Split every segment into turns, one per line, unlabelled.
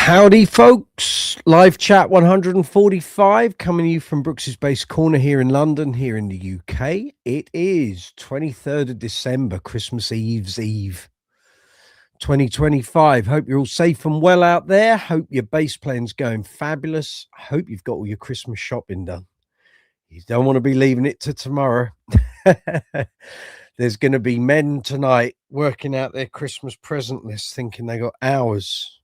Howdy, folks. Live chat 145 coming to you from Brooks's Bass Corner here in London, here in the UK. It is 23rd of December, Christmas Eve's Eve 2025. Hope you're all safe and well out there. Hope your bass playing's going fabulous. Hope you've got all your Christmas shopping done. You don't want to be leaving it to tomorrow. There's going to be men tonight working out their Christmas present list thinking they got hours.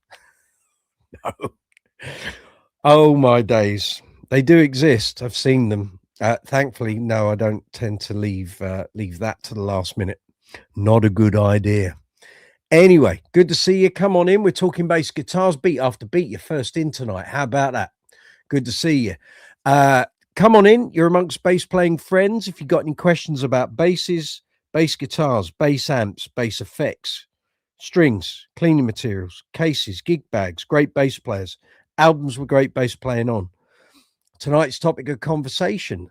No. Oh my days, they do exist. I've seen them. Thankfully, no, I don't tend to leave that to the last minute. Not a good idea. Anyway, good to see you. Come on in. We're talking bass guitars, beat after beat. You're first in tonight. How about that? Good to see you. Come on in. You're amongst bass playing friends. If you've got any questions about basses, bass guitars, bass amps, bass effects, strings, cleaning materials, cases, gig bags, great bass players, albums with great bass playing on. Tonight's topic of conversation: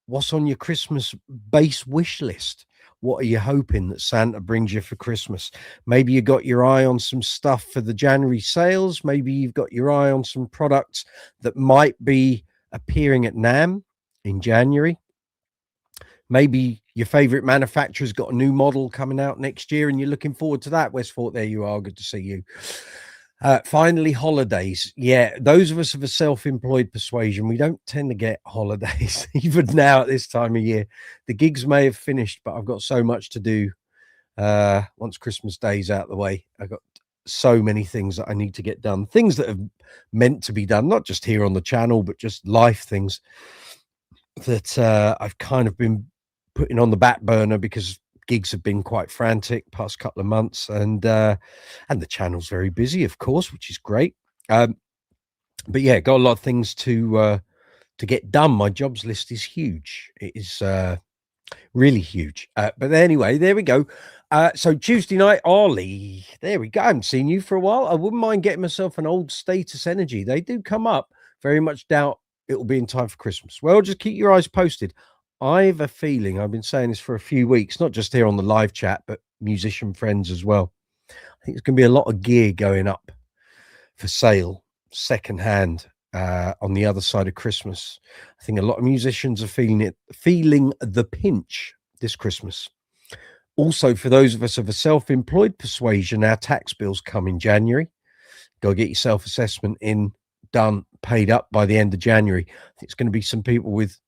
what's on your Christmas bass wish list? What are you hoping that Santa brings you for Christmas? Maybe you got your eye on some stuff for the January sales. Maybe you've got your eye on some products that might be appearing at NAMM in January. Maybe your favorite manufacturer's got a new model coming out next year and you're looking forward to that. Westfort, there you are. Good to see you. Finally, holidays. Yeah, those of us of a self-employed persuasion, we don't tend to get holidays even now at this time of year. The gigs may have finished, but I've got so much to do once Christmas Day's out of the way. I've got so many things that I need to get done, things that are meant to be done, not just here on the channel, but just life things that I've kind of been putting on the back burner because gigs have been quite frantic past couple of months, and the channel's very busy, of course, which is great. But yeah, got a lot of things to get done. My jobs list is huge. It is really huge. But anyway, there we go. So Tuesday night, Ollie, there we go. I haven't seen you for a while. I wouldn't mind getting myself an old Status Energy. They do come up. Very much doubt it will be in time for Christmas. Well, just keep your eyes posted. I have a feeling, I've been saying this for a few weeks, not just here on the live chat, but musician friends as well. I think there's going to be a lot of gear going up for sale, secondhand, on the other side of Christmas. I think a lot of musicians are feeling the pinch this Christmas. Also, for those of us of a self-employed persuasion, our tax bills come in January. Go get your self-assessment in, done, paid up by the end of January. I think it's going to be some people with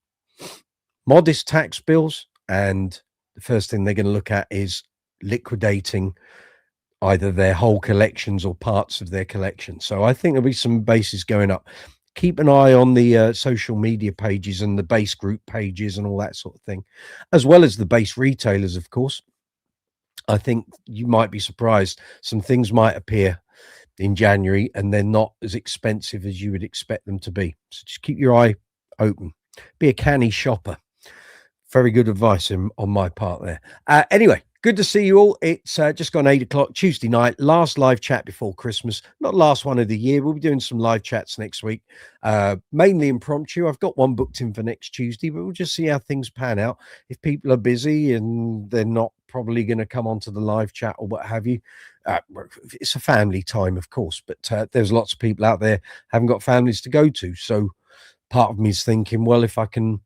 modest tax bills, and the first thing they're going to look at is liquidating either their whole collections or parts of their collection. So I think there'll be some basses going up. Keep an eye on the social media pages and the bass group pages and all that sort of thing, as well as the bass retailers, of course. I think you might be surprised. Some things might appear in January and they're not as expensive as you would expect them to be. So just keep your eye open. Be a canny shopper. Very good advice on my part there. Anyway, good to see you all. It's just gone 8 o'clock Tuesday night. Last live chat before Christmas. Not last one of the year. We'll be doing some live chats next week. Mainly impromptu. I've got one booked in for next Tuesday, but we'll just see how things pan out. If people are busy and they're not probably going to come onto the live chat or what have you. It's a family time, of course, but there's lots of people out there haven't got families to go to. So part of me is thinking, well, if I can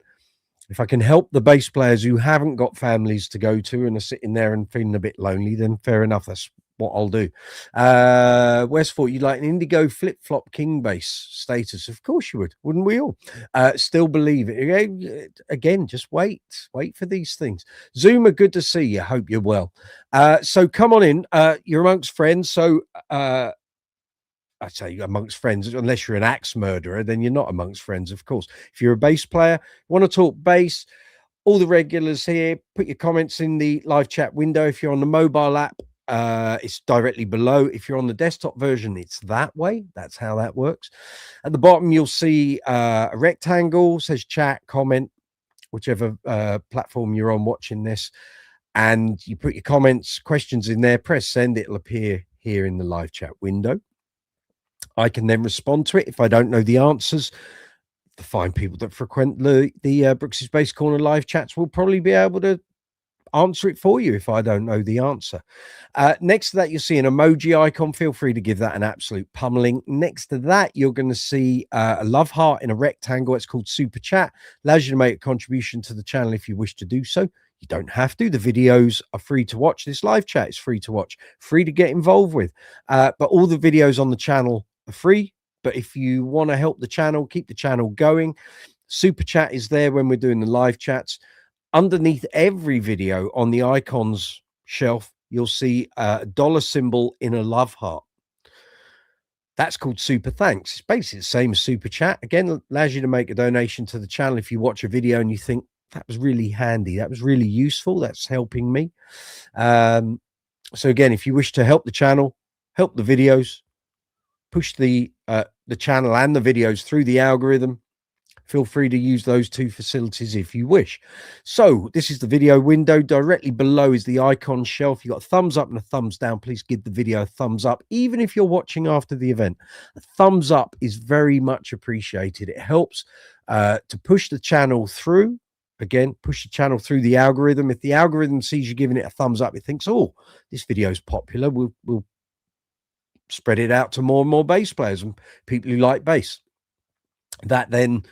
help the bass players who haven't got families to go to and are sitting there and feeling a bit lonely, then fair enough. That's what I'll do. Westfort, you'd like an Indigo flip-flop King bass Status? Of course you would. Wouldn't we all? Still believe it. Again, just wait for these things. Zuma, good to see you. Hope you're well. So come on in. You're amongst friends. So I say you're amongst friends, unless you're an axe murderer, then you're not amongst friends, of course. If you're a bass player, want to talk bass, all the regulars here, put your comments in the live chat window. If you're on the mobile app, it's directly below. If you're on the desktop version, it's that way. That's how that works. At the bottom, you'll see a rectangle, says chat, comment, whichever platform you're on watching this. And you put your comments, questions in there, press send, it'll appear here in the live chat window. I can then respond to it if I don't know the answers. The fine people that frequent the Brooks's Bass Corner live chats will probably be able to answer it for you if I don't know the answer. Next to that, you'll see an emoji icon. Feel free to give that an absolute pummeling. Next to that, you're going to see a love heart in a rectangle. It's called Super Chat. Allows you to make a contribution to the channel if you wish to do so. You don't have to. The videos are free to watch. This live chat is free to watch, free to get involved with. But all the videos on the channel are free. But if you want to help the channel, keep the channel going, Super Chat is there when we're doing the live chats. Underneath every video on the icons shelf, you'll see a dollar symbol in a love heart. That's called Super Thanks. It's basically the same as Super Chat. Again, allows you to make a donation to the channel if you watch a video and you think, that was really handy, that was really useful, that's helping me. So again, if you wish to help the channel, help the videos, push the channel and the videos through the algorithm, feel free to use those two facilities if you wish. So this is the video window. Directly below is the icon shelf. You've got a thumbs up and a thumbs down. Please give the video a thumbs up, even if you're watching after the event. A thumbs up is very much appreciated. It helps to push the channel through. Again, push the channel through the algorithm. If the algorithm sees you giving it a thumbs up, it thinks, oh, this video is popular. We'll spread it out to more and more bass players and people who like bass. That then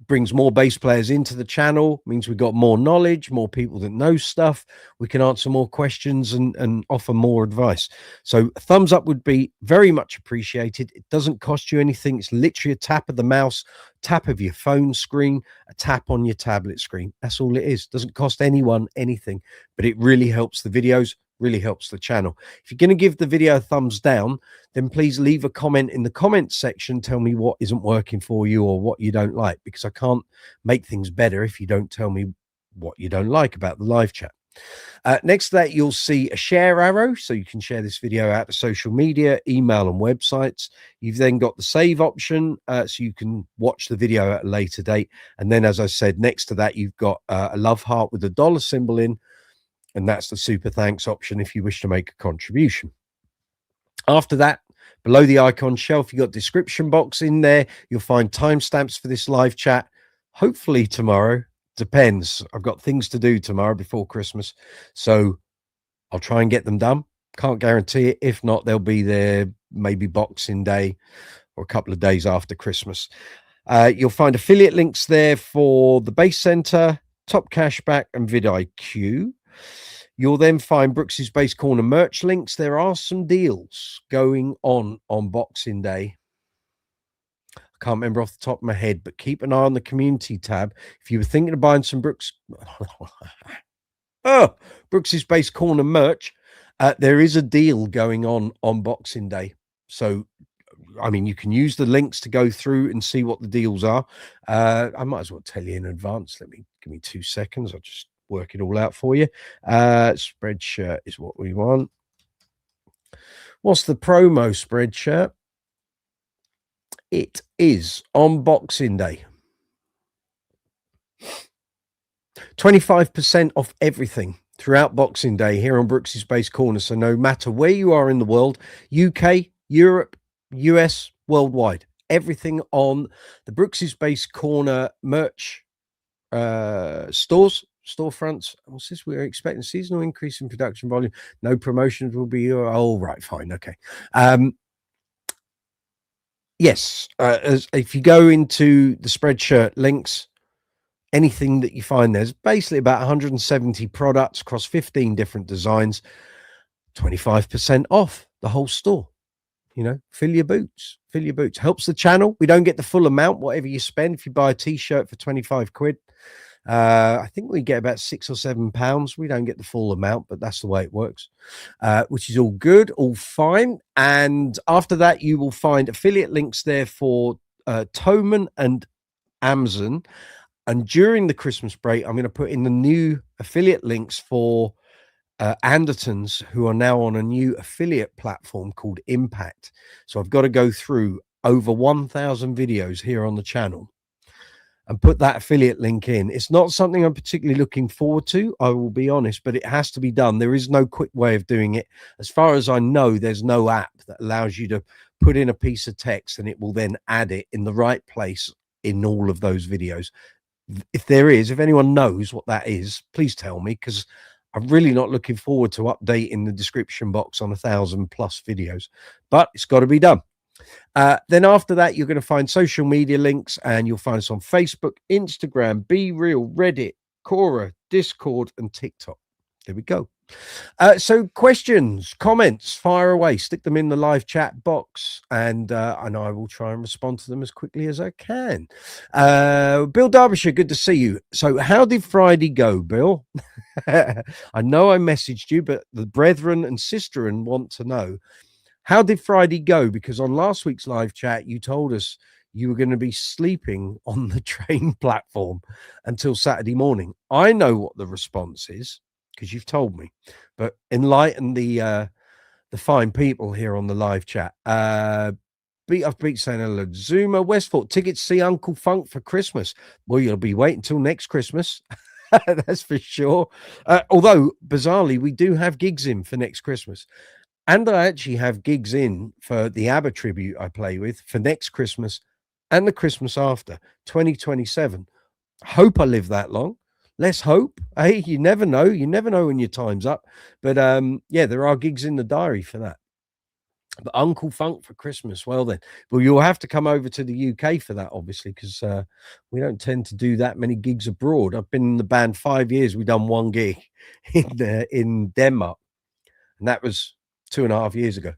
brings more bass players into the channel, means we've got more knowledge, more people that know stuff. We can answer more questions and offer more advice. So a thumbs up would be very much appreciated. It doesn't cost you anything. It's literally a tap of the mouse, tap of your phone screen, a tap on your tablet screen. That's all it is. Doesn't cost anyone anything, but it really helps the videos, really helps the channel. If you're going to give the video a thumbs down, then please leave a comment in the comments section. Tell me what isn't working for you or what you don't like, because I can't make things better if you don't tell me what you don't like about the live chat. Next to that, you'll see a share arrow, so you can share this video out to social media, email and websites. You've then got the save option, so you can watch the video at a later date. And then, as I said, next to that, you've got a love heart with a dollar symbol in, and that's the super thanks option if you wish to make a contribution. After that, below the icon shelf, you've got description box in there. You'll find timestamps for this live chat, hopefully tomorrow. Depends. I've got things to do tomorrow before Christmas, so I'll try and get them done. Can't guarantee it. If not, they'll be there maybe Boxing Day or a couple of days after Christmas. You'll find affiliate links there for the Bass Center, Top Cashback, and vidIQ. You'll then find Brooks's Bass Corner merch links. There are some deals going on Boxing Day. I can't remember off the top of my head, but keep an eye on the community tab. If you were thinking of buying some Brooks's Bass Corner merch, there is a deal going on Boxing Day. So, I mean, you can use the links to go through and see what the deals are. I might as well tell you in advance. Give me 2 seconds. I'll just work it all out for you. Spreadshirt is what we want. What's the promo spreadshirt? It is on Boxing Day. 25% off everything throughout Boxing Day here on Brooks's Bass Corner. So no matter where you are in the world, UK, Europe, US, worldwide, everything on the Brooks's Bass Corner merch storefronts. What's this? We're expecting seasonal increase in production volume. No promotions will be. Oh, right, fine, okay. Yes, if you go into the spreadshirt links, anything that you find there's basically about 170 products across 15 different designs, 25% off the whole store. You know, fill your boots. Helps the channel. We don't get the full amount, whatever you spend. If you buy a t-shirt for 25 quid, I think we get about £6 or £7. We don't get the full amount, but that's the way it works, which is all good, all fine. And after that, you will find affiliate links there for Thomann and Amazon. And during the Christmas break, I'm going to put in the new affiliate links for Andertons, who are now on a new affiliate platform called Impact. So I've got to go through over 1,000 videos here on the channel and put that affiliate link in. It's not something I'm particularly looking forward to, I will be honest, but it has to be done. There is no quick way of doing it. As far as I know, there's no app that allows you to put in a piece of text and it will then add it in the right place in all of those videos. If there is, if anyone knows what that is, please tell me, because I'm really not looking forward to updating the description box on 1,000+ videos, but it's got to be done. Then after that, you're going to find social media links, and you'll find us on Facebook, Instagram, Be Real, Reddit, Quora, Discord, and TikTok. There we go. So questions, comments, fire away. Stick them in the live chat box, and I will try and respond to them as quickly as I can. Bill Derbyshire, good to see you. So how did Friday go, Bill? I know I messaged you, but the brethren and sisterin want to know, how did Friday go? Because on last week's live chat, you told us you were going to be sleeping on the train platform until Saturday morning. I know what the response is, because you've told me, but enlighten the fine people here on the live chat. Beat off beat saying hello. Zuma Westport, tickets to see Uncle Funk for Christmas. Well, you'll be waiting until next Christmas. That's for sure. Although bizarrely, we do have gigs in for next Christmas, and I actually have gigs in for the ABBA tribute I play with for next Christmas and the Christmas after 2027. Hope I live that long. Let's hope. Hey, you never know. You never know when your time's up. But yeah, there are gigs in the diary for that. But Uncle Funk for Christmas. Well, then, well, you'll have to come over to the UK for that, obviously, because we don't tend to do that many gigs abroad. I've been in the band 5 years. We've done one gig in Denmark, and that was 2.5 years ago.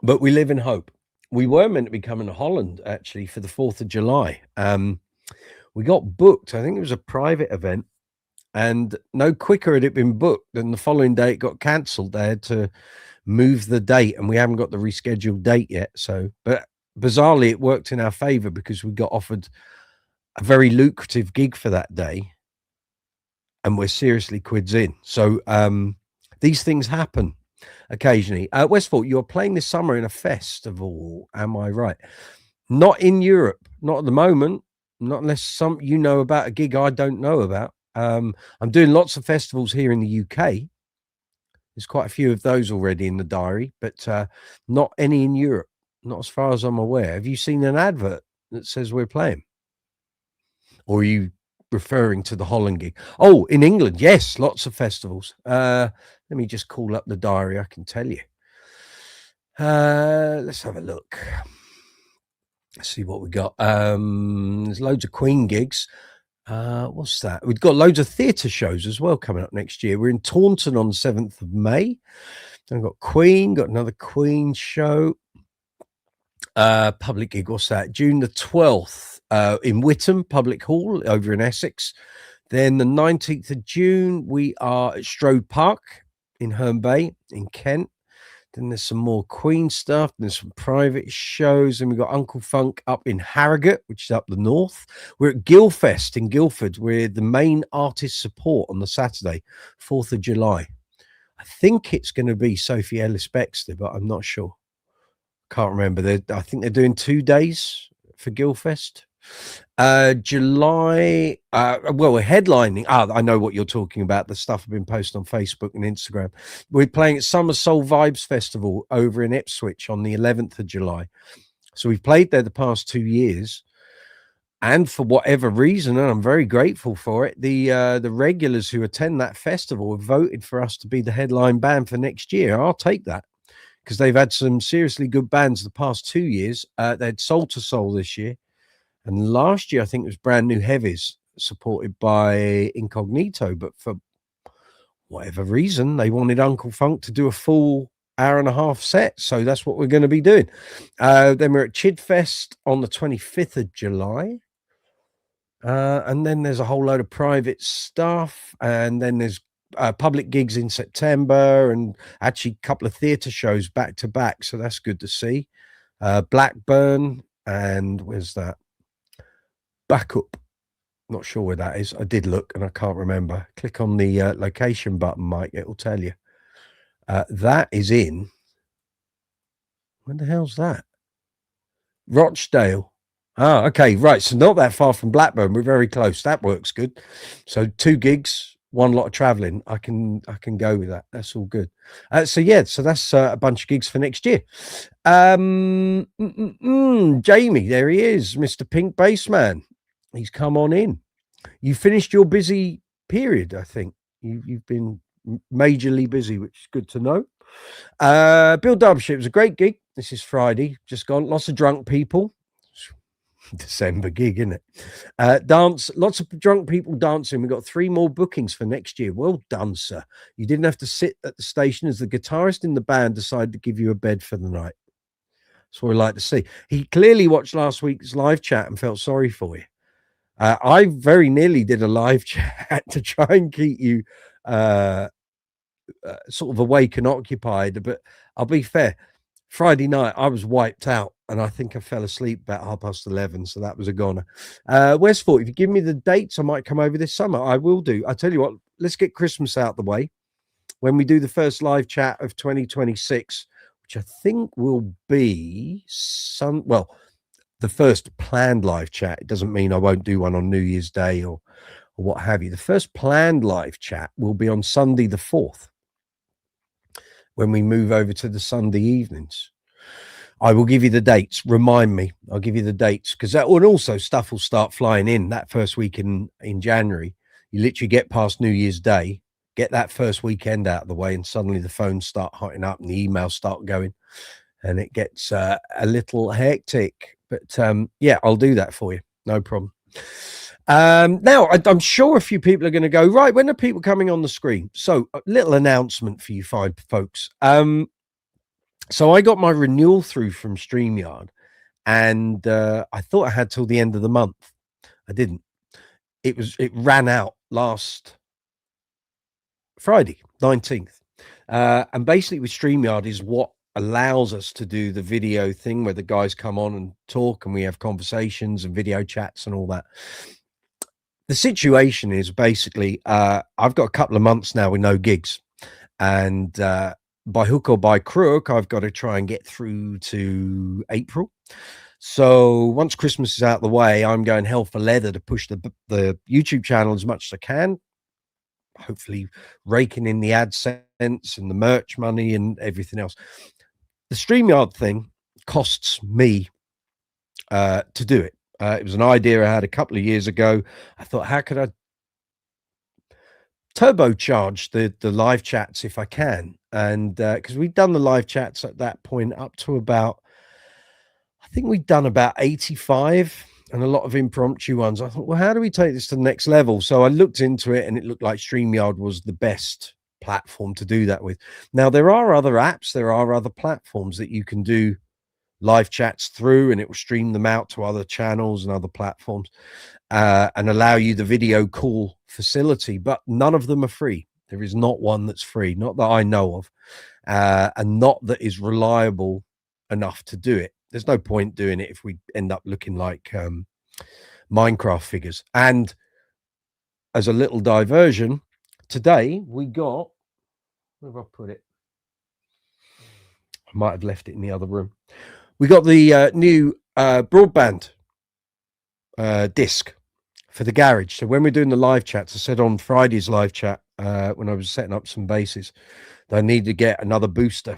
But we live in hope. We were meant to be coming to Holland, actually, for the 4th of July. We got booked. I think it was a private event, and no quicker had it been booked than the following day it got cancelled. They had to move the date, and we haven't got the rescheduled date yet. So, but bizarrely, it worked in our favor because we got offered a very lucrative gig for that day, and we're seriously quids in. So these things happen occasionally. Westport, you're playing this summer in a festival, am I right? Not in Europe, not at the moment. Not unless you know about a gig I don't know about. I'm doing lots of festivals here in the UK. There's quite a few of those already in the diary, but not any in Europe, not as far as I'm aware. Have you seen an advert that says we're playing? Or are you referring to the Holland gig? Oh, in England, yes, lots of festivals. Let me just call up the diary, I can tell you. Let's have a look. Let's see what we got. There's loads of Queen gigs. What's that? We've got loads of theatre shows as well coming up next year. We're in Taunton on the 7th of May. Then we've got Queen, got another Queen show. Public gig, what's that? June the 12th in Witham Public Hall over in Essex. Then the 19th of June, we are at Strode Park in Herne Bay in Kent. Then there's some more Queen stuff. There's some private shows. And we've got Uncle Funk up in Harrogate, which is up the north. We're at Guildfest in Guildford. We're the main artist support on the Saturday, 4th of July. I think it's going to be Sophie Ellis-Bextor, but I'm not sure. Can't remember. I think they're doing 2 days for Guildfest. July, well, we're headlining. I know what you're talking about. The stuff I've been posting on Facebook and Instagram. We're playing at Summer Soul Vibes Festival over in Ipswich on the 11th of July. So we've played there the past 2 years, and for whatever reason, and I'm very grateful for it, the regulars who attend that festival have voted for us to be the headline band for next year. I'll take that, because they've had some seriously good bands the past 2 years. They had Soul to Soul this year. And last year, I think it was Brand New Heavies, supported by Incognito. But for whatever reason, they wanted Uncle Funk to do a full hour-and-a-half set. So that's what we're going to be doing. Then we're at Chidfest on the 25th of July. And then there's a whole load of private stuff. And then there's public gigs in September, and actually a couple of theatre shows back-to-back. So that's good to see. Blackburn, and where's that? Backup, not sure where that is. I did look and I can't remember. Click on the location button, Mike, it will tell you. That is in, when the hell's that? Rochdale. Okay, right. So not that far from Blackburn. We're very close. That works good. So 2 gigs, 1 lot of traveling. I can go with that. That's all good. So yeah, so that's a bunch of gigs for next year. Jamie, there he is, Mr. Pink Bassman. He's come on in. You finished your busy period, I think. You've been majorly busy, which is good to know. Bill Derbyshire, it was a great gig. This is Friday, just gone. Lots of drunk people. December gig, isn't it? Dance, lots of drunk people dancing. We've got 3 more bookings for next year. Well done, sir. You didn't have to sit at the station as the guitarist in the band decided to give you a bed for the night. That's what we like to see. He clearly watched last week's live chat and felt sorry for you. I very nearly did a live chat to try and keep you sort of awake and occupied, but I'll be fair. Friday night, I was wiped out, and I think I fell asleep about 11:30, so that was a goner. Westford, if you give me the dates, I might come over this summer. I will do. I tell you what, let's get Christmas out the way. When we do the first live chat of 2026, which I think will be the first planned live chat. It doesn't mean I won't do one on New Year's Day or what have you. The first planned live chat will be on Sunday the 4th, when we move over to the Sunday evenings. I will give you the dates. Remind me. I'll give you the dates, because that will also stuff will start flying in that first week in January. You literally get past New Year's Day, get that first weekend out of the way, and suddenly the phones start hotting up and the emails start going, and it gets a little hectic. But yeah, I'll do that for you. No problem. Now, I'm sure a few people are going to go, right, when are people coming on the screen? So a little announcement for you fine folks. So I got my renewal through from StreamYard, and I thought I had till the end of the month. I didn't. It ran out last Friday, 19th. And basically with StreamYard is what allows us to do the video thing where the guys come on and talk and we have conversations and video chats and all that. The situation is basically I've got a couple of months now with no gigs, and by hook or by crook, I've got to try and get through to April. So once Christmas is out of the way, I'm going hell for leather to push the YouTube channel as much as I can, hopefully raking in the AdSense and the merch money and everything else. The StreamYard thing costs me to do it. It was an idea I had a couple of years ago. I thought, how could I turbocharge the live chats if I can? And because we've done the live chats at that point up to about, I think we've done about 85 and a lot of impromptu ones. I thought, well, how do we take this to the next level? So I looked into it, and it looked like StreamYard was the best platform to do that with. Now, there are other apps, there are other platforms that you can do live chats through, and it will stream them out to other channels and other platforms and allow you the video call facility, but none of them are free. There is not one that's free, not that I know of, and not that is reliable enough to do it. There's no point doing it if we end up looking like Minecraft figures. And as a little diversion, today we got, where have I put it? I might have left it in the other room. We got the new broadband disc for the garage. So when we're doing the live chats, I said on Friday's live chat, when I was setting up some basses, that I need to get another booster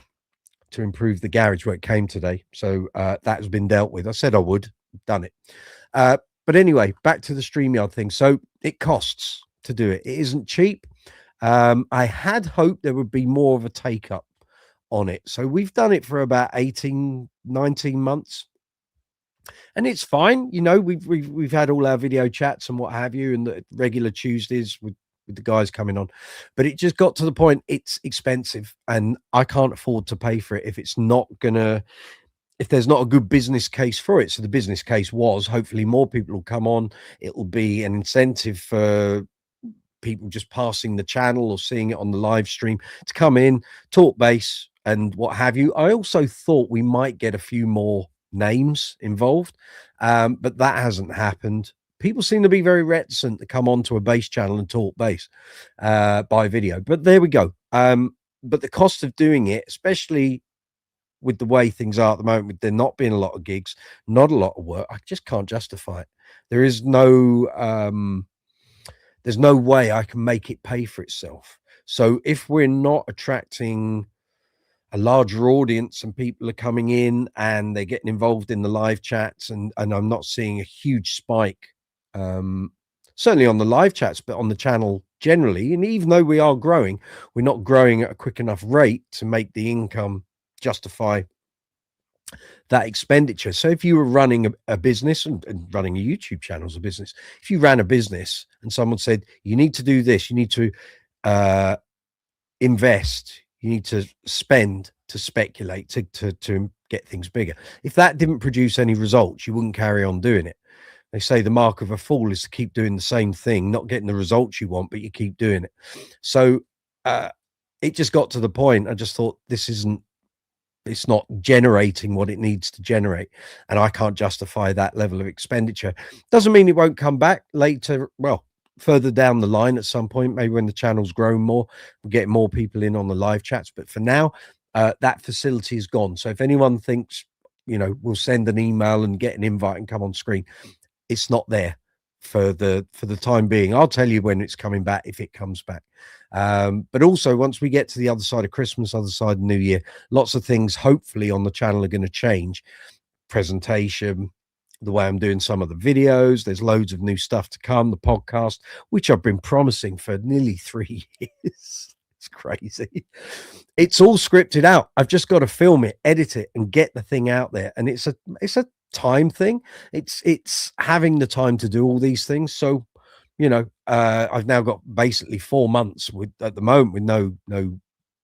to improve the garage where it came today. So that has been dealt with. I said I would, done it. But anyway, back to the StreamYard thing. So it costs to do it. It isn't cheap. I had hoped there would be more of a take up on it. So we've done it for about 18, 19 months. And it's fine. You know, we've had all our video chats and what have you, and the regular Tuesdays with the guys coming on, but it just got to the point it's expensive and I can't afford to pay for it if there's not a good business case for it. So the business case was hopefully more people will come on. It'll be an incentive for people just passing the channel or seeing it on the live stream to come in, talk bass and what have you. I also thought we might get a few more names involved, but that hasn't happened. People seem to be very reticent to come onto a bass channel and talk bass by video, but there we go. But the cost of doing it, especially with the way things are at the moment, with there not being a lot of gigs, not a lot of work, I just can't justify it. There is no there's no way I can make it pay for itself. So if we're not attracting a larger audience and people are coming in and they're getting involved in the live chats, and I'm not seeing a huge spike certainly on the live chats, but on the channel generally. And even though we are growing, we're not growing at a quick enough rate to make the income justify that expenditure. So if you were running a business, and running a YouTube channel is a business, if you ran a business and someone said, you need to do this, you need to invest, you need to spend to speculate, to get things bigger. If that didn't produce any results, you wouldn't carry on doing it. They say the mark of a fool is to keep doing the same thing, not getting the results you want, but you keep doing it. So it just got to the point. I just thought, it's not generating what it needs to generate, and I can't justify that level of expenditure. Doesn't mean it won't come back later. Well, further down the line at some point, maybe when the channel's grown more, we'll get more people in on the live chats. But for now, that facility is gone. So if anyone thinks, we'll send an email and get an invite and come on screen, it's not there for the time being. I'll tell you when it's coming back, if it comes back. But also, once we get to the other side of Christmas, other side of New Year, lots of things hopefully on the channel are going to change. Presentation, the way I'm doing some of the videos, there's loads of new stuff to come. The podcast, which I've been promising for nearly 3 years. It's crazy. It's all scripted out. I've just got to film it, edit it, and get the thing out there. And it's a time thing. It's having the time to do all these things. So I've now got basically 4 months at the moment with no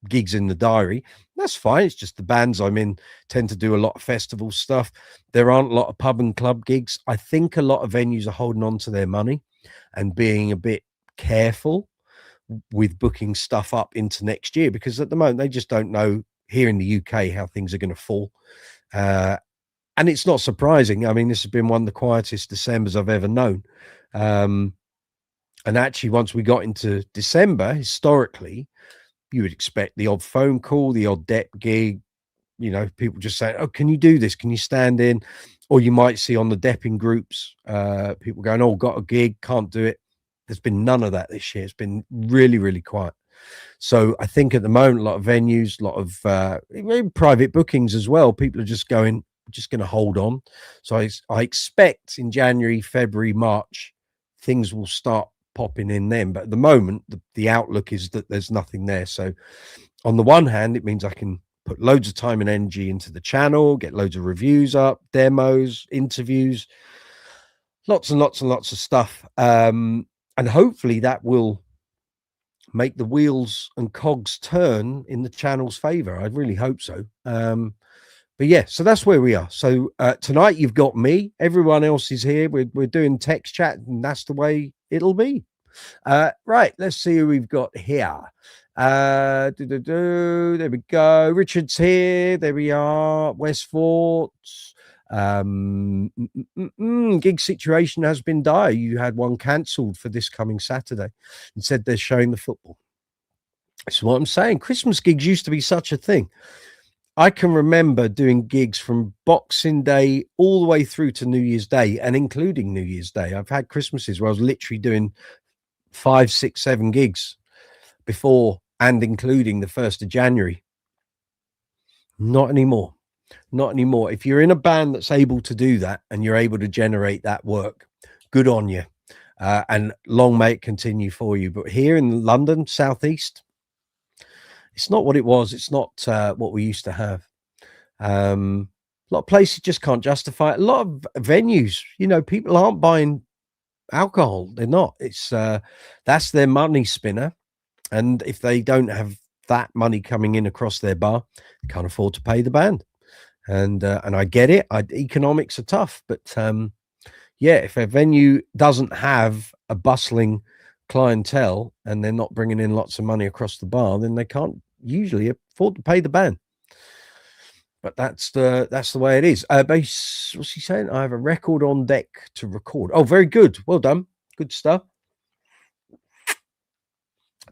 gigs in the diary. That's fine. It's just the bands I'm in tend to do a lot of festival stuff. There aren't a lot of pub and club gigs. I think a lot of venues are holding on to their money and being a bit careful with booking stuff up into next year, because at the moment they just don't know here in the UK how things are going to fall. And it's not surprising. I mean, this has been one of the quietest Decembers I've ever known. And actually, once we got into December, historically, you would expect the odd phone call, the odd dep gig, people just saying, oh, can you do this? Can you stand in? Or you might see on the depping groups, people going, oh, got a gig, can't do it. There's been none of that this year. It's been really, really quiet. So I think at the moment, a lot of venues, a lot of private bookings as well, people are just going to hold on. So I expect in January, February, March, things will start popping in then. But at the moment, the outlook is that there's nothing there. So on the one hand, it means I can put loads of time and energy into the channel, get loads of reviews up, demos, interviews, lots and lots and lots of stuff. And hopefully that will make the wheels and cogs turn in the channel's favor. I really hope so. But yeah, so that's where we are. So tonight you've got me. Everyone else is here. We're doing text chat, and that's the way it'll be. Right, let's see who we've got here. There we go. Richard's here. There we are. Westfort. Gig situation has been dire. You had one cancelled for this coming Saturday and said they're showing the football. That's what I'm saying. Christmas gigs used to be such a thing. I can remember doing gigs from Boxing Day all the way through to New Year's Day, and including New Year's Day. I've had Christmases where I was literally doing 5, 6, 7 gigs before and including the 1st of January. Not anymore. Not anymore. If you're in a band that's able to do that and you're able to generate that work, good on you. And long may it continue for you. But here in London, Southeast, it's not what it was. It's not what we used to have. A lot of places just can't justify it. A lot of venues, people aren't buying alcohol. They're not. It's that's their money spinner. And if they don't have that money coming in across their bar, they can't afford to pay the band. And I get it. Economics are tough, but yeah, if a venue doesn't have a bustling clientele and they're not bringing in lots of money across the bar, then they can't usually afford to pay the band. But that's the way it is. What's he saying? I have a record on deck to record. Oh, very good. Well done. Good stuff.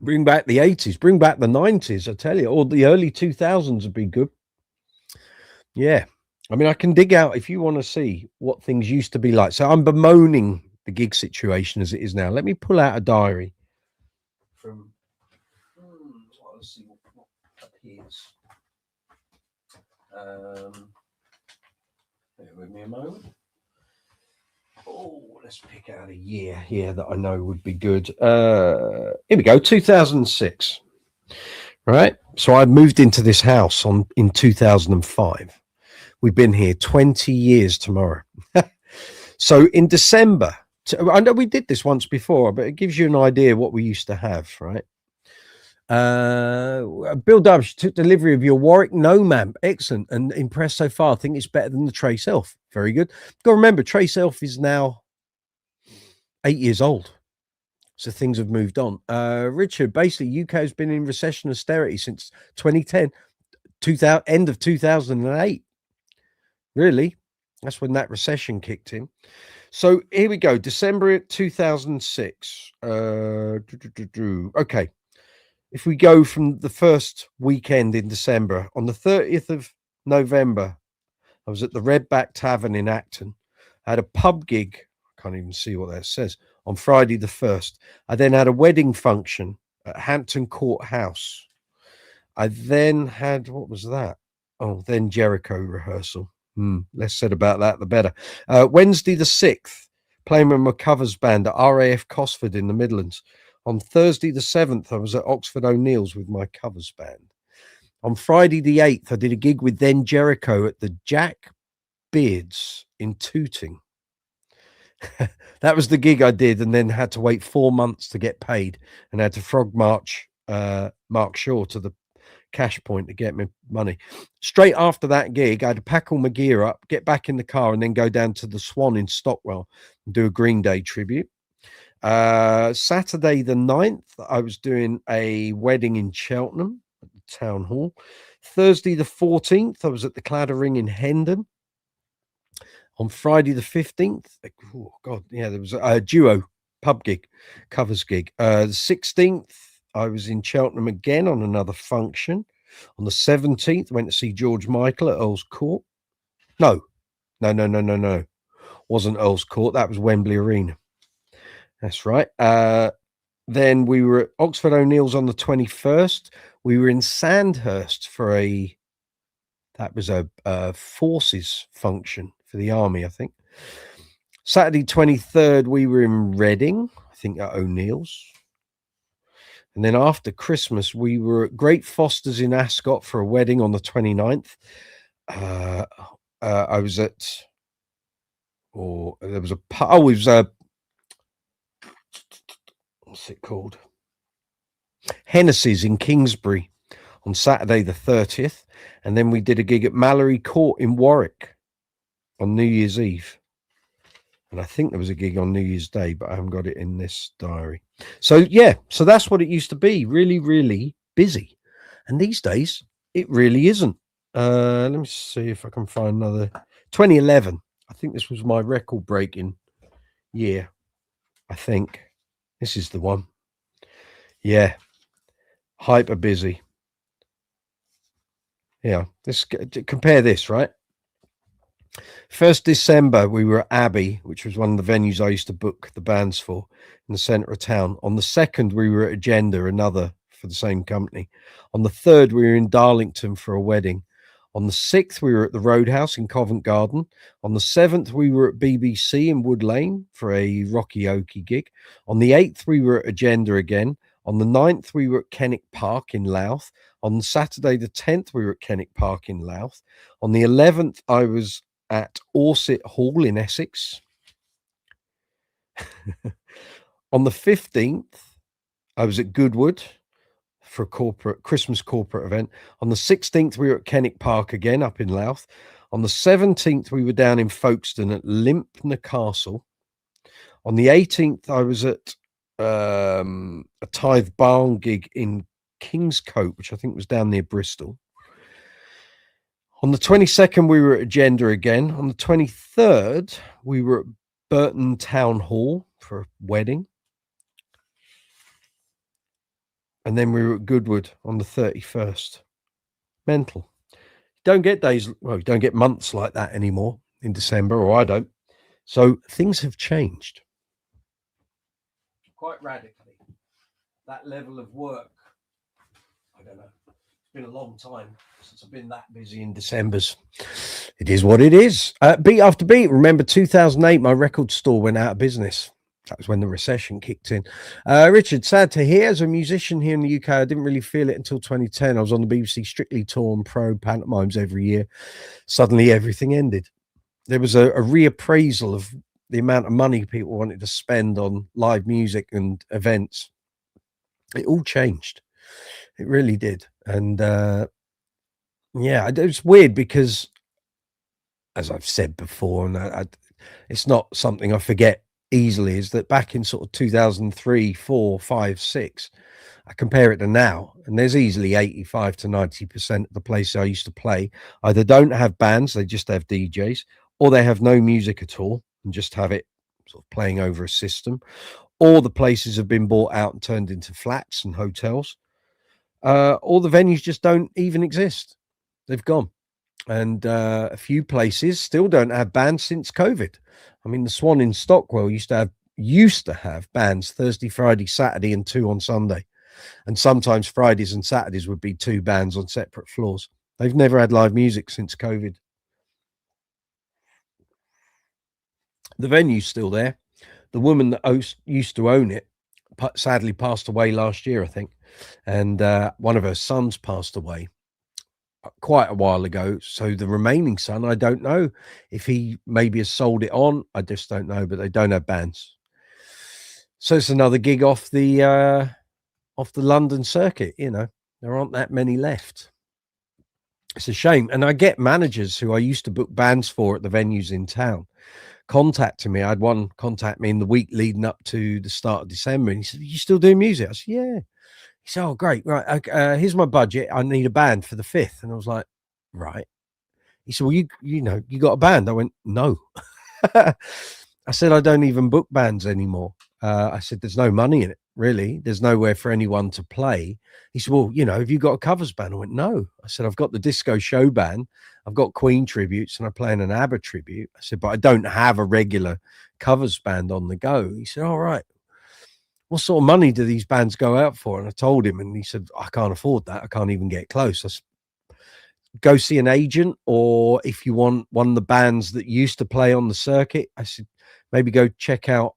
Bring back the 80s. Bring back the 90s, I tell you. Or the early 2000s would be good. Yeah. I mean, I can dig out if you want to see what things used to be like. So I'm bemoaning the gig situation as it is now. Let me pull out a diary from let's see what appears. Bear with me a moment. Oh, let's pick out a year here that I know would be good. Here we go, 2006. Right. So I moved into this house in 2005. We've been here 20 years tomorrow. So in December, I know we did this once before, but it gives you an idea of what we used to have, right? Bill Dubs took delivery of your Warwick Nomad. Excellent and impressed so far. I think it's better than the Trace Elf. Very good. Got to remember, Trace Elf is now 8 years old. So things have moved on. Richard, basically, UK has been in recession austerity since 2010, end of 2008. Really? That's when that recession kicked in. So here we go. December 2006. Okay. If we go from the first weekend in December, on the 30th of November, I was at the Redback Tavern in Acton. I had a pub gig. I can't even see what that says. On Friday the 1st. I then had a wedding function at Hampton Court House. I then had, what was that? Oh, then Jericho rehearsal. Less said about that, the better. Wednesday the 6th, playing with my covers band at RAF Cosford in the Midlands. On Thursday the 7th, I was at Oxford O'Neill's with my covers band. On Friday the 8th, I did a gig with Then Jericho at the Jack Beards in Tooting. That was the gig I did, and then had to wait 4 months to get paid, and had to frog march Mark Shaw to the cash point to get me money. Straight after that gig, I had to pack all my gear up, get back in the car, and then go down to the Swan in Stockwell and do a Green Day tribute. Saturday the 9th, I was doing a wedding in Cheltenham at the Town Hall. Thursday the 14th, I was at the Cladder Ring in Hendon. On Friday the 15th, oh God, yeah, there was a duo pub gig, covers gig. The 16th, I was in Cheltenham again on another function. On the 17th, went to see George Michael at Earl's Court. No. Wasn't Earl's Court. That was Wembley Arena. That's right. Then we were at Oxford O'Neill's on the 21st. We were in Sandhurst for a forces function for the army, I think. Saturday 23rd, we were in Reading, I think at O'Neill's. And then after Christmas, we were at Great Foster's in Ascot for a wedding on the 29th. I was at, there was a, it was what's it called? Hennessy's in Kingsbury on Saturday the 30th. And then we did a gig at Mallory Court in Warwick on New Year's Eve. And I think there was a gig on New Year's Day, but I haven't got it in this diary. So, yeah, so that's what it used to be. Really, really busy. And these days, it really isn't. Let me see if I can find another. 2011. I think this was my record-breaking year. I think. This is the one. Yeah. Hyper busy. Yeah. Compare this, right? 1st December, we were at Abbey, which was one of the venues I used to book the bands for in the centre of town. On the 2nd, we were at Agenda, another for the same company. On the 3rd, we were in Darlington for a wedding. On the 6th, we were at the Roadhouse in Covent Garden. On the 7th, we were at BBC in Wood Lane for a Rocky Okie gig. On the 8th, we were at Agenda again. On the 9th, we were at Kenwick Park in Louth. On Saturday the 10th, we were at Kenwick Park in Louth. On the 11th, I was at Orsett Hall in Essex. On the 15th, I was at Goodwood for a Christmas corporate event. On the 16th, we were at Kenwick Park again up in Louth. On the 17th, we were down in Folkestone at Lympne Castle. On the 18th, I was at a Tithe Barn gig in Kingscote, which I think was down near Bristol. On the 22nd, we were at Agenda again. On the 23rd, we were at Burton Town Hall for a wedding. And then we were at Goodwood on the 31st. Mental. Don't get days, well, you don't get months like that anymore in December, or I don't. So things have changed quite radically. That level of work, I don't know. It's been a long time since I've been that busy in Decembers. It is what it is. Beat after beat. Remember 2008, my record store went out of business. That was when the recession kicked in. Richard, sad to hear. As a musician here in the UK, I didn't really feel it until 2010. I was on the BBC Strictly Tour and Pro pantomimes every year. Suddenly everything ended. There was a reappraisal of the amount of money people wanted to spend on live music and events. It all changed. It really did. And yeah, it's weird because, as I've said before, and it's not something I forget easily, is that back in sort of 2003, 4, 5, 6, I compare it to now, and there's easily 85 to 90% of the places I used to play either don't have bands, they just have DJs, or they have no music at all and just have it sort of playing over a system, or the places have been bought out and turned into flats and hotels, or the venues just don't even exist. They've gone. And a few places still don't have bands since COVID. I mean, the Swan in Stockwell used to have bands Thursday, Friday, Saturday, and 2 on Sunday. And sometimes Fridays and Saturdays would be 2 bands on separate floors. They've never had live music since COVID. The venue's still there. The woman that used to own it sadly passed away last year, I think. And one of her sons passed away quite a while ago. So the remaining son, I don't know if he maybe has sold it on. I just don't know, but they don't have bands. So it's another gig off the London circuit. You know, there aren't that many left. It's a shame. And I get managers who I used to book bands for at the venues in town contacting me. I had one contact me in the week leading up to the start of December, and he said, "You still doing music?" I said, "Yeah." He said, "Oh, great. Right. Okay, here's my budget. I need a band for the 5th." And I was like, right. He said, "Well, you got a band?" I went, "No." I said, "I don't even book bands anymore." I said, "There's no money in it, really. There's nowhere for anyone to play." He said, "Well, have you got a covers band?" I went, "No." I said, "I've got the disco show band. I've got Queen tributes and I play in an ABBA tribute." I said, "But I don't have a regular covers band on the go." He said, "All right. What sort of money do these bands go out for?" And I told him, and he said, "I can't afford that. I can't even get close." I said, "Go see an agent, or if you want one of the bands that used to play on the circuit," I said, "maybe go check out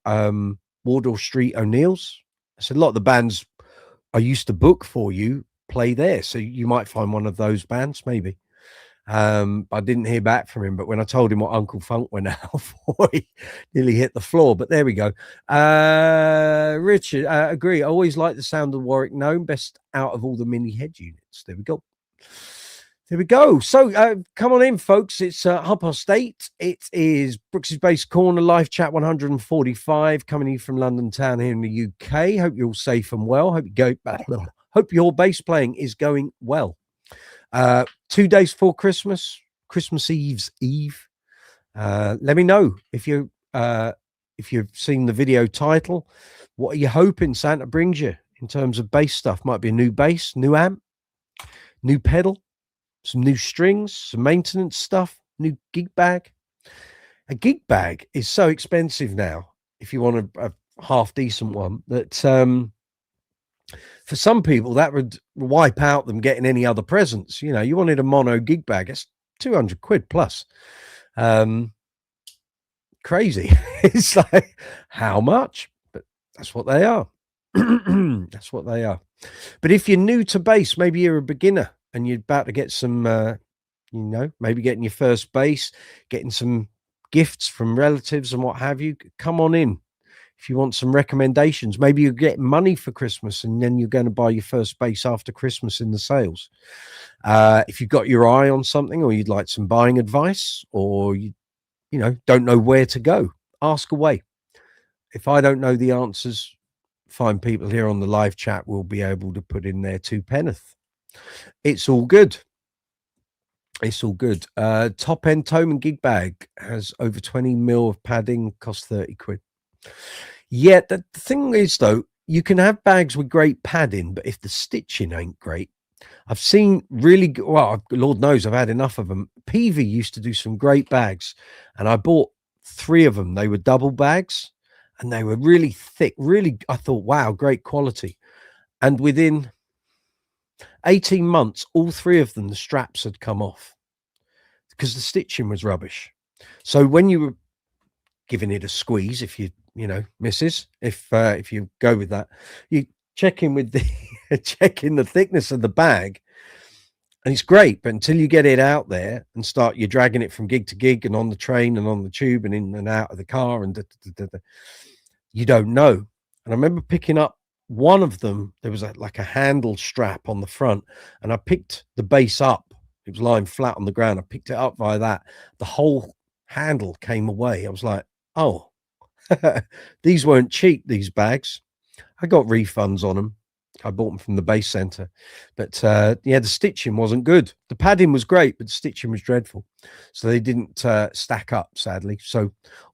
Wardour Street O'Neill's." I said, "A lot of the bands I used to book for you play there, so you might find one of those bands, maybe." I didn't hear back from him, but when I told him what Uncle Funk went out for, he nearly hit the floor. But there we go. Richard, agree. I always like the sound of Warwick Gnome, best out of all the mini head units. There we go. There we go. So come on in, folks. It's 8:30. It is Brooks's Bass Corner live chat 145 coming in from London town here in the UK. Hope you're all safe and well. Hope your bass playing is going well. 2 days before Christmas Eve's Eve. Let me know if you've seen the video title. What are you hoping Santa brings you in terms of bass stuff? Might be a new bass, new amp, new pedal, some new strings, some maintenance stuff, new gig bag. A gig bag is so expensive now, if you want a half decent one, that for some people that would wipe out them getting any other presents. You wanted a mono gig bag, it's 200 quid plus. Crazy. It's like, how much? But that's what they are. That's what they are. But if you're new to bass, maybe you're a beginner and you're about to get some maybe getting your first bass, getting some gifts from relatives and what have you, come on in. If you want some recommendations, maybe you get money for Christmas and then you're going to buy your first bass after Christmas in the sales. If you've got your eye on something, or you'd like some buying advice, or you don't know where to go, ask away. If I don't know the answers, fine people here on the live chat will be able to put in their 2 penneth. It's all good. It's all good. Top end Toman gig bag has over 20 mil of padding, cost 30 quid. Yeah, the thing is, though, you can have bags with great padding, but if the stitching ain't great, I've seen really good, well, Lord knows I've had enough of them. Peavy used to do some great bags, and I bought 3 of them. They were double bags, and they were really thick. Really, I thought, wow, great quality. And within 18 months, all 3 of them, the straps had come off. because the stitching was rubbish. So when you were giving it a squeeze, if you misses, if you go with that, you check in with the checking the thickness of the bag, and it's great, but until you get it out there and you're dragging it from gig to gig and on the train and on the tube and in and out of the car and you don't know. And I remember picking up one of them. There was like a handle strap on the front, and I picked the base up. It was lying flat on the ground. I picked it up via that. The whole handle came away. I was like, oh, these weren't cheap, these bags. I got refunds on them. I bought them from the base center, but yeah, the stitching wasn't good. The padding was great, but the stitching was dreadful. So they didn't stack up, sadly. So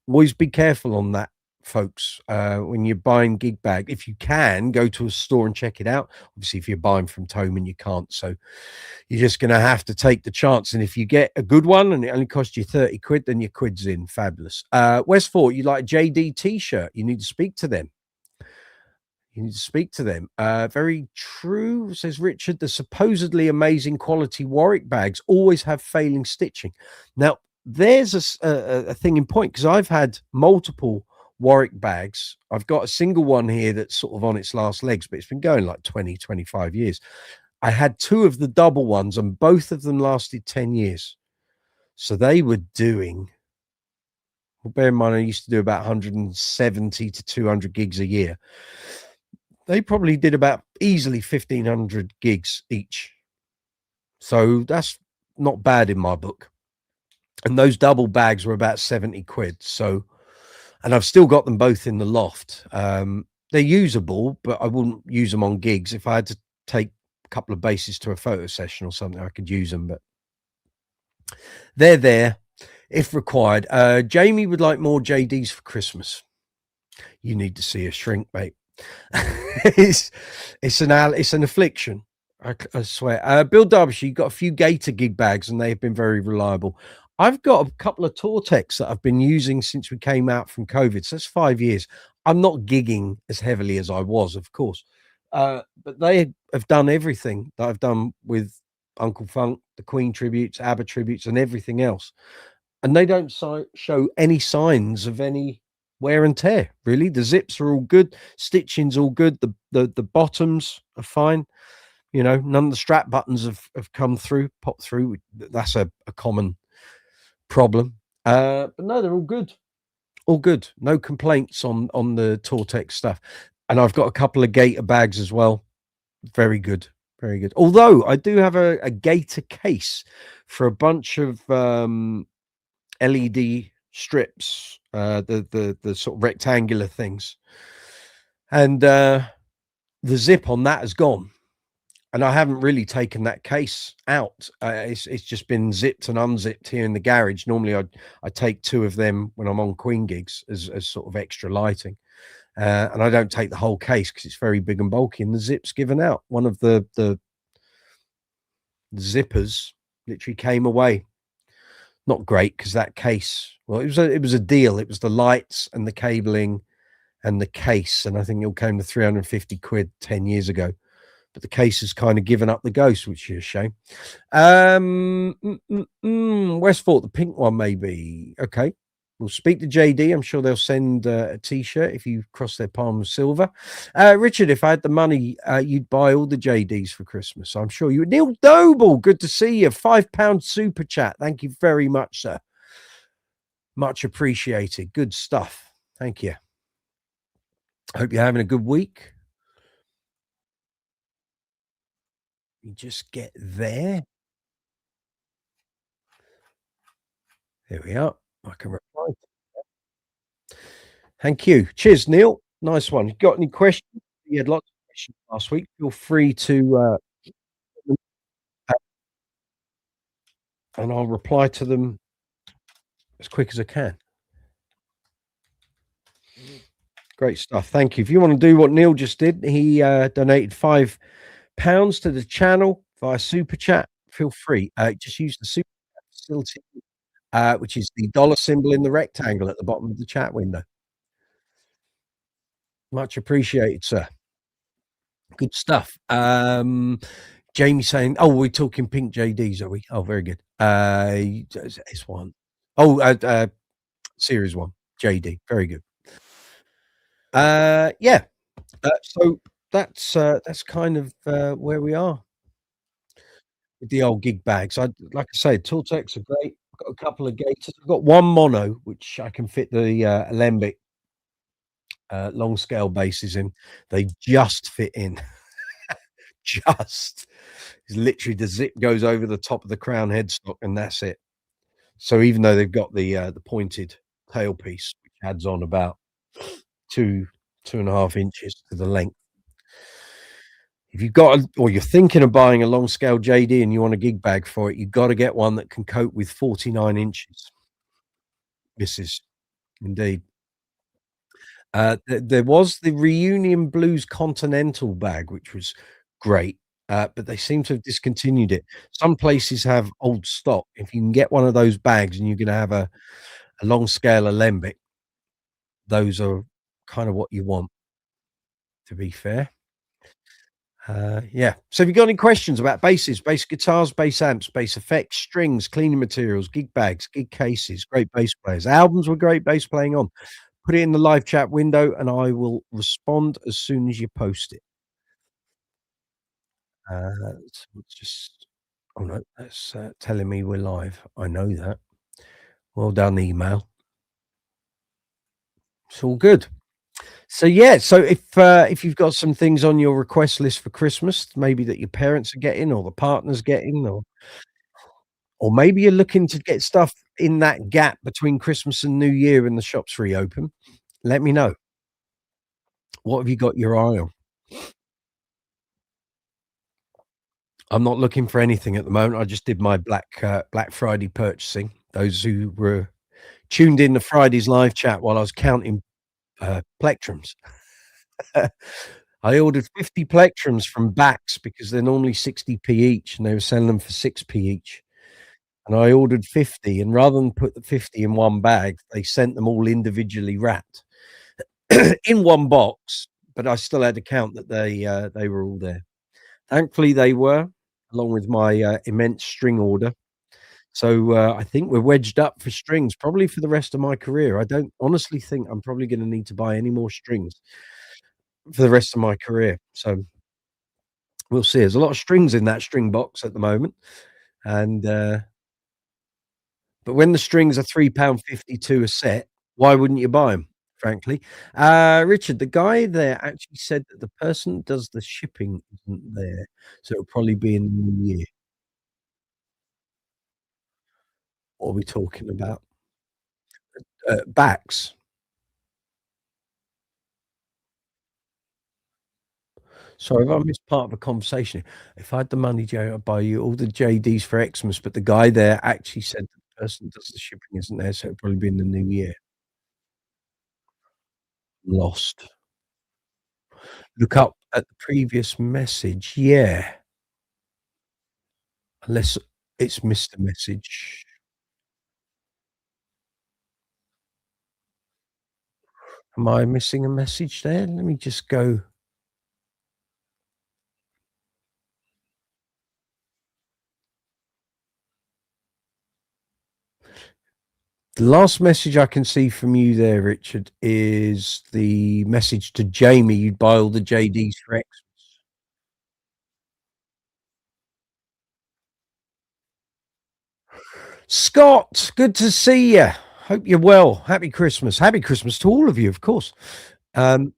always be careful on that, folks. When you're buying gig bag, if you can, go to a store and check it out. Obviously, if you're buying from Thomann, you can't. So you're just going to have to take the chance. And if you get a good one and it only costs you 30 quid, then your quid's in. Fabulous. Westford, you like a JD t-shirt? You need to speak to them. You need to speak to them. Very true, says Richard. The supposedly amazing quality Warwick bags always have failing stitching. Now, there's a thing in point, because I've had multiple Warwick bags. I've got a single one here that's sort of on its last legs, but it's been going like 20, 25 years. I had two of the double ones, and both of them lasted 10 years. So they were doing, well, bear in mind, I used to do about 170 to 200 gigs a year. They probably did about easily 1,500 gigs each. So that's not bad in my book. And those double bags were about 70 quid. So, and I've still got them both in the loft. They're usable, but I wouldn't use them on gigs. If I had to take a couple of basses to a photo session or something, I could use them, but they're there if required. Jamie would like more JDs for Christmas. You need to see a shrink, mate. it's an affliction, I swear. Bill Derbyshire, you got a few Gator gig bags and they have been very reliable. I've got a couple of Tortex that I've been using since we came out from COVID, so that's 5 years. I'm not gigging as heavily as I was, of course, but they have done everything that I've done with Uncle Funk, the Queen tributes, ABBA tributes, and everything else, and they don't show any signs of any wear and tear. Really, the zips are all good, stitching's all good, the bottoms are fine. None of the strap buttons have come through, popped through. That's a common problem, but no, they're all good, no complaints on the Tortex stuff. And I've got a couple of Gator bags as well, very good. Although I do have a Gator case for a bunch of LED strips, the sort of rectangular things, and the zip on that has gone, and I haven't really taken that case out. It's just been zipped and unzipped here in the garage. Normally I take two of them when I'm on Queen gigs as sort of extra lighting, and I don't take the whole case because it's very big and bulky, and the zip's given out. One of the zippers literally came away. Not great, because that case, well, it was a deal. It was the lights and the cabling and the case, and I think it all came to 350 quid 10 years ago. But the case has kind of given up the ghost, which is a shame. Westford, the pink one, maybe. Okay, we'll speak to JD. I'm sure they'll send a t-shirt if you cross their palm with silver. Richard, if I had the money, you'd buy all the JDs for Christmas. I'm sure you would. Neil Doble, good to see you. £5 super chat. Thank you very much, sir. Much appreciated. Good stuff. Thank you. Hope you're having a good week. You just get there. There we are. I can reply. Thank you. Cheers, Neil. Nice one. You got any questions? You had lots of questions last week. Feel free to, and I'll reply to them as quick as I can. Great stuff. Thank you. If you want to do what Neil just did, he donated £5 to the channel via super chat. Feel free. Just use the super chat facility, which is the dollar symbol in the rectangle at the bottom of the chat window. Much appreciated, sir. Good stuff. Jamie saying, "Oh, we're talking pink JDs, are we? Oh, very good. S1. Oh, series 1, JD. Very good. Yeah. So that's kind of, where we are with the old gig bags. Like I say, Tortex are great. I've got a couple of Gators. I've got one mono, which I can fit the, alembic, long scale basses in. They just fit in. Just. It's literally the zip goes over the top of the crown headstock, and that's it. So even though they've got the pointed tailpiece, which adds on about 2, 2.5 inches to the length. If you've got a or you're thinking of buying a long scale JD and you want a gig bag for it, you've gotta get one that can cope with 49 inches. Misses, indeed. There was the Reunion Blues Continental bag, which was great, but they seem to have discontinued it. Some places have old stock. If you can get one of those bags and you're gonna have a long scale alembic, those are kind of what you want, to be fair. Yeah. So have you got any questions about basses, bass guitars, bass amps, bass effects, strings, cleaning materials, gig bags, gig cases, great bass players, albums with great bass playing on? Put it in the live chat window and I will respond as soon as you post it. Let's just oh no, that's telling me we're live. I know that. Well done, email. It's all good. So yeah, so if you've got some things on your request list for Christmas, maybe that your parents are getting or the partner's getting, or maybe you're looking to get stuff in that gap between Christmas and New Year and the shops reopen, let me know. What have you got your eye on? I'm not looking for anything at the moment. I just did my Black Friday purchasing. Those who were tuned in to Friday's live chat while I was counting, plectrums. I ordered 50 plectrums from Bax because they're normally 60p each, and they were selling them for 6p each. And I ordered 50, and rather than put the 50 in one bag, they sent them all individually wrapped in one box, but I still had to count that they were all there. Thankfully, they were, along with my, immense string order. So, I think we're wedged up for strings, probably for the rest of my career. I don't honestly think I'm probably gonna need to buy any more strings for the rest of my career. So, we'll see. There's a lot of strings in that string box at the moment, and, but when the strings are £3.52 a set, why wouldn't you buy them? Frankly? Richard, the guy there actually said that the person that does the shipping isn't there, so it'll probably be in the new year. What are we talking about? Backs. Sorry, have I missed part of a conversation? If I had the money, Joe, I'd buy you all the JDs for Xmas, but the guy there actually said that the person that does the shipping isn't there, so it'll probably be in the new year. Lost. Look up at the previous message. Yeah, unless it's missed a message. Am I missing a message there? Let me just go. The last message I can see from you there, Richard, is the message to Jamie. You'd buy all the JDs for X. Scott, good to see you. Hope you're well. Happy Christmas. Happy Christmas to all of you, of course. Um,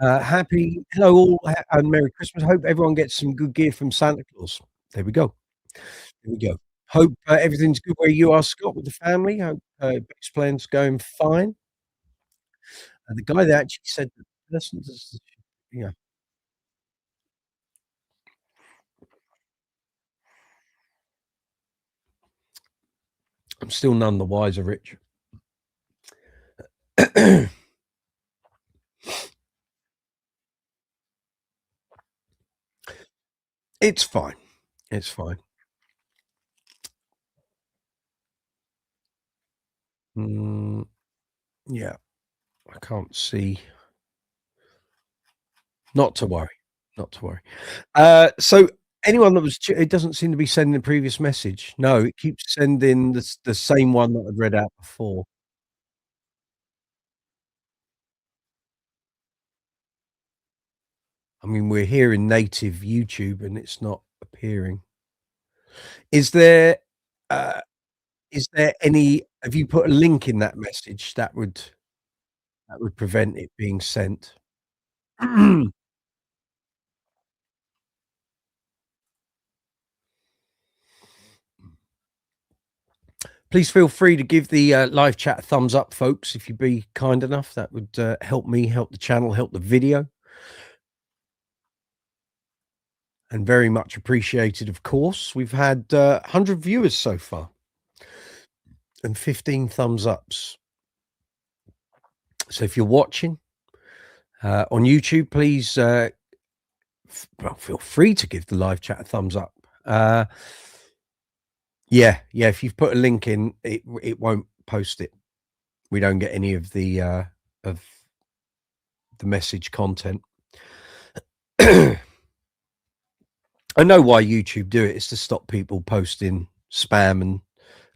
happy hello all, and Merry Christmas. Hope everyone gets some good gear from Santa Claus. There we go. There we go. Hope, everything's good where you are, Scott, with the family. Hope, base plan's going fine. The guy that actually said that person does yeah, I'm still none the wiser, Rich. It's fine. It's fine. Mm, yeah, I can't see not to worry. not to worry. So anyone that was it doesn't seem to be sending the previous message. No, it keeps sending the same one that I'd read out before. I mean, we're here in native YouTube and it's not appearing. Is there, uh, is there any have you put a link in that message that would prevent it being sent? Please feel free to give the, live chat a thumbs up, folks, if you'd be kind enough. That would, help me, help the channel, help the video, and very much appreciated, of course. We've had, 100 viewers so far and 15 thumbs ups. So if you're watching, on YouTube, please, well, feel free to give the live chat a thumbs up. Yeah, if you've put a link in, it won't post it. We don't get any of the message content. I know why YouTube do it. It's to stop people posting spam and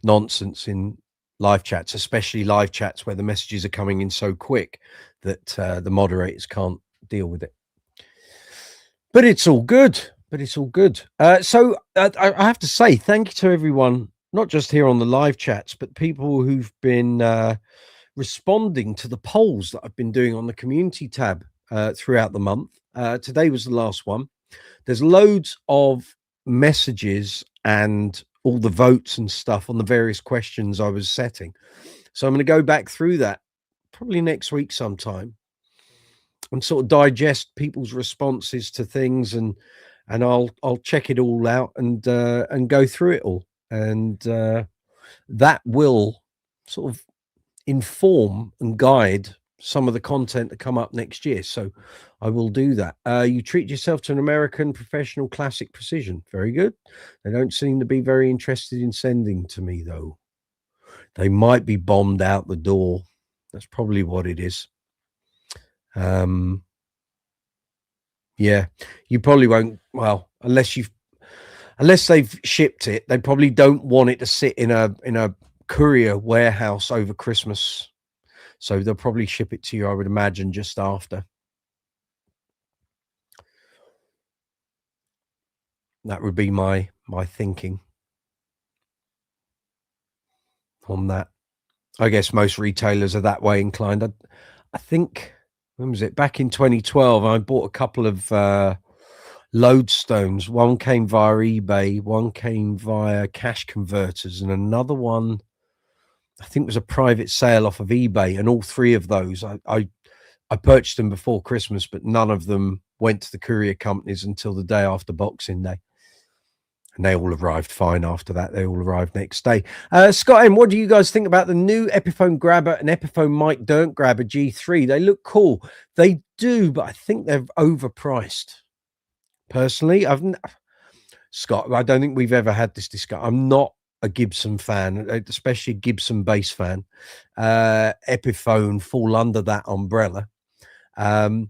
nonsense in live chats, especially live chats where the messages are coming in so quick that the moderators can't deal with it. But it's all good. So I have to say thank you to everyone, not just here on the live chats, but people who've been responding to the polls that I've been doing on the community tab throughout the month. Today was the last one. There's loads of messages and all the votes and stuff on the various questions I was setting. So I'm going to go back through that probably next week sometime and sort of digest people's responses to things, and I'll check it all out and go through it all, and that will sort of inform and guide some of the content to come up next year. So I will do that. You treat yourself to an American professional classic precision. Very good. They don't seem to be very interested in sending to me, though. They might be bombed out the door. That's probably what it is. Yeah, you probably won't. Well, unless they've shipped it, they probably don't want it to sit in a courier warehouse over Christmas. So they'll probably ship it to you, I would imagine, just after. That would be my thinking on that. I guess most retailers are that way inclined. I think, when was it? Back in 2012, I bought a couple of Lodestones. One came via eBay, one came via cash converters, and another one, I think, was a private sale off of eBay. And all three of those, I purchased them before Christmas, but none of them went to the courier companies until the day after Boxing Day. And they all arrived fine after that. They all arrived next day. Scott M, what do you guys think about the new Epiphone grabber and Epiphone mic Dirnt grabber G3? They look cool. They do, but I think they're overpriced. Personally, Scott, I don't think we've ever had this discussion. I'm not a Gibson fan, especially a Gibson bass fan. Epiphone fall under that umbrella. And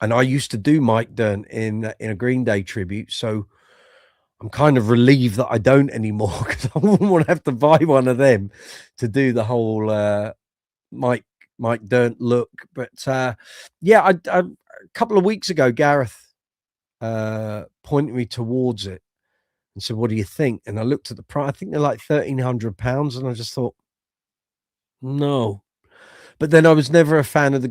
I used to do Mike Dirnt in a Green Day tribute, so I'm kind of relieved that I don't anymore, because I wouldn't want to have to buy one of them to do the whole Mike Dirnt look. But yeah, a couple of weeks ago, Gareth pointed me towards it and said, "What do you think?" And I looked at the price. I think they're like £1,300, and I just thought, no. But then I was never a fan of the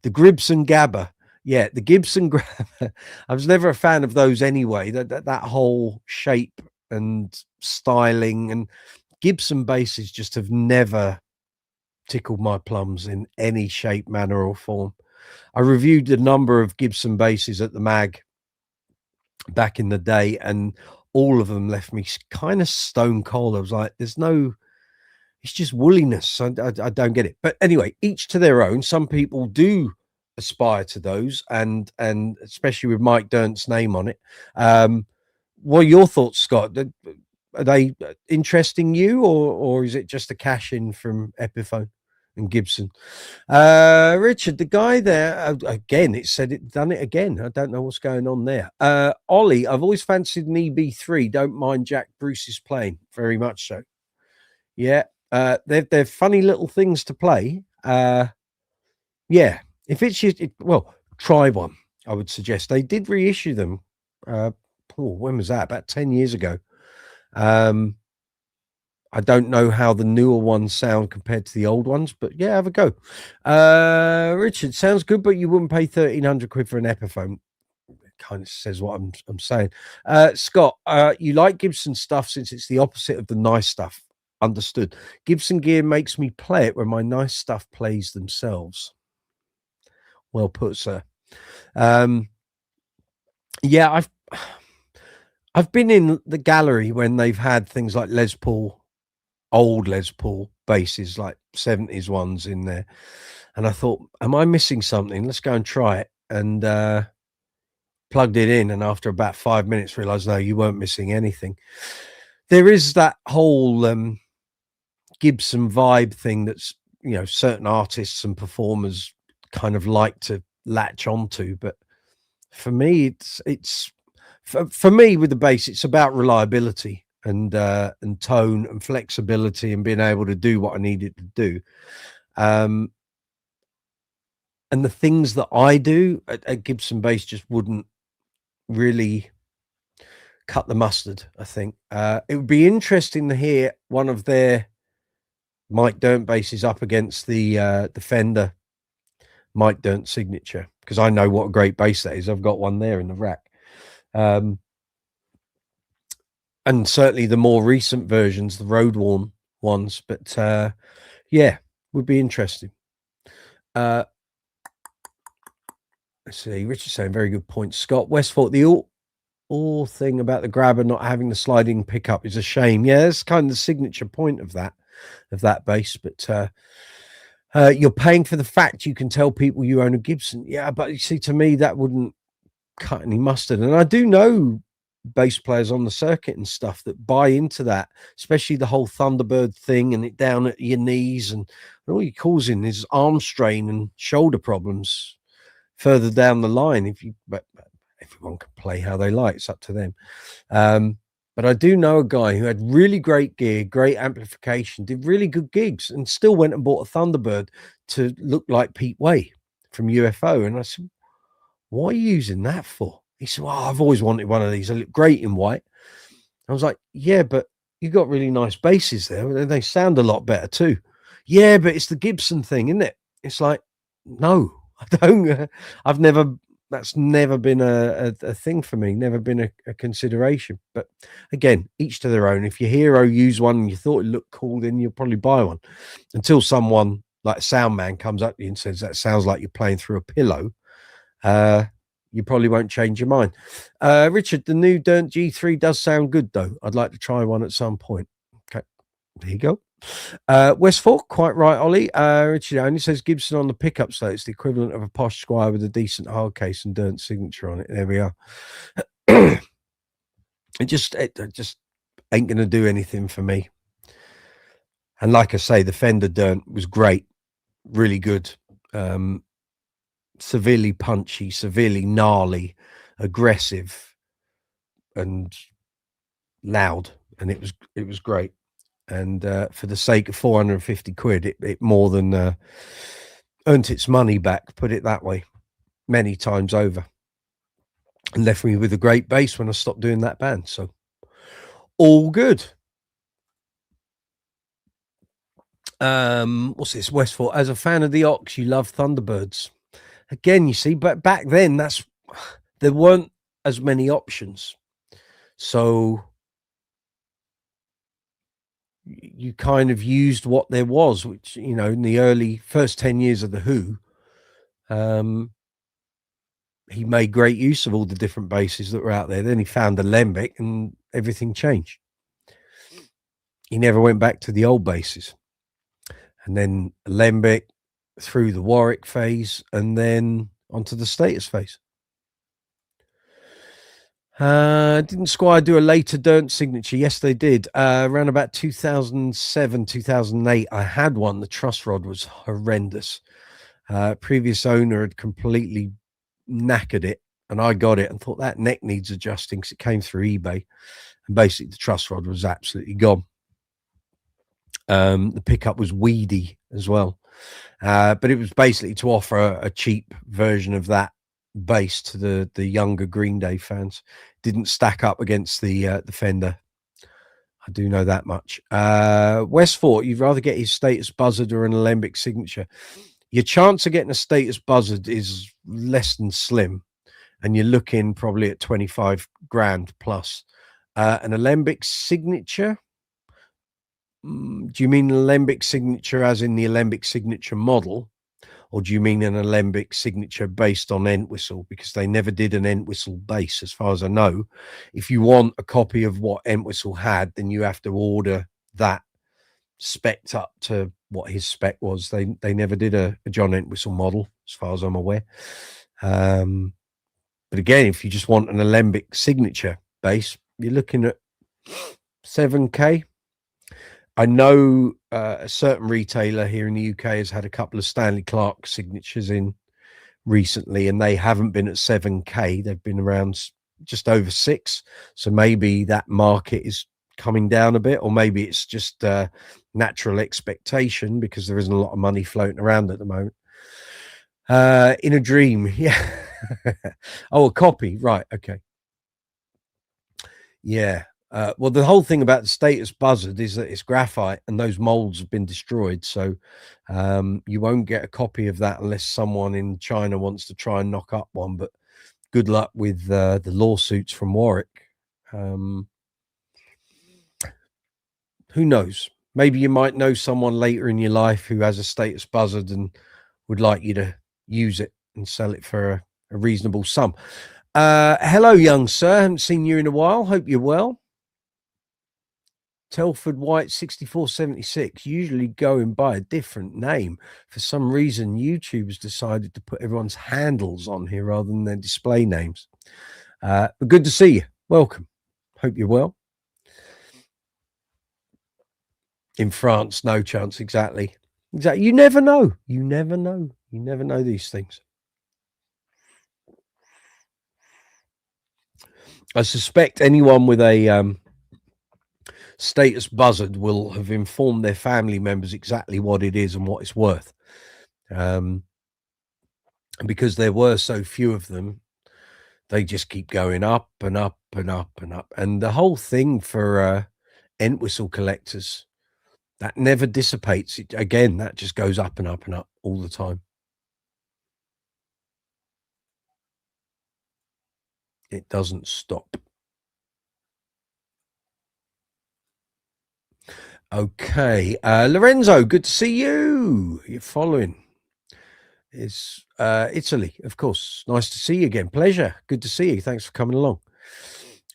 the Gibson Gabber. Yeah, the Gibson Grabber. I was never a fan of those anyway. That whole shape and styling, and Gibson basses just have never tickled my plums in any shape, manner, or form. I reviewed a number of Gibson basses at the mag back in the day, and all of them left me kind of stone cold. I was like, "There's no." It's just woolliness. I don't get it. But anyway, each to their own. Some people do aspire to those, and especially with Mike Dirnt's name on it. What are your thoughts, Scott? Are they interesting you, or is it just a cash in from Epiphone? and Gibson. Richard, the guy there, again, it said it done it again. I don't know what's going on there. Ollie, I've always fancied an EB3. Don't mind Jack Bruce's playing, very much so. Yeah, they're funny little things to play. Yeah, if it's just, well, try one. I would suggest they did reissue them. When was that? About 10 years ago. I don't know how the newer ones sound compared to the old ones, but yeah, have a go. Richard, sounds good, but you wouldn't pay 1,300 quid for an Epiphone. It kind of says what I'm saying. Scott, you like Gibson stuff since it's the opposite of the nice stuff. Understood. Gibson gear makes me play it when my nice stuff plays themselves. Well put, sir. Yeah, I've been in the gallery when they've had things like Les Paul, old Les Paul basses, like 70s ones in there, and I thought, am I missing something? Let's go and try it. And plugged it in, and after about 5 minutes realized, no, you weren't missing anything. There is that whole Gibson vibe thing that's, you know, certain artists and performers kind of like to latch onto, but for me, it's for me with the bass, it's about reliability and tone and flexibility and being able to do what I needed to do. And the things that I do at Gibson bass just wouldn't really cut the mustard, I think. It would be interesting to hear one of their Mike Dirnt basses up against the Fender Mike Dirnt signature, because I know what a great bass that is. I've got one there in the rack. And certainly the more recent versions, the road worn ones, but yeah, would be interesting. Let's see, Richard's saying very good point. Scott Westford, the all thing about the grabber not having the sliding pickup is a shame. Yeah, that's kind of the signature point of that bass. But you're paying for the fact you can tell people you own a Gibson. Yeah, but you see, to me, that wouldn't cut any mustard. And I do know bass players on the circuit and stuff that buy into that, especially the whole Thunderbird thing and it down at your knees, and all you're causing is arm strain and shoulder problems further down the line. But everyone can play how they like, it's up to them. But I do know a guy who had really great gear, great amplification, did really good gigs, and still went and bought a Thunderbird to look like Pete Way from UFO. And I said, what are you using that for? He said, well, I've always wanted one of these. They look great in white. I was like, yeah, but you got really nice basses there. They sound a lot better too. Yeah, but it's the Gibson thing, isn't it? It's like, no, I don't. That's never been a thing for me, never been a consideration. But again, each to their own. If your hero used one and you thought it looked cool, then you'll probably buy one. Until someone like a sound man comes up to you and says, that sounds like you're playing through a pillow, you probably won't change your mind. Richard, the new Dirnt G3 does sound good, though. I'd like to try one at some point. Okay, there you go. West Fork, quite right, Ollie. Richard only says Gibson on the pickup, so it's the equivalent of a posh Squire with a decent hard case and Dirnt signature on it. There we are. it just ain't going to do anything for me. And like I say, the Fender Dirnt was great, really good. Severely punchy, severely gnarly, aggressive, and loud, and it was great. And for the sake of 450 quid, it more than earned its money back, put it that way, many times over, and left me with a great bass when I stopped doing that band. So all good. What's this? Westford, as a fan of the Ox, you love Thunderbirds. Again, you see, but back then there weren't as many options. So you kind of used what there was, which, you know, in the early first 10 years of the Who, he made great use of all the different basses that were out there. Then he found the Lembic and everything changed. He never went back to the old basses. And then Lembic through the Warwick phase and then onto the Status phase. Didn't Squire do a later Dirnt signature? Yes, they did. Around about 2007, 2008, I had one. The truss rod was horrendous. Previous owner had completely knackered it, and I got it and thought that neck needs adjusting because it came through eBay. And basically, the truss rod was absolutely gone. The pickup was weedy as well. But it was basically to offer a cheap version of that bass to the younger Green Day fans. Didn't stack up against the Fender. I do know that much. Westfort, you'd rather get his status buzzard or an alembic signature. Your chance of getting a status buzzard is less than slim, and you're looking probably at 25 grand plus. An alembic signature. Do you mean an alembic signature as in the alembic signature model? Or do you mean an alembic signature based on Entwistle? Because they never did an Entwistle bass, as far as I know. If you want a copy of what Entwistle had, then you have to order that spec'd up to what his spec was. They never did a John Entwistle model, as far as I'm aware. But again, if you just want an alembic signature bass, you're looking at 7K. I know a certain retailer here in the UK has had a couple of Stanley Clark signatures in recently, and they haven't been at 7K. They've been around just over 6. So maybe that market is coming down a bit, or maybe it's just natural expectation because there isn't a lot of money floating around at the moment. In a dream, yeah. Oh, a copy, right? Okay, yeah. Well, the whole thing about the status buzzard is that it's graphite and those molds have been destroyed. So you won't get a copy of that unless someone in China wants to try and knock up one. But good luck with the lawsuits from Warwick. Who knows? Maybe you might know someone later in your life who has a status buzzard and would like you to use it and sell it for a reasonable sum. Hello, young sir. Haven't seen you in a while. Hope you're well. Telford White 6476, usually going by a different name. For some reason, YouTube's decided to put everyone's handles on here rather than their display names. But good to see you. Welcome. Hope you're well. In France, no chance. Exactly. You never know. You never know. You never know these things. I suspect anyone with a status buzzard will have informed their family members exactly what it is and what it's worth. And because there were so few of them, they just keep going up and up and up and up. And the whole thing for Entwistle collectors, that never dissipates. Again, that just goes up and up and up all the time. It doesn't stop. Okay. Lorenzo, good to see you. You're following. It's Italy, of course. Nice to see you again. Pleasure. Good to see you. Thanks for coming along.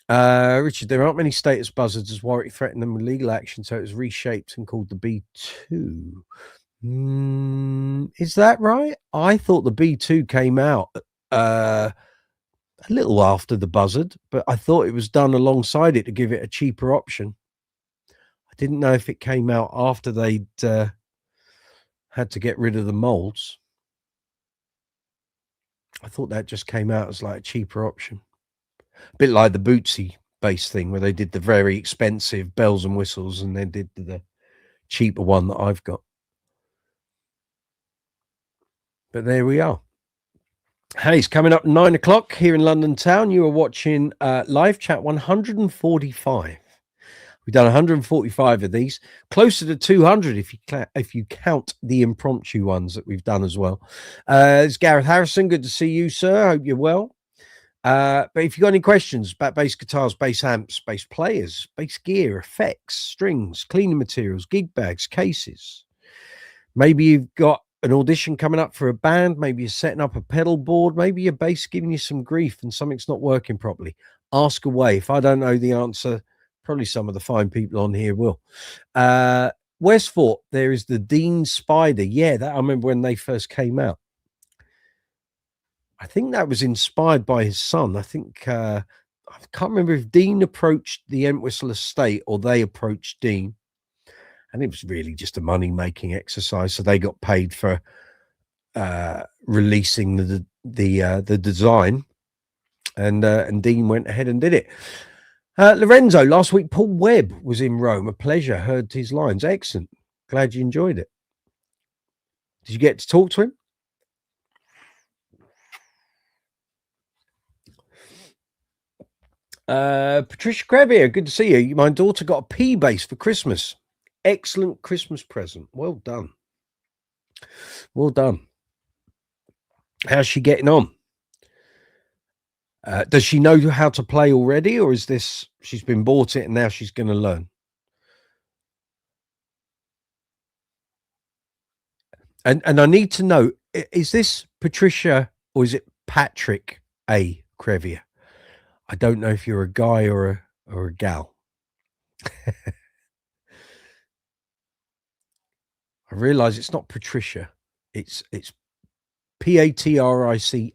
Richard, there aren't many status buzzards as Warwick threatened them with legal action, so it was reshaped and called the B2. Is that right? I thought the B2 came out a little after the buzzard, but I thought it was done alongside it to give it a cheaper option. I didn't know if it came out after they'd had to get rid of the molds. I thought that just came out as like a cheaper option. A bit like the Bootsy bass thing where they did the very expensive bells and whistles and then did the cheaper one that I've got. But there we are. Hey, it's coming up 9 o'clock here in London town. You are watching live chat 145. We've done 145 of these, closer to 200 if you count the impromptu ones that we've done as well. It's Gareth Harrison. Good to see you, sir. Hope you're well. But if you've got any questions about bass guitars, bass amps, bass players, bass gear, effects, strings, cleaning materials, gig bags, cases, maybe you've got an audition coming up for a band, maybe you're setting up a pedal board, maybe your bass giving you some grief and something's not working properly, ask away. If I don't know the answer, probably some of the fine people on here will. Westfort, there is the Dean Spider. Yeah, that I remember when they first came out. I think that was inspired by his son. I think I can't remember if Dean approached the Entwistle estate or they approached Dean, and it was really just a money-making exercise. So they got paid for releasing the design, and Dean went ahead and did it. Lorenzo, last week Paul Webb was in Rome. A pleasure. Heard his lines. Excellent. Glad you enjoyed it. Did you get to talk to him? Patricia Crevier, good to see you. My daughter got a P bass for Christmas. Excellent Christmas present. Well done. Well done. How's she getting on? Does she know how to play already, or is this she's been bought it and now she's going to learn? And I need to know, is this Patricia or is it Patrick A. Crevier? I don't know if you're a guy or a gal. I realize it's not Patricia. It's Patrica.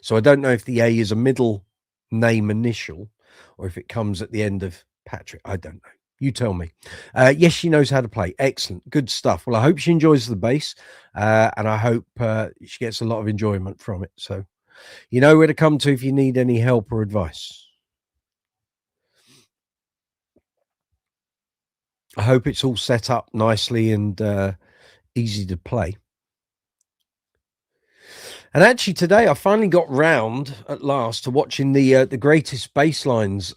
So I don't know if the A is a middle name initial or if it comes at the end of Patrick. I don't know. You tell me. Yes, she knows how to play. Excellent. Good stuff. Well, I hope she enjoys the bass, and I hope she gets a lot of enjoyment from it. So you know where to come to if you need any help or advice. I hope it's all set up nicely and easy to play. And actually today I finally got round at last to watching the Greatest Basslines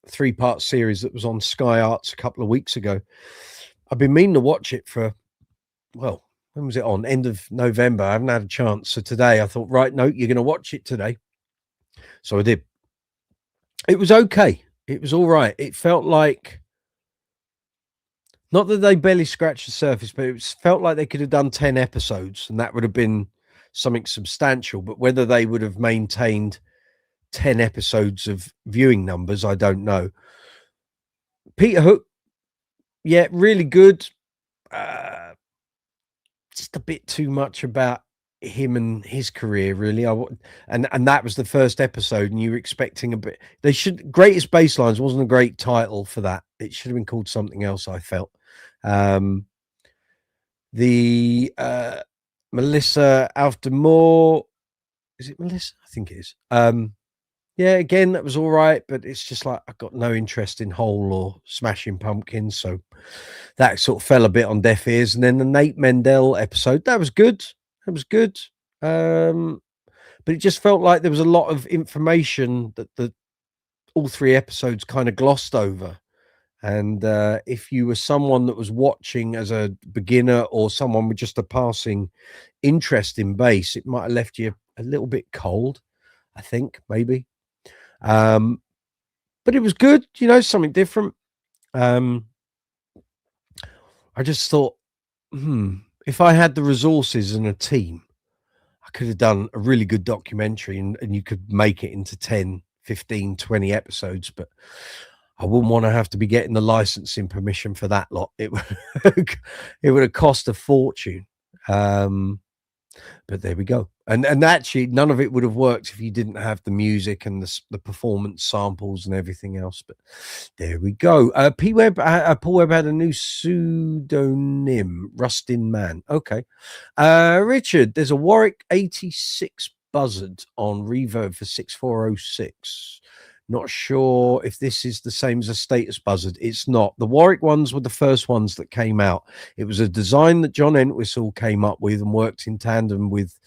3-part series that was on Sky Arts a couple of weeks ago. I've been meaning to watch it for, well, when was it on? End of November. I haven't had a chance. So today I thought, right, no, you're going to watch it today. So I did. It was okay. It was all right. It felt like, not that they barely scratched the surface, but it felt like they could have done 10 episodes and that would have been something substantial. But whether they would have maintained 10 episodes of viewing numbers, I don't know. Peter Hook, yeah, really good. Just a bit too much about him and his career, really. And that was the first episode, and you were expecting a bit. They should. Greatest Basslines wasn't a great title for that. It should have been called something else, I felt. The Melissa Alfdemore, is it Melissa? I think it is. Yeah, again, that was all right, but it's just like I've got no interest in Hole or Smashing Pumpkins, so that sort of fell a bit on deaf ears. And then the Nate Mendel episode, that was good. That was good. But it just felt like there was a lot of information that all 3 episodes kind of glossed over. And if you were someone that was watching as a beginner or someone with just a passing interest in bass, it might have left you a little bit cold, I think, maybe. But it was good, you know, something different. I just thought, if I had the resources and a team, I could have done a really good documentary and you could make it into 10, 15, 20 episodes, but I wouldn't want to have to be getting the licensing permission for that lot. It would have cost a fortune. But there we go. And actually, none of it would have worked if you didn't have the music and the performance samples and everything else. But there we go. Paul Webb had a new pseudonym, Rustin Man. Okay. Richard, there's a Warwick 86 Buzzard on Reverb for 6406. Not sure if this is the same as a Status Buzzard. It's not. The Warwick ones were the first ones that came out. It was a design that John Entwistle came up with and worked in tandem with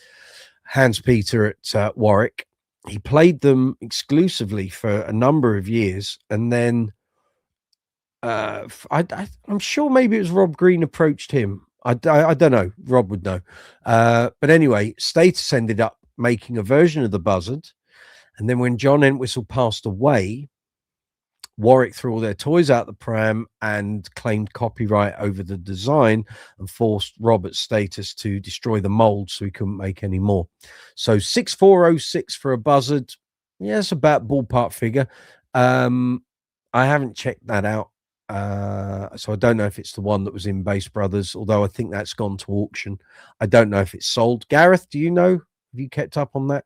Hans Peter at Warwick. He played them exclusively for a number of years. And then I'm sure maybe it was Rob Green approached him. I don't know. Rob would know. But anyway, Status ended up making a version of the Buzzard. And then when John Entwistle passed away, Warwick threw all their toys out the pram and claimed copyright over the design and forced Robert Status to destroy the mold so he couldn't make any more. So 6406 for a Buzzard. Yeah, it's about ballpark figure. I haven't checked that out. So I don't know if it's the one that was in Bass Brothers, although I think that's gone to auction. I don't know if it's sold. Gareth, do you know? Have you kept up on that?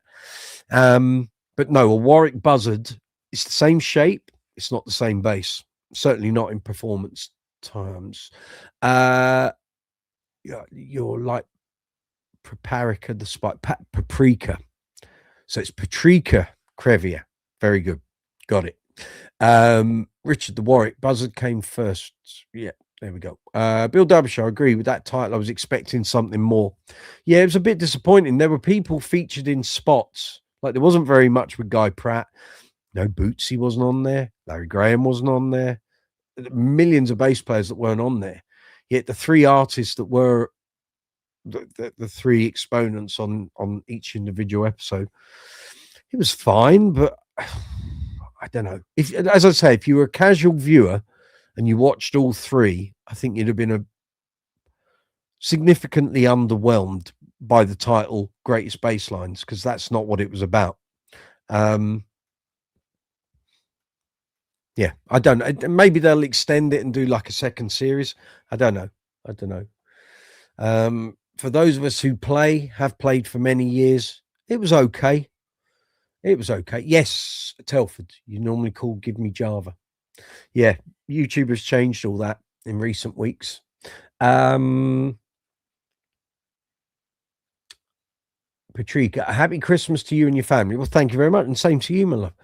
But no, a Warwick Buzzard is the same shape. It's not the same bass. Certainly not in performance terms. You're like Paprika, the spike, Paprika. So it's Paprika Crevier. Very good. Got it. Richard the Warwick Buzzard came first. Yeah, there we go. Bill Derbyshire, I agree with that title. I was expecting something more. Yeah, it was a bit disappointing. There were people featured in spots. Like there wasn't very much with Guy Pratt. No, Bootsy wasn't on there. Larry Graham wasn't on there. Millions of bass players that weren't on there. Yet the three artists that were the three exponents on each individual episode, it was fine, but I don't know. If, as I say, if you were a casual viewer and you watched all three, I think you'd have been significantly underwhelmed by the title Greatest Basslines, because that's not what it was about. Yeah, I don't know. Maybe they'll extend it and do like a second series. I don't know. For those of us who have played for many years, it was okay. It was okay. Yes, Telford, you normally call Give Me Java. Yeah, YouTube has changed all that in recent weeks. Patrika, a happy Christmas to you and your family. Well, thank you very much. And same to you, my love.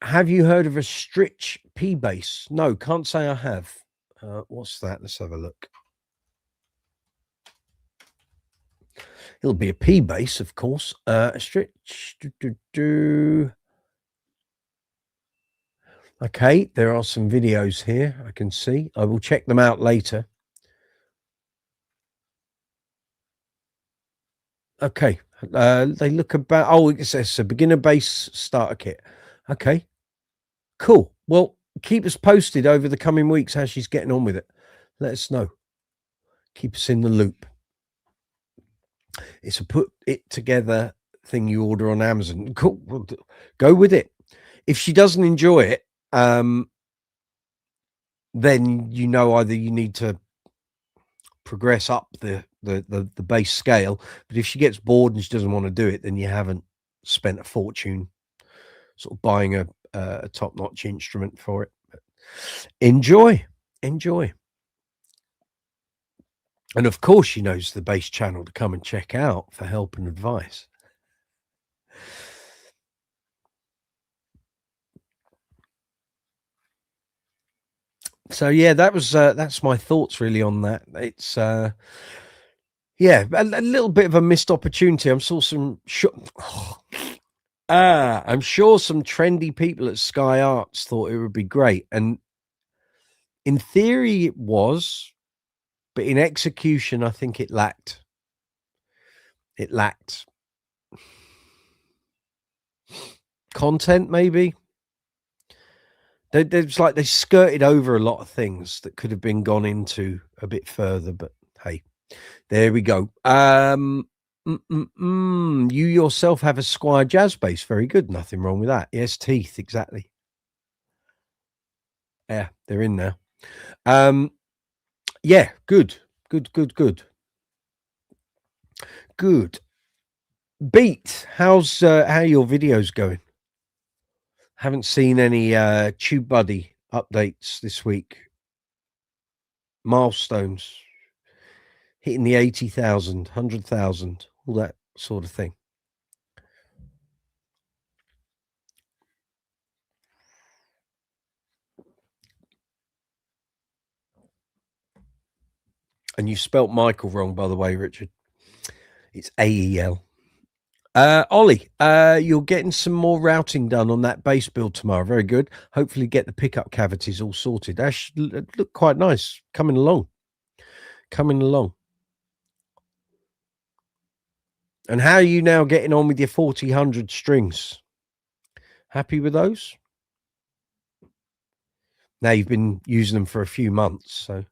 Have you heard of a Stritch P bass? No, can't say I have. What's that? Let's have a look. It'll be a P bass, of course. Stritch. Okay, there are some videos here I can see. I will check them out later. Okay, they look about. Oh, it's a beginner bass starter kit. Okay, cool. Well, keep us posted over the coming weeks how she's getting on with it. Let us know. Keep us in the loop. It's a put it together thing you order on Amazon. Cool. Go with it. If she doesn't enjoy it, then you know either you need to progress up the bass scale. But if she gets bored and she doesn't want to do it, then you haven't spent a fortune sort of buying a top-notch instrument for it. But enjoy. And of course, she knows the bass channel to come and check out for help and advice. So yeah, that's my thoughts really on that. It's yeah, a little bit of a missed opportunity. I'm sure some I'm sure some trendy people at Sky Arts thought it would be great, and in theory it was, but in execution I think it lacked content. Maybe there's like they skirted over a lot of things that could have been gone into a bit further, but hey, there we go. You yourself have a Squire jazz bass. Very good. Nothing wrong with that. Yes, teeth. Exactly. Yeah, they're in now. Yeah, good. Beat, how's how your videos going? Haven't seen any Tube Buddy updates this week. Milestones. Hitting the 80,000, 100,000, all that sort of thing. And you spelt Michael wrong, by the way, Richard. It's AEL. Ollie, you're getting some more routing done on that bass build tomorrow. Very good. Hopefully get the pickup cavities all sorted. That should look quite nice. Coming along. And how are you now getting on with your 40-100 strings? Happy with those? Now you've been using them for a few months, so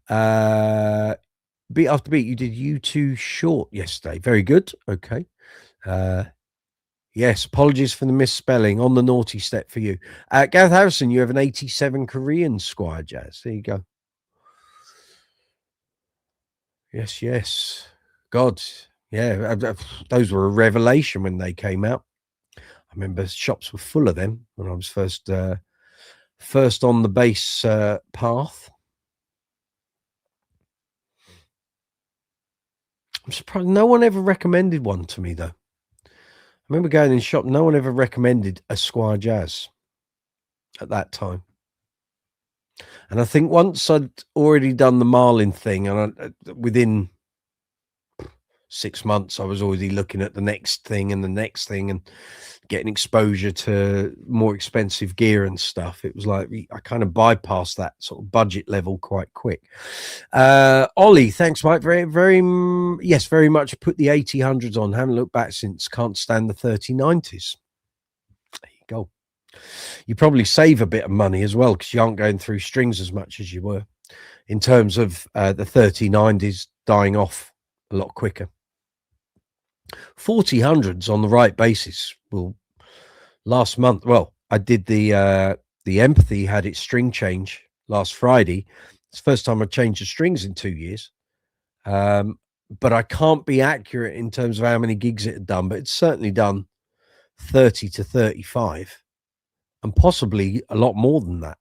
beat after beat, you did U2 short yesterday. Very good. Okay. Yes, apologies for the misspelling. On the naughty step for you. Gareth Harrison, you have an 87 Korean Squire jazz. There you go. Yes. God, Yeah, those were a revelation when they came out. I remember shops were full of them when I was first on the bass path. I'm surprised no one ever recommended one to me, though. I remember going in the shop, no one ever recommended a Squire Jazz at that time. And I think once I'd already done the Marlin thing, and within 6 months, I was already looking at the next thing and the next thing and getting exposure to more expensive gear and stuff. It was like I kind of bypassed that sort of budget level quite quick. Ollie, thanks, Mike. Very much. Put the 80-100s on. Haven't looked back since. Can't stand the 30-90s. There you go. You probably save a bit of money as well because you aren't going through strings as much as you were in terms of the 30-90s dying off a lot quicker. 40-100s on the right basis will last month. Well, I did the Empathy had its string change last Friday. It's the first time I changed the strings in 2 years. But I can't be accurate in terms of how many gigs it had done, but it's certainly done 30 to 35 and possibly a lot more than that.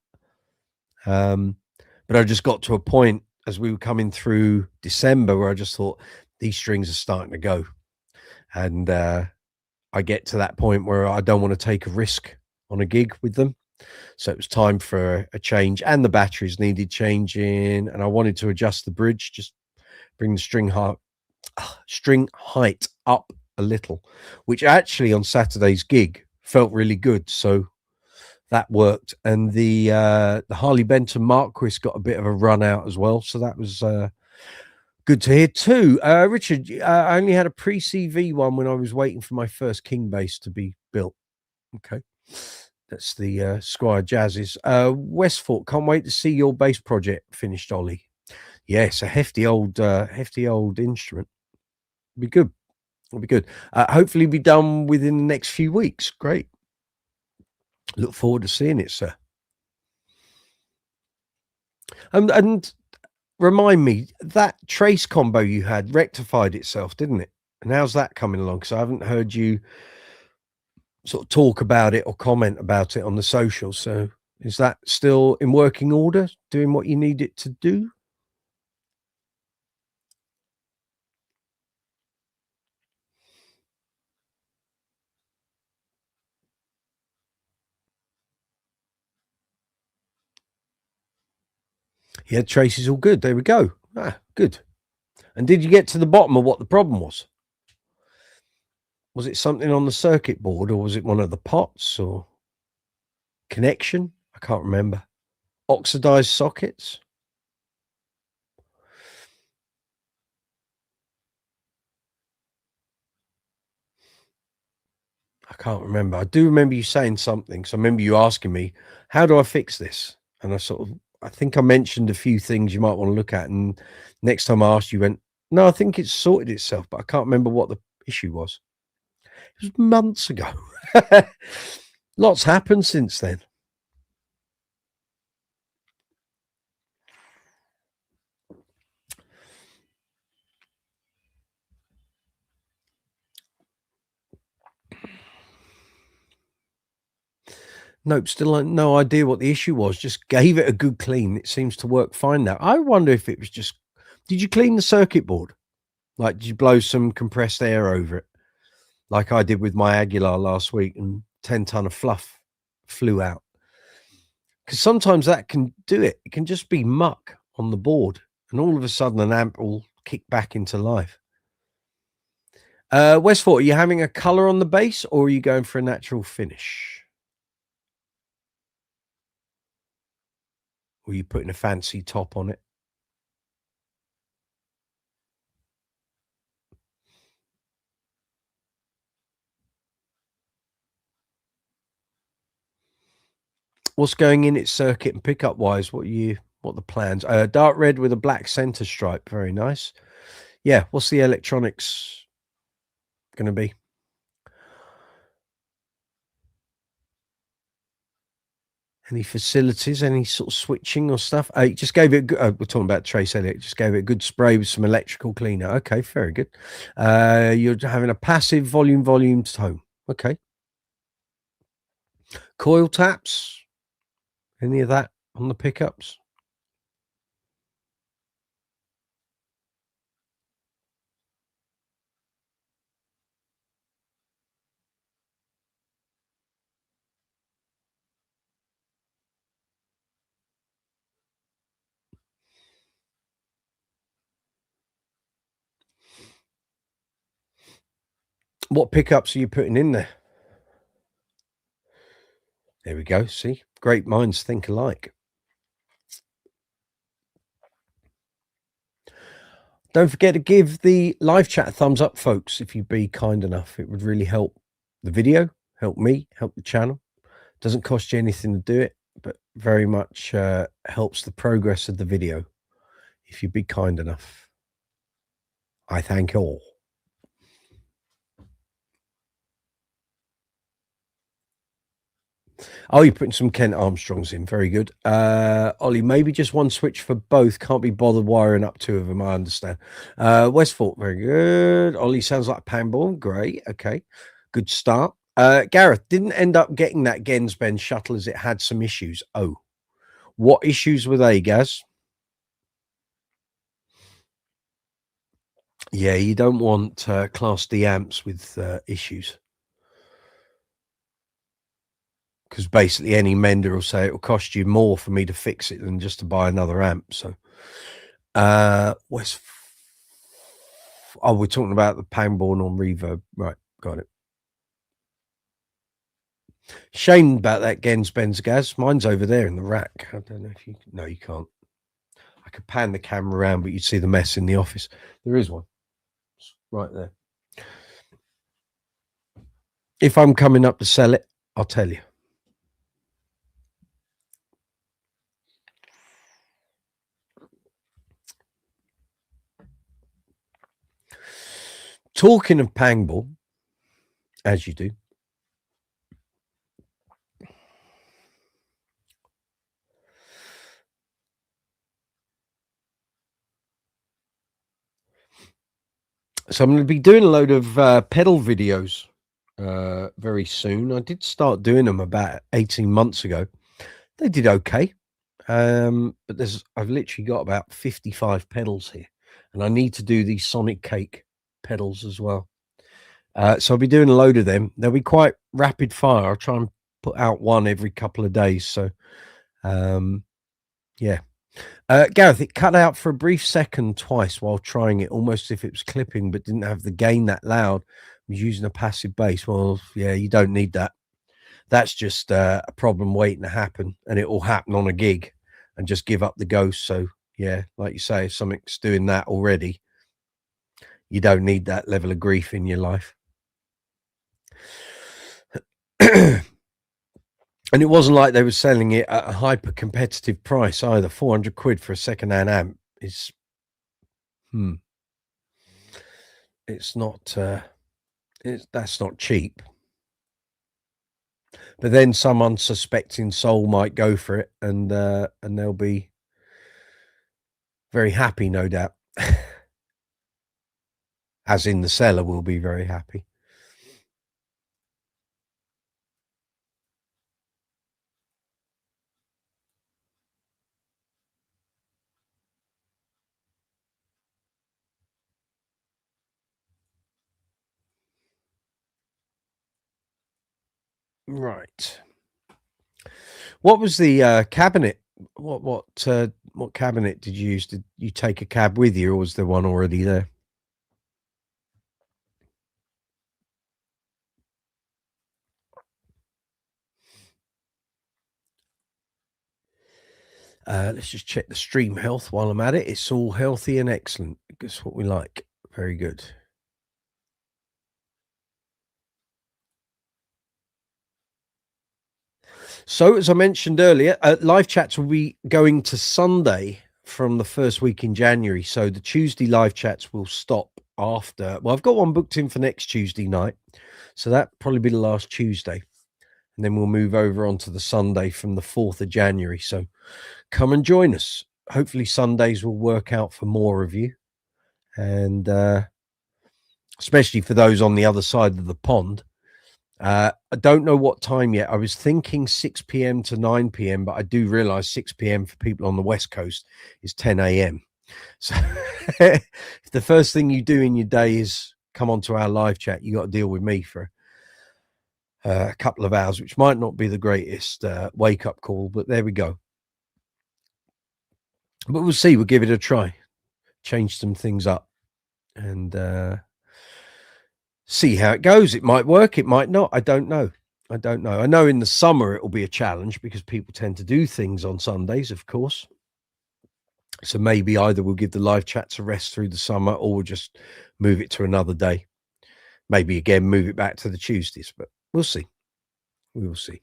But I just got to a point as we were coming through December where I just thought these strings are starting to go. And I get to that point where I don't want to take a risk on a gig with them. So it was time for a change, and the batteries needed changing, and I wanted to adjust the bridge, just bring the string height up a little, which actually on Saturday's gig felt really good. So that worked. And the Harley Benton Marquis got a bit of a run out as well. So that was good to hear too. Richard, I only had a pre-CV one when I was waiting for my first King bass to be built. Okay. That's the Squire Jazzes. Westfort, can't wait to see your bass project finished, Ollie. Yes, a hefty old instrument. Be good. It'll be good. Hopefully be done within the next few weeks. Great. Look forward to seeing it, sir. And remind me, that trace combo you had rectified itself, didn't it? And how's that coming along? Because I haven't heard you sort of talk about it or comment about it on the social. So is that still in working order, doing what you need it to do? Yeah, trace is all good. There we go. Good. And did you get to the bottom of what the problem was? Was it something on the circuit board, or was it one of the pots, or connection? I can't remember. Oxidized sockets? I can't remember. I do remember you saying something. So I remember you asking me, how do I fix this? And I think I mentioned a few things you might want to look at. And next time I asked, you went, no, I think it's sorted itself, but I can't remember what the issue was. It was months ago. Lots happened since then. Nope, still no idea what the issue was. Just gave it a good clean. It seems to work fine now. I wonder if it was just, did you clean the circuit board? Like, did you blow some compressed air over it? Like I did with my Aguilar last week, and 10 ton of fluff flew out. Because sometimes that can do it. It can just be muck on the board, and all of a sudden an amp will kick back into life. Westfort, are you having a color on the bass, or are you going for a natural finish? Or are you putting a fancy top on it? What's going in its circuit and pickup wise? What are the plans? Dark red with a black center stripe. Very nice. Yeah. What's the electronics going to be? Any facilities, any sort of switching or stuff? You just gave it, we're talking about Trace Elliott, just gave it a good spray with some electrical cleaner. Okay, very good. You're having a passive volume tone. Okay. Coil taps? Any of that on the pickups? What pickups are you putting in there? There we go. See, great minds think alike. Don't forget to give the live chat a thumbs up, folks, if you'd be kind enough. It would really help the video, help me, help the channel. Doesn't cost you anything to do it, but very much helps the progress of the video. If you'd be kind enough, I thank all. Oh, you're putting some Kent Armstrongs in. Very good. Ollie, maybe just one switch for both. Can't be bothered wiring up two of them, I understand. Westford, very good. Ollie sounds like Pangborn. Great. Okay. Good start. Gareth, didn't end up getting that Gensben shuttle as it had some issues. Oh, what issues were they, Gaz? Yeah, you don't want Class D amps with issues. Because basically any mender will say it will cost you more for me to fix it than just to buy another amp. So, we're talking about the Pangborn on reverb. Right, got it. Shame about that Gensben's, Gaz. Mine's over there in the rack. I don't know if you... No, you can't. I could pan the camera around, but you'd see the mess in the office. There is one. It's right there. If I'm coming up to sell it, I'll tell you. Talking of Pangborn, as you do, so I'm going to be doing a load of pedal videos very soon. I did start doing them about 18 months ago. They did okay. But I've literally got about 55 pedals here, and I need to do these Sonic Cake pedals as well. So I'll be doing a load of them. They'll be quite rapid fire. I'll try and put out one every couple of days. So, yeah. Gareth, it cut out for a brief second twice while trying it, almost as if it was clipping, but didn't have the gain that loud. I was using a passive bass. Well, yeah, you don't need that. That's just a problem waiting to happen, and it will happen on a gig and just give up the ghost. So, yeah, like you say, if something's doing that already, you don't need that level of grief in your life. And it wasn't like they were selling it at a hyper competitive price either. 400 quid for a second-hand amp is, it's not, that's not cheap. But then some unsuspecting soul might go for it, and they'll be very happy, no doubt. As in the seller will be very happy. Right. What was the cabinet? What cabinet did you use? Did you take a cab with you, or was there one already there? Let's just check the stream health while I'm at it. It's all healthy and excellent. That's what we like. Very good. So, as I mentioned earlier, live chats will be going to Sunday from the first week in January. So the Tuesday live chats will stop after. Well, I've got one booked in for next Tuesday night, so that probably be the last Tuesday. and then we'll move over onto the Sunday from the 4th of January. So come and join us. Hopefully Sundays will work out for more of you, and especially for those on the other side of the pond. I don't know what time yet. I was thinking 6 p.m. to 9 p.m., but I do realize 6 p.m. for people on the West Coast is 10 a.m. So if the first thing you do in your day is come onto our live chat, you got to deal with me for a couple of hours, which might not be the greatest wake-up call, but there we go. But we'll see. We'll give it a try. Change some things up and see how it goes. It might work. It might not. I don't know. I know in the summer it will be a challenge because people tend to do things on Sundays, of course. So maybe either we'll give the live chats a rest through the summer, or we'll just move it to another day. Maybe again move it back to the Tuesdays, but we'll see. We will see.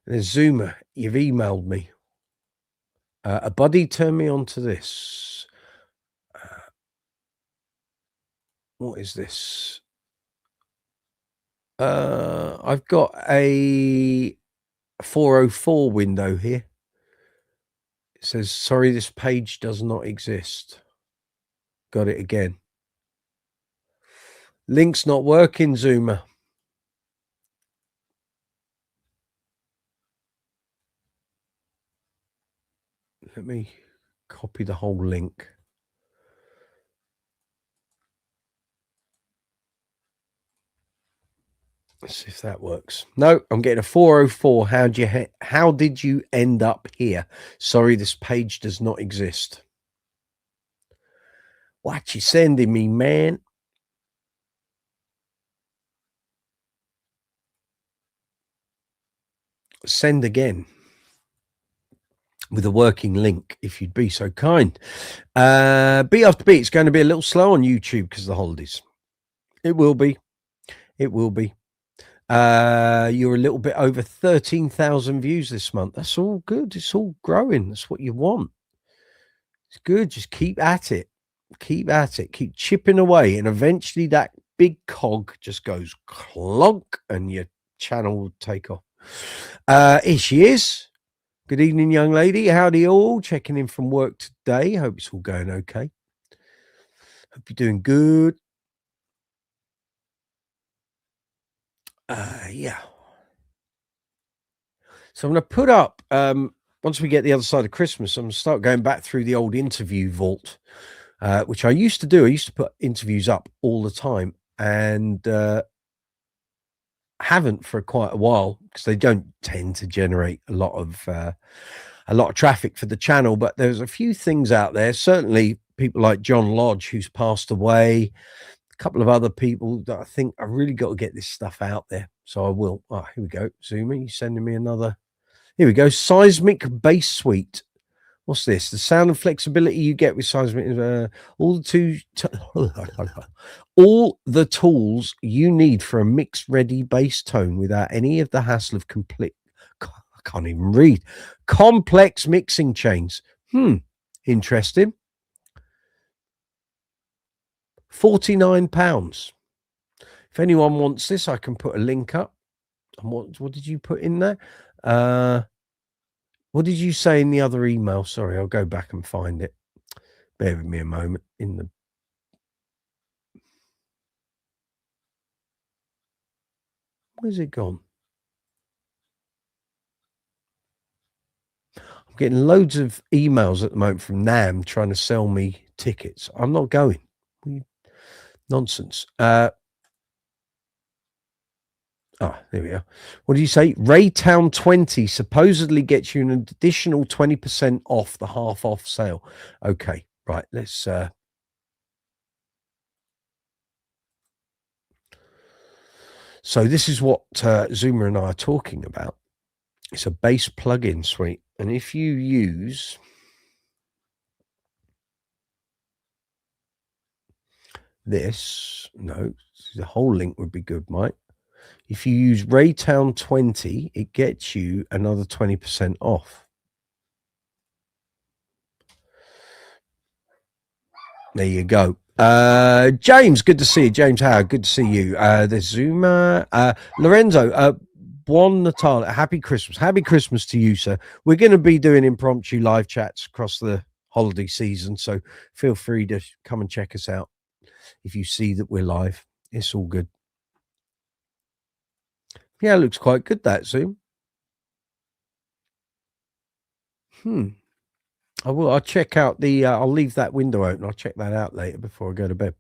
There's Zoomer. You've emailed me. A buddy turned me on to this. What is this? I've got a 404 window here. It says, sorry, this page does not exist. Got it again. Link's not working, Zoomer. Let me copy the whole link. Let's see if that works. No, I'm getting a 404. How did you end up here? Sorry, this page does not exist. What you sending me, man? Send again with a working link, if you'd be so kind. Beat after beat, it's going to be a little slow on YouTube because of the holidays. It will be. It will be. You're a little bit over 13,000 views this month. That's all good. It's all growing. That's what you want. It's good. Just keep at it. Keep at it. Keep chipping away. And eventually that big cog just goes clonk and your channel will take off. Here she is. Good evening, young lady. Howdy all. Checking in from work today. Hope it's all going okay. Hope you're doing good. Yeah. So I'm going to put up, once we get the other side of Christmas, I'm going to start going back through the old interview vault, which I used to do. I used to put interviews up all the time, and haven't for quite a while because they don't tend to generate a lot of traffic for the channel. But there's a few things out there. Certainly people like John Lodge, who's passed away, a couple of other people that I think I really got to get this stuff out there. So I will. Oh, here we go. Zoomy, you sending me another. Here we go. Seismic Bass Suite. What's this? The sound and flexibility you get with Seismic. All the tools you need for a mix-ready bass tone without any of the hassle of complete. I can't even read. Complex mixing chains. Interesting. £49. If anyone wants this, I can put a link up. And what did you put in there? What did you say in the other email? Sorry, I'll go back and find it. Bear with me a moment. Where's it gone? I'm getting loads of emails at the moment from Nam trying to sell me tickets. I'm not going. Nonsense. There we are. What do you say? Raytown 20 supposedly gets you an additional 20% off the half off sale. Okay, right. Let's so this is what Zoomer and I are talking about. It's a bass plugin suite, and if you use this, no, the whole link would be good, Mike. If you use Raytown 20, it gets you another 20% off. There you go. James, good to see you. James Howard, good to see you. There's Zuma. Lorenzo, Buon Natale. Happy Christmas. Happy Christmas to you, sir. We're going to be doing impromptu live chats across the holiday season, so feel free to come and check us out if you see that we're live. It's all good. Yeah, it looks quite good, that Zoom. I'll check out the I'll leave that window open. I'll check that out later before I go to bed.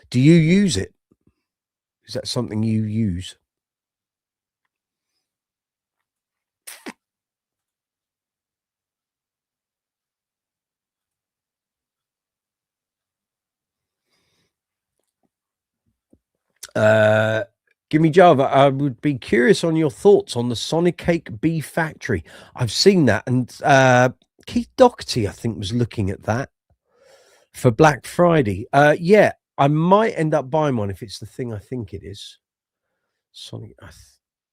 Do you use it? Is that something you use? Give me Java. I would be curious on your thoughts on the Sonic Cake Bee Factory. I've seen that, and Keith Doherty, I think, was looking at that for Black Friday. Yeah, I might end up buying one if it's the thing I think it is. Sonic,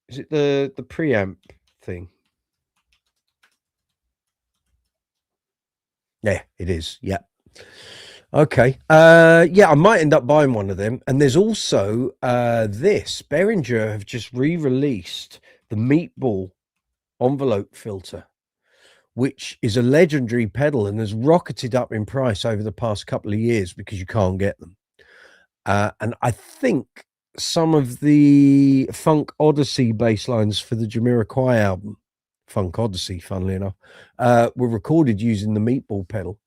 is it the preamp thing? Yeah, it is. Yeah. Okay. Yeah, I might end up buying one of them. And there's also this. Behringer have just re-released the Meatball envelope filter, which is a legendary pedal and has rocketed up in price over the past couple of years because you can't get them. And I think some of the Funk Odyssey bass lines for the Jamiroquai album, Funk Odyssey, funnily enough, were recorded using the Meatball pedal.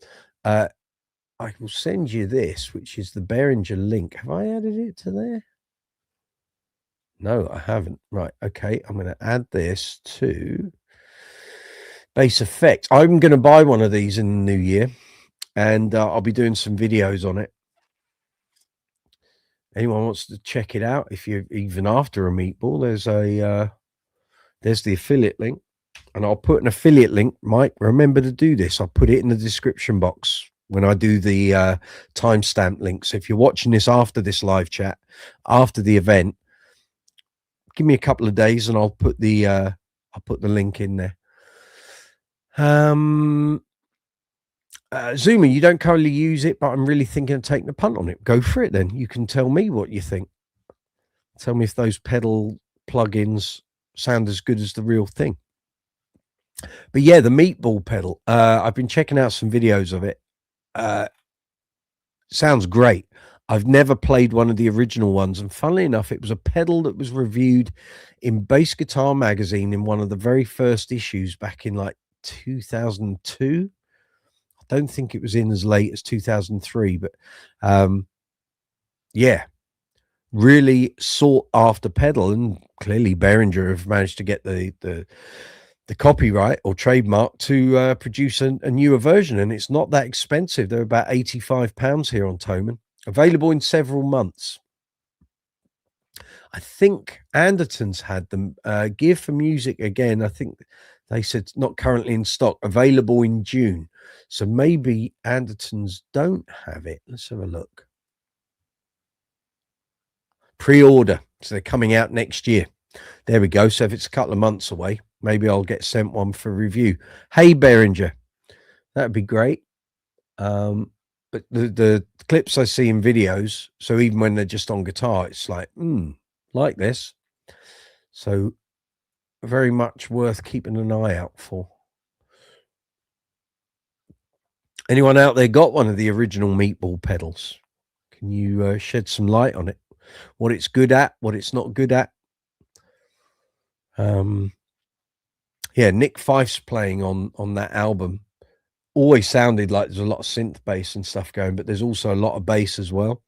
I will send you this, which is the Behringer link. Have I added it to there? No, I haven't. Right. Okay. I'm going to add this to Bass Effect. I'm going to buy one of these in the new year, and I'll be doing some videos on it. Anyone wants to check it out, if you're even after a Meatball, there's the affiliate link, and I'll put an affiliate link. Mike, remember to do this. I'll put it in the description box when I do the timestamp link. So if you're watching this after this live chat, after the event, give me a couple of days and I'll put the link in there. Zuma, you don't currently use it, but I'm really thinking of taking a punt on it. Go for it then. You can tell me what you think. Tell me if those pedal plugins sound as good as the real thing. But yeah, the Meatball pedal, I've been checking out some videos of it. Sounds great. I've never played one of the original ones, and funnily enough, it was a pedal that was reviewed in Bass Guitar magazine in one of the very first issues back in like 2002. I don't think it was in as late as 2003, but yeah, really sought after pedal, and clearly Behringer have managed to get the copyright or trademark to produce a newer version, and it's not that expensive. They're about £85 here on Thomann, available in several months. I think Anderton's had them. Gear for Music, again, I think they said not currently in stock, available in June. So maybe Anderton's don't have it. Let's have a look. Pre-order. So they're coming out next year. There we go. So if it's a couple of months away, maybe I'll get sent one for review. Hey, Behringer, that'd be great. But the clips I see in videos, so even when they're just on guitar, it's like this. So very much worth keeping an eye out for. Anyone out there got one of the original Meatball pedals? Can you shed some light on it? What it's good at, what it's not good at? Yeah, Nick Fife's playing on that album always sounded like there's a lot of synth bass and stuff going, but there's also a lot of bass as well.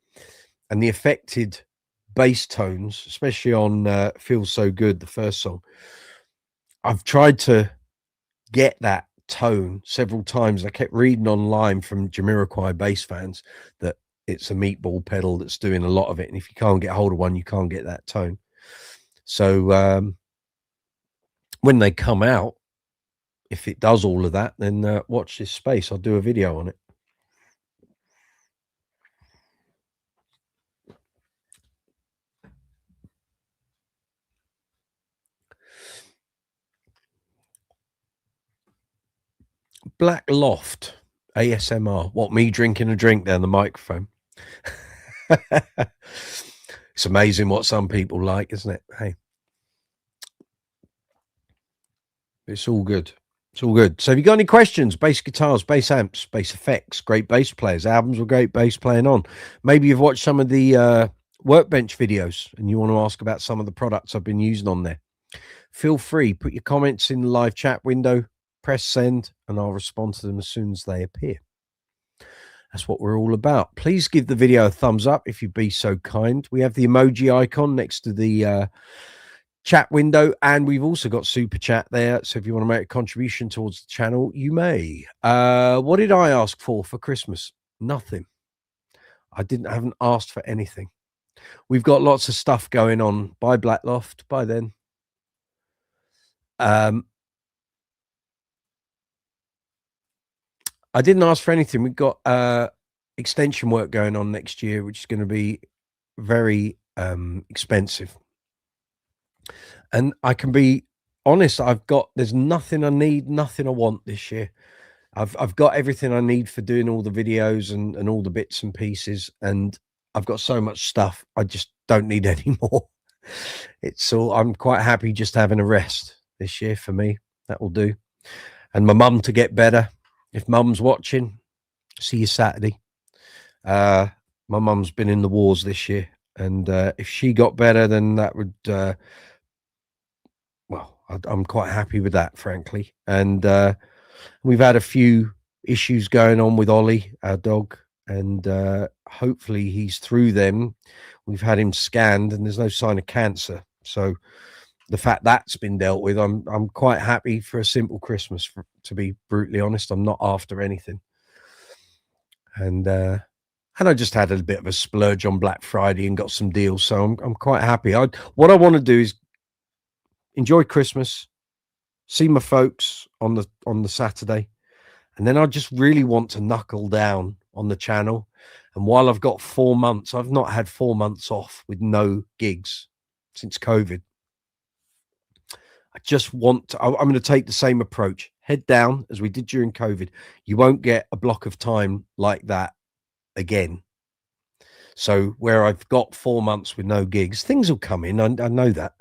And the affected bass tones, especially on Feels So Good, the first song, I've tried to get that tone several times. I kept reading online from Jamiroquai bass fans that it's a Meatball pedal that's doing a lot of it, and if you can't get hold of one, you can't get that tone. So when they come out, if it does all of that, then watch this space. I'll do a video on it. Black Loft ASMR. What, me drinking a drink down the microphone? It's amazing what some people like, isn't it? Hey, It's all good. It's all good. So, have you got any questions? Bass guitars, bass amps, bass effects, great bass players, albums with great bass playing on. Maybe you've watched some of the workbench videos and you want to ask about some of the products I've been using on there. Feel free, put your comments in the live chat window, press send, and I'll respond to them as soon as they appear. That's what we're all about. Please give the video a thumbs up if you'd be so kind. We have the emoji icon next to the chat window, and we've also got super chat there, so if you want to make a contribution towards the channel, you may. What did I ask for Christmas? Nothing. I haven't asked for anything. We've got lots of stuff going on. Bye Blackloft, bye then. I didn't ask for anything. We've got extension work going on next year, which is going to be very expensive. And I can be honest, there's nothing I need, nothing I want this year. I've got everything I need for doing all the videos and all the bits and pieces, and I've got so much stuff. I just don't need any more. I'm quite happy just having a rest this year for me. That will do. And my mum to get better. If mum's watching, see you Saturday. My mum's been in the wars this year, and if she got better, then that would well, I'm quite happy with that, frankly. And we've had a few issues going on with Ollie, our dog, and hopefully he's through them. We've had him scanned and there's no sign of cancer. So the fact that's been dealt with, I'm quite happy for a simple Christmas, to be brutally honest. I'm not after anything. And I just had a bit of a splurge on Black Friday and got some deals, so I'm quite happy. What I want to do is enjoy Christmas, see my folks on the Saturday, and then I just really want to knuckle down on the channel. And while I've got 4 months, I've not had 4 months off with no gigs since COVID. I just want to, I'm going to take the same approach, head down as we did during COVID. You won't get a block of time like that again. So where I've got 4 months with no gigs, things will come in. I know that,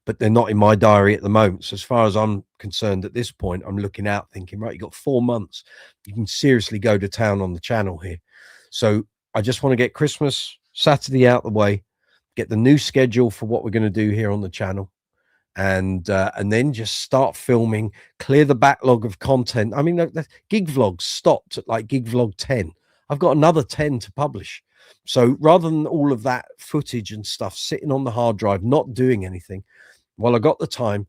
but they're not in my diary at the moment. So as far as I'm concerned at this point, I'm looking out thinking, right, you got 4 months. You can seriously go to town on the channel here. So I just want to get Christmas Saturday out the way, get the new schedule for what we're going to do here on the channel. And then just start filming, clear the backlog of content. I mean, the gig vlogs stopped at like gig vlog 10. I've got another 10 to publish. So rather than all of that footage and stuff sitting on the hard drive, not doing anything, while I got the time,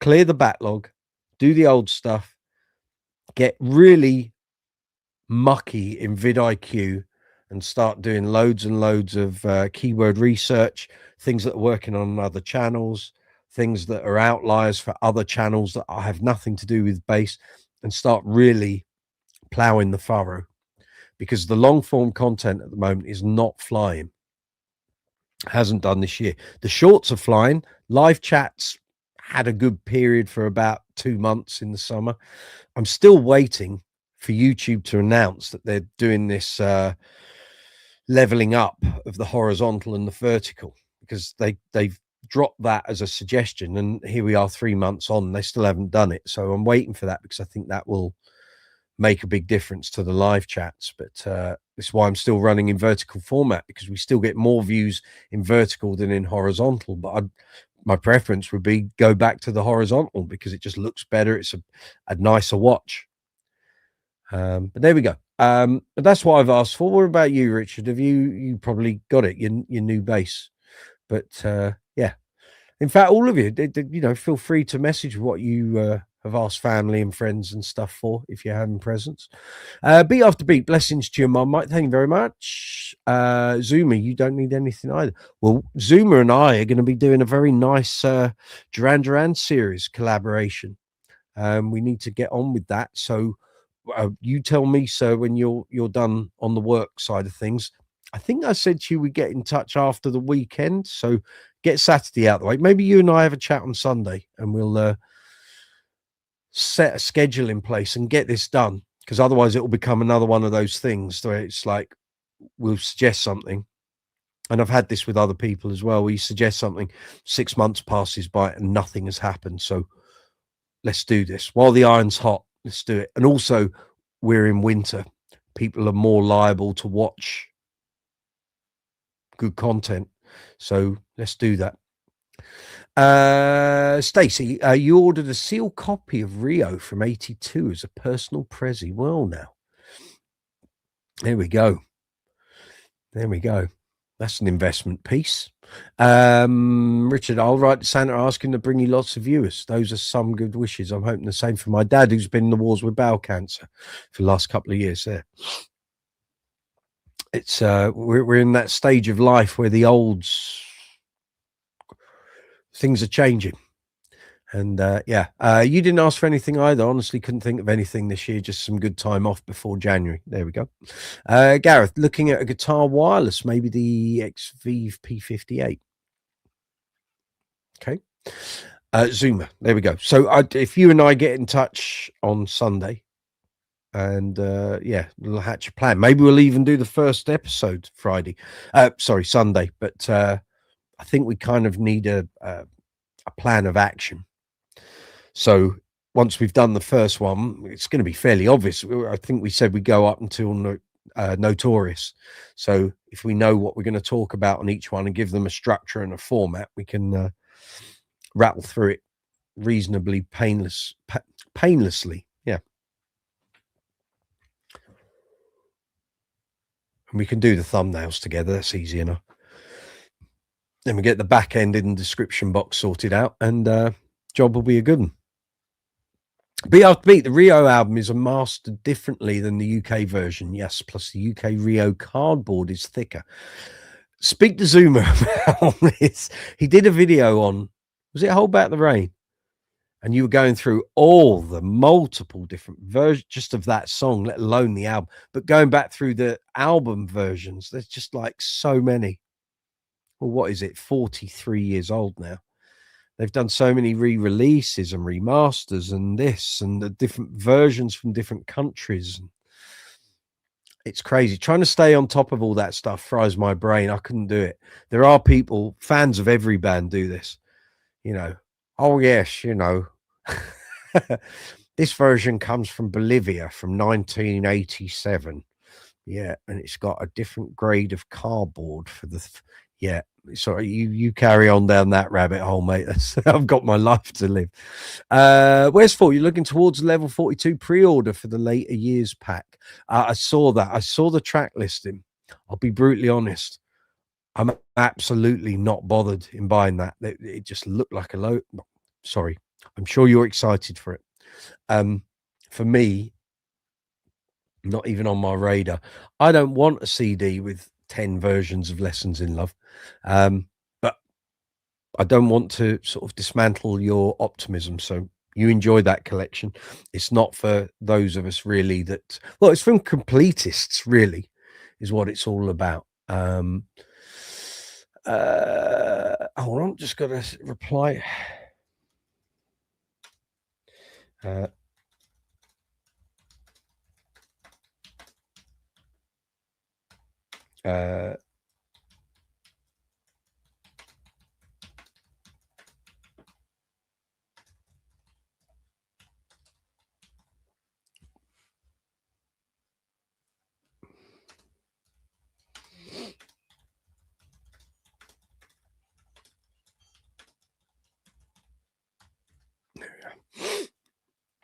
clear the backlog, do the old stuff, get really mucky in vidIQ and start doing loads and loads of keyword research, things that are working on other channels, things that are outliers for other channels that I have nothing to do with bass, and start really plowing the furrow, because the long form content at the moment is not flying. Hasn't done this year. The shorts are flying. Live chats had a good period for about 2 months in the summer. I'm still waiting for YouTube to announce that they're doing this leveling up of the horizontal and the vertical, because they've dropped that as a suggestion, and here we are 3 months on, they still haven't done it. So I'm waiting for that, because I think that will make a big difference to the live chats. But this is why I'm still running in vertical format, because we still get more views in vertical than in horizontal. But my preference would be go back to the horizontal, because it just looks better. It's a nicer watch. But there we go. But that's what I've asked for. What about you, Richard? Have you probably got it, your new bass? But yeah, in fact, all of you, feel free to message what you have asked family and friends and stuff for, if you're having presents. Beat after beat, blessings to your mum, Mike. Thank you very much. Zoomer, you don't need anything either. Well, Zoomer and I are going to be doing a very nice Duran Duran series collaboration. We need to get on with that. So you tell me, so when you're done on the work side of things. I think I said to you we'd get in touch after the weekend. So get Saturday out the way. Maybe you and I have a chat on Sunday, and we'll set a schedule in place and get this done, because otherwise it will become another one of those things where it's like we'll suggest something, and I've had this with other people as well. We suggest something, 6 months passes by and nothing has happened. So let's do this while the iron's hot. Let's do it. And also, we're in winter. People are more liable to watch good content, so let's do that. Stacey, you ordered a sealed copy of Rio from '82 as a personal prezi. Well, now there we go. There we go. That's an investment piece. Richard, I'll write to Santa asking to bring you lots of viewers. Those are some good wishes. I'm hoping the same for my dad, who's been in the wars with bowel cancer for the last couple of years there. It's we're in that stage of life where the olds, things are changing. And you didn't ask for anything either. Honestly, couldn't think of anything this year. Just some good time off before January. There we go. Gareth, looking at a guitar wireless, maybe the XV P58. Okay. Zoomer. There we go. So if you and I get in touch on Sunday, and we'll hatch a plan. Maybe we'll even do the first episode Sunday. But I think we kind of need a plan of action. So once we've done the first one, it's going to be fairly obvious. I think we said we go up until Notorious. So if we know what we're going to talk about on each one and give them a structure and a format, we can rattle through it reasonably painlessly. Yeah. And we can do the thumbnails together. That's easy enough. Then we get the back end in the description box sorted out, and job will be a good one. Be After Beat, the Rio album is mastered differently than the UK version. Yes, plus the UK Rio cardboard is thicker. Speak to Zoomer about this. He did a video on, was it Hold Back the Rain? And you were going through all the multiple different versions just of that song, let alone the album. But going back through the album versions, there's just like so many. Well, what is it? 43 years old now. They've done so many re-releases and remasters and this and the different versions from different countries. It's crazy. Trying to stay on top of all that stuff fries my brain. I couldn't do it. There are people, fans of every band do this. You know, oh yes, you know, this version comes from Bolivia from 1987. Yeah, and it's got a different grade of cardboard for the... Yeah, sorry, you carry on down that rabbit hole, mate. I've got my life to live. Where's for? You're looking towards level 42 pre-order for the later years pack. I saw that. I saw the track listing. I'll be brutally honest. I'm absolutely not bothered in buying that. It just looked like a load. Sorry. I'm sure you're excited for it. For me, not even on my radar. I don't want a CD with 10 versions of Lessons in Love. But I don't want to sort of dismantle your optimism. So you enjoy that collection. It's not for those of us really that, well, it's from completists really is what it's all about. Hold on, just got to reply.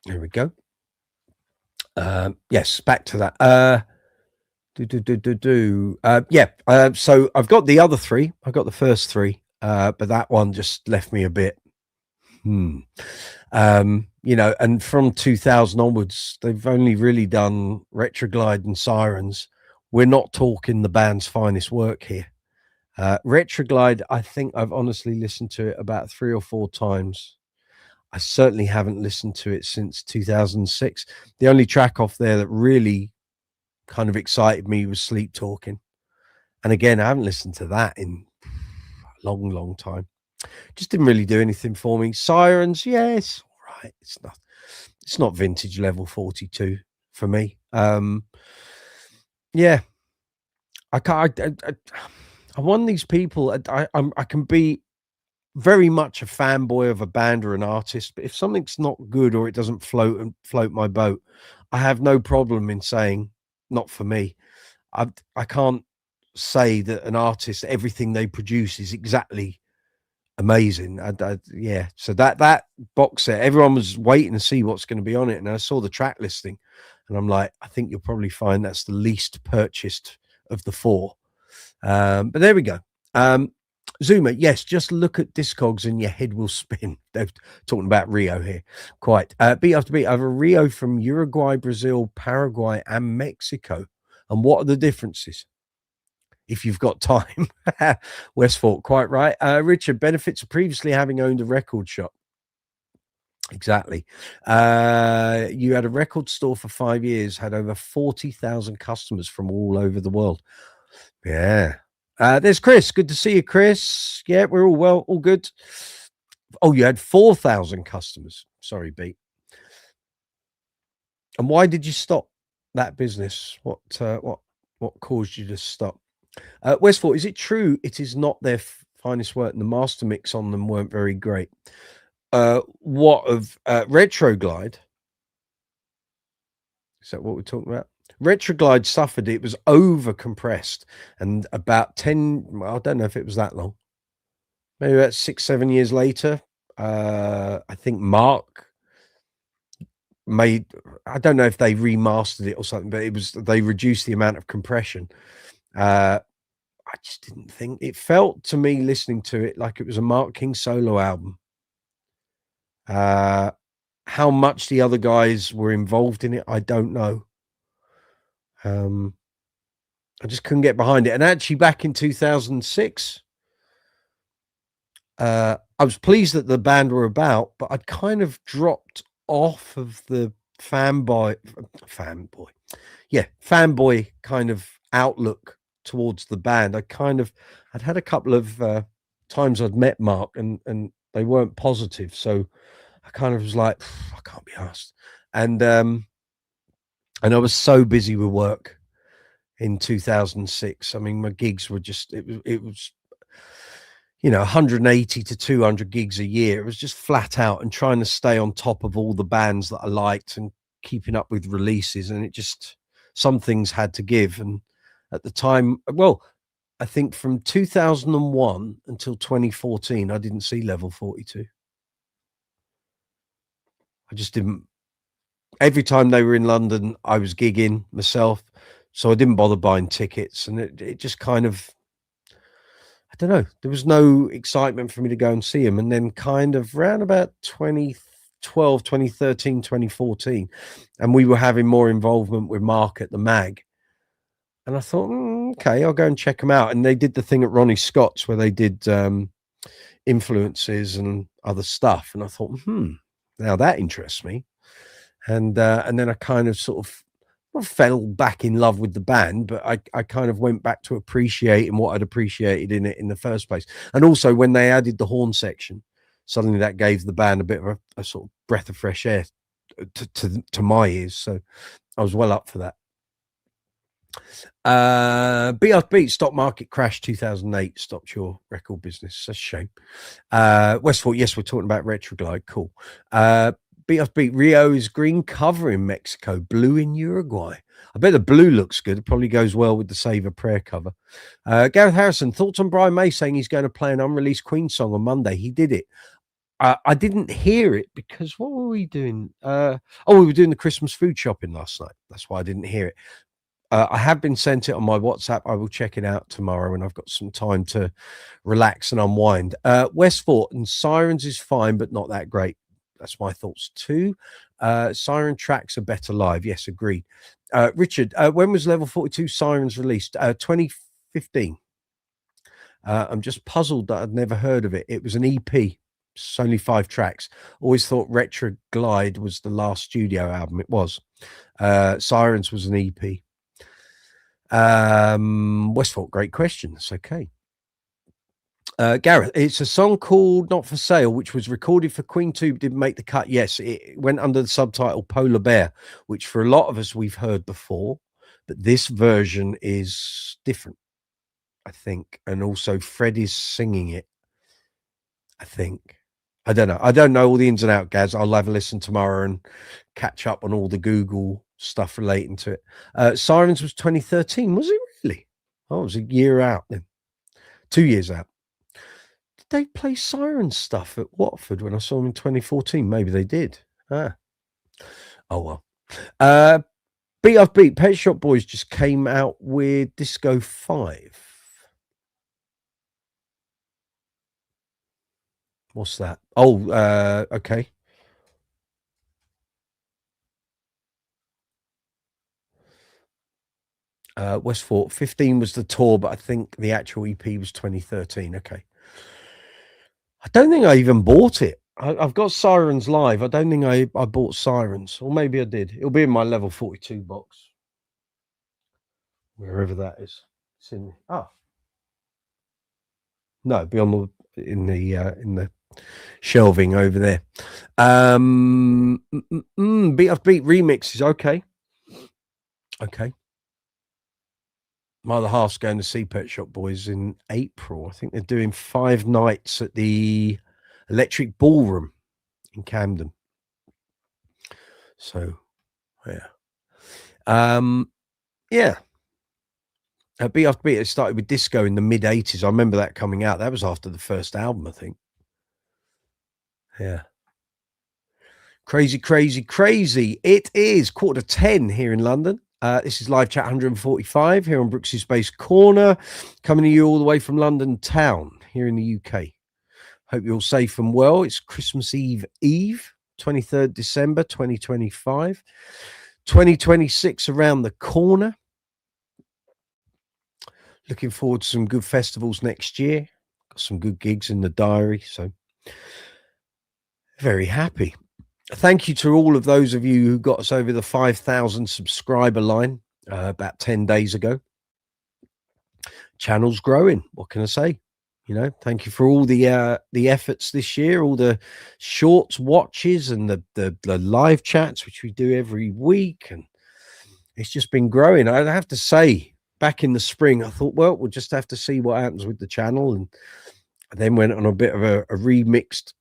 There we go. Yes, back to that. So I've got the other three. I got the first three, but that one just left me a bit. You know, and from 2000 onwards, they've only really done Retrograde and Sirens. We're not talking the band's finest work here. Retrograde, I think I've honestly listened to it about 3 or 4 times. I certainly haven't listened to it since 2006. The only track off there that really kind of excited me was Sleep Talking. And again, I haven't listened to that in a long, long time. Just didn't really do anything for me. Sirens, yes, all right. It's not vintage level 42 for me. Yeah. I'm one of these people. I can be very much a fanboy of a band or an artist, but if something's not good or it doesn't float my boat, I have no problem in saying not for me. I can't say that an artist, everything they produce is exactly amazing. Yeah. So that box set, everyone was waiting to see what's going to be on it, and I saw the track listing, and I'm like, I think you'll probably find that's the least purchased of the four. But there we go. Zuma, yes, just look at Discogs and your head will spin. They're talking about Rio here. Quite. Beat after beat, I have a Rio from Uruguay, Brazil, Paraguay, and Mexico. And what are the differences? If you've got time. Westford, quite right. Richard, benefits of previously having owned a record shop. Exactly. You had a record store for 5 years, had over 40,000 customers from all over the world. Yeah. There's Chris. Good to see you, Chris. Yeah, we're all well, all good. Oh, you had 4,000 customers. Sorry, Beat. And why did you stop that business? What caused you to stop? Westford, is it true it is not their finest work and the master mix on them weren't very great? What of Retroglide? Is that what we're talking about? Retroglide suffered. It was over compressed, and about 10, well, I don't know if it was that long, maybe about 6-7 years later, I think Mark made, I don't know if they remastered it or something, but they reduced the amount of compression. I just didn't think, it felt to me listening to it like it was a Mark King solo album. How much the other guys were involved in it, I don't know. I just couldn't get behind it. And actually, back in 2006, I was pleased that the band were about, but I'd kind of dropped off of the fanboy kind of outlook towards the band. I'd had a couple of times I'd met Mark and they weren't positive. So I kind of was like, I can't be asked. And I was so busy with work in 2006. I mean, my gigs were just, it was, 180 to 200 gigs a year. It was just flat out, and trying to stay on top of all the bands that I liked and keeping up with releases. And it just, some things had to give. And at the time, well, I think from 2001 until 2014, I didn't see Level 42. I just didn't. Every time they were in London, I was gigging myself, so I didn't bother buying tickets. And it just kind of, I don't know, there was no excitement for me to go and see them. And then kind of around about 2012, 2013, 2014, and we were having more involvement with Mark at the mag. And I thought, okay, I'll go and check them out. And they did the thing at Ronnie Scott's where they did influences and other stuff. And I thought, now that interests me. And then I kind of sort of fell back in love with the band, but I kind of went back to appreciating what I'd appreciated in it in the first place. And also when they added the horn section, suddenly that gave the band a bit of a sort of breath of fresh air to my ears. So I was well up for that. BRB stock market crash 2008 stopped your record business. That's a shame. Westford, yes, we're talking about Retroglide. Cool. BFB Rio is green cover in Mexico, blue in Uruguay. I bet the blue looks good. It probably goes well with the Save a Prayer cover. Gareth Harrison, thoughts on Brian May saying he's going to play an unreleased Queen song on Monday? He did it. I didn't hear it because what were we doing? We were doing the Christmas food shopping last night. That's why I didn't hear it. I have been sent it on my WhatsApp. I will check it out tomorrow when I've got some time to relax and unwind. Westford and Sirens is fine, but not that great. That's my thoughts too. Siren tracks are better live. Yes, agreed. Richard, when was Level 42 Sirens released? 2015. I'm just puzzled that I'd never heard of it. It was an EP. It's only 5 tracks. Always thought Retroglide was the last studio album. It was. Sirens was an EP. Westford, great question. That's okay. Gareth, it's a song called Not For Sale, which was recorded for Queen 2, didn't make the cut. Yes, it went under the subtitle Polar Bear, which for a lot of us we've heard before, but this version is different, I think. And also Fred is singing it. I think. I don't know. I don't know all the ins and outs, Gaz. I'll have a listen tomorrow and catch up on all the Google stuff relating to it. Sirens was 2013, was it really? Oh, it was a year out then. 2 years out. Did they play Siren stuff at Watford when I saw them in 2014? Maybe they did. Ah. Oh, well. Beat Off Beat, Pet Shop Boys just came out with Disco 5. What's that? Oh, okay. Westfort 15 was the tour, but I think the actual EP was 2013. Okay. I don't think I even bought it. I've got Sirens Live. I don't think I bought Sirens, or maybe I did. It'll be in my level 42 box, wherever that is. It's in. Oh, no, it'd be on in the shelving over there. Beat Off Beat remixes. Okay. My other half's going to see Pet Shop Boys in April. I think they're doing 5 nights at the Electric Ballroom in Camden. So, yeah. Yeah. Beat Off Beat, it started with disco in the mid-80s. I remember that coming out. That was after the first album, I think. Yeah. Crazy. It is 9:45 here in London. This is Live Chat 145 here on Brooks's Space Corner, coming to you all the way from London town here in the UK. Hope you're all safe and well. It's Christmas Eve, 23rd December 2025. 2026 around the corner. Looking forward to some good festivals next year. Got some good gigs in the diary, so very happy. Thank you to all of those of you who got us over the 5,000 subscriber line about 10 days ago. Channel's growing. What can I say? You know, thank you for all the efforts this year, all the shorts watches and the live chats, which we do every week. And it's just been growing. I have to say, back in the spring, I thought, well, we'll just have to see what happens with the channel. And then went on a bit of a remixed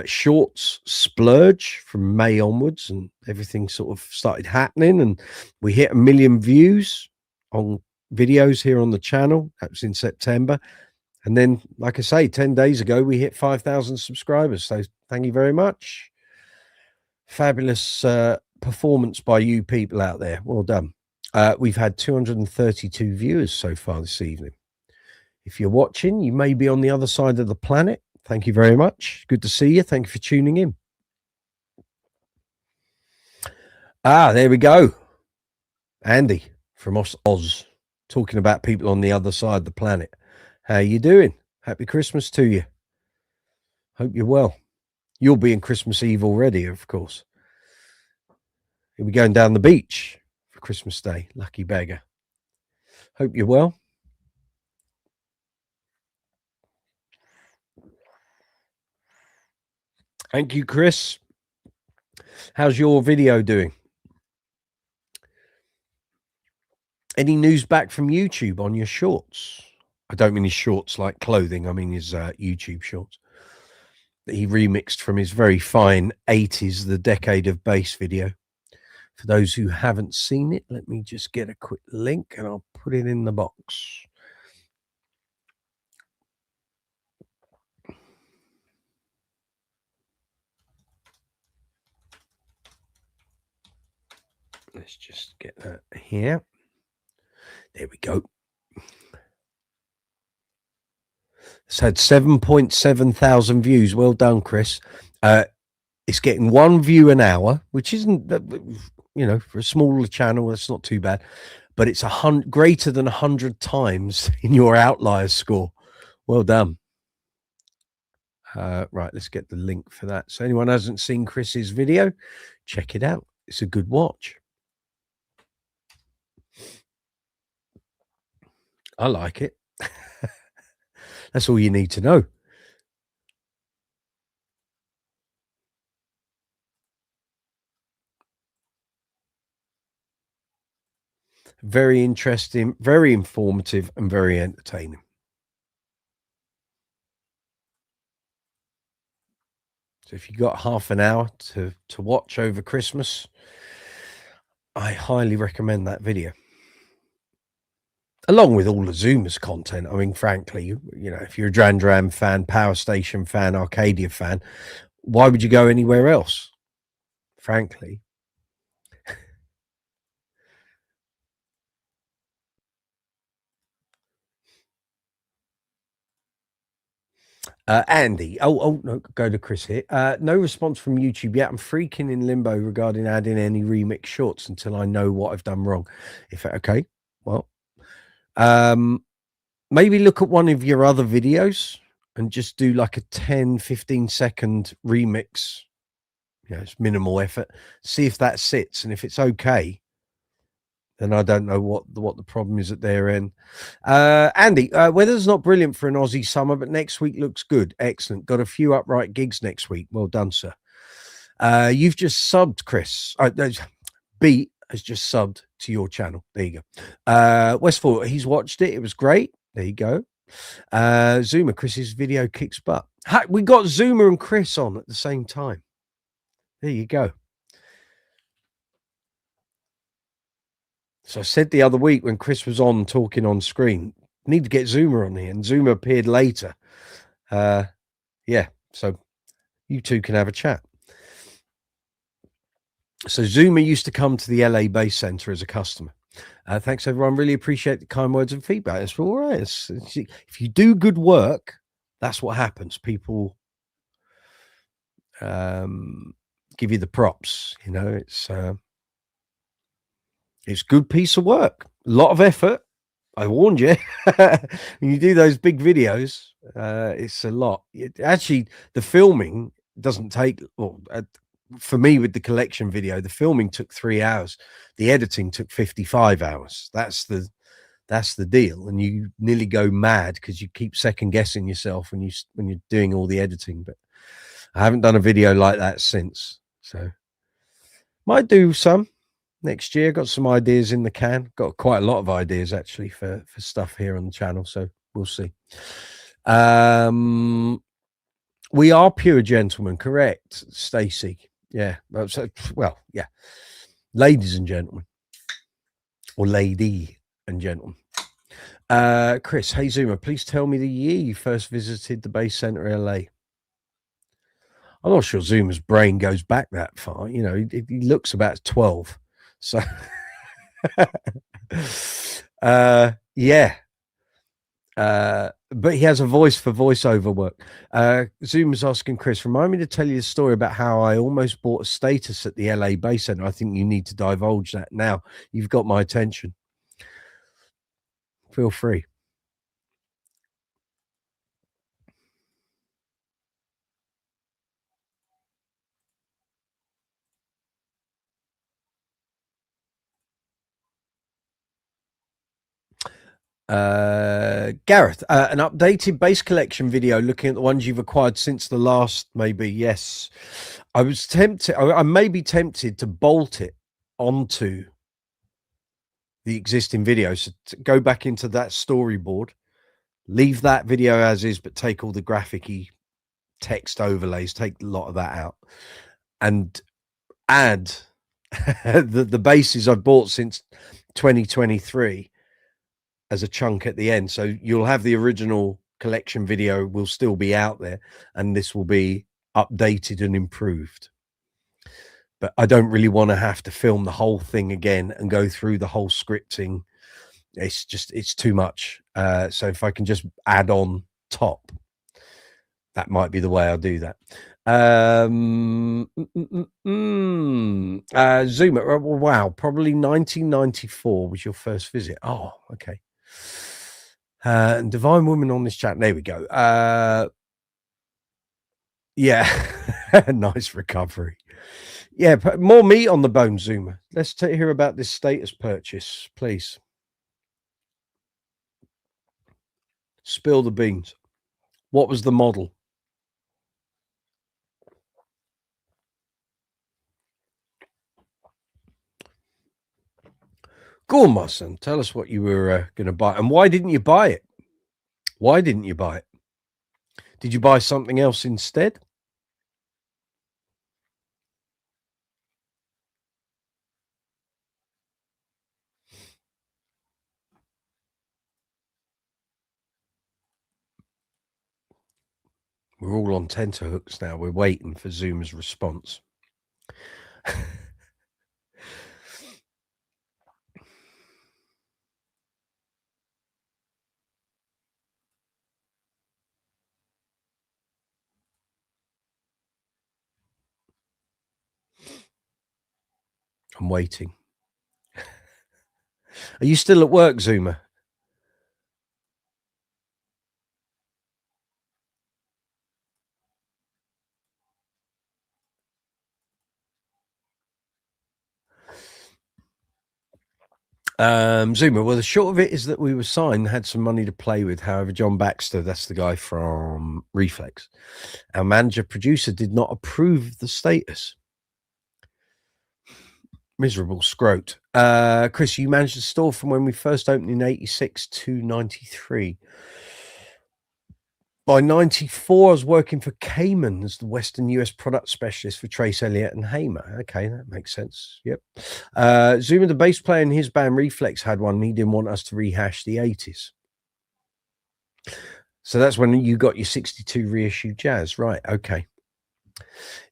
shorts splurge from May onwards, and everything sort of started happening, and we hit 1 million views on videos here on the channel. That was in September, and then, like I say, 10 days ago we hit 5,000 subscribers. So thank you very much. Fabulous performance by you people out there. Well done. We've had 232 viewers so far this evening. If you're watching, you may be on the other side of the planet. Thank you very much. Good to see you. Thank you for tuning in. There we go. Andy from Oz, talking about people on the other side of the planet. How you doing? Happy Christmas to you. Hope you're well. You'll be in Christmas Eve already, of course. You'll be going down the beach for Christmas Day. Lucky beggar. Hope you're well. Thank you, Chris. How's your video doing? Any news back from YouTube on your shorts? I don't mean his shorts like clothing. I mean his YouTube shorts that he remixed from his very fine 80s, The Decade of Bass video. For those who haven't seen it, let me just get a quick link and I'll put it in the box. Let's just get that here. There we go. It's had 7.7 thousand views. Well done, Chris. It's getting 1 view an hour, which isn't, you know, for a smaller channel, that's not too bad. But it's greater than 100 times in your outliers score. Well done. Right, let's get the link for that. So anyone hasn't seen Chris's video, check it out. It's a good watch. I like it. That's all you need to know. Very interesting, very informative, and very entertaining. So if you've got half an hour to watch over Christmas, I highly recommend that video. Along with all the Zoomers content. I mean, frankly, you know, if you're a Dran Dram fan, Power Station fan, Arcadia fan, why would you go anywhere else? Frankly. Andy, no, go to Chris here. No response from YouTube yet. I'm freaking in limbo regarding adding any remix shorts until I know what I've done wrong. Okay, well, maybe look at one of your other videos and just do like a 10-15 second remix. You know, it's minimal effort. See if that sits, and if it's okay, then I don't know what the problem is at their end. Andy, weather's not brilliant for an Aussie summer, but next week looks good. Excellent. Got a few upright gigs next week. Well done, sir. You've just subbed, Chris. Beat has just subbed to your channel. There you go. Westfall, he's watched it. It was great. There you go. Zoomer, Chris's video kicks butt. We got Zoomer and Chris on at the same time. There you go. So I said the other week when Chris was on talking on screen, need to get Zoomer on here, and Zoomer appeared later. Yeah, so you two can have a chat. So Zoomer used to come to the LA Bass Center as a customer. Thanks, everyone. Really appreciate the kind words and feedback. It's all right. If you do good work, that's what happens. People give you the props. You know, it's good piece of work. A lot of effort. I warned you. When you do those big videos, it's a lot. Actually, the filming doesn't take. Well, for me, with the collection video, the filming took 3 hours. The editing took 55 hours. That's the deal, and you nearly go mad because you keep second guessing yourself when you're doing all the editing. But I haven't done a video like that since, so might do some next year. Got some ideas in the can. Got quite a lot of ideas actually for stuff here on the channel, so we'll see. We are pure gentlemen, correct, Stacy? Yeah. Well, yeah. Ladies and gentlemen, or lady and gentlemen. Chris, hey Zoomer, please tell me the year you first visited the Bass Center LA. I'm not sure Zoomer's brain goes back that far. You know, he looks about 12. So, yeah. But he has a voice for voiceover work. Zoomer's asking Chris, remind me to tell you a story about how I almost bought a status at the LA Bass Center. I think you need to divulge that now. You've got my attention. Feel free. Gareth, an updated bass collection video looking at the ones you've acquired since the last, maybe. Yes, I was tempted. I may be tempted to bolt it onto the existing video. So to go back into that storyboard, leave that video as is, but take all the graphic-y text overlays, take a lot of that out, and add the basses I've bought since 2023 as a chunk at the end. So you'll have the original collection video will still be out there, and this will be updated and improved. But I don't really want to have to film the whole thing again and go through the whole scripting. It's too much. So if I can just add on top, that might be the way I'll do that. Zoomer, wow, probably 1994 was your first visit. Oh, okay. And Divine Woman on this chat. There we go. Yeah, nice recovery. Yeah, put more meat on the bone, Zoomer. Let's hear about this status purchase, please. Spill the beans. What was the model? Go on, my son. Tell us what you were going to buy. And why didn't you buy it? Why didn't you buy it? Did you buy something else instead? We're all on tenterhooks now. We're waiting for Zoomer's response. I'm waiting. Are you still at work, Zoomer? Zoomer, well, the short of it is that we were signed, had some money to play with. However, John Baxter, that's the guy from Reflex, our manager producer, did not approve the status. Miserable scrote. Chris, you managed the store from when we first opened in 86 to 93. By 94, I was working for Cayman as the Western US product specialist for Trace Elliott and Hamer. Okay, that makes sense. Yep. Zoomer, the bass player in his band Reflex, had one. And he didn't want us to rehash the 80s. So that's when you got your 62 reissued jazz. Right. Okay.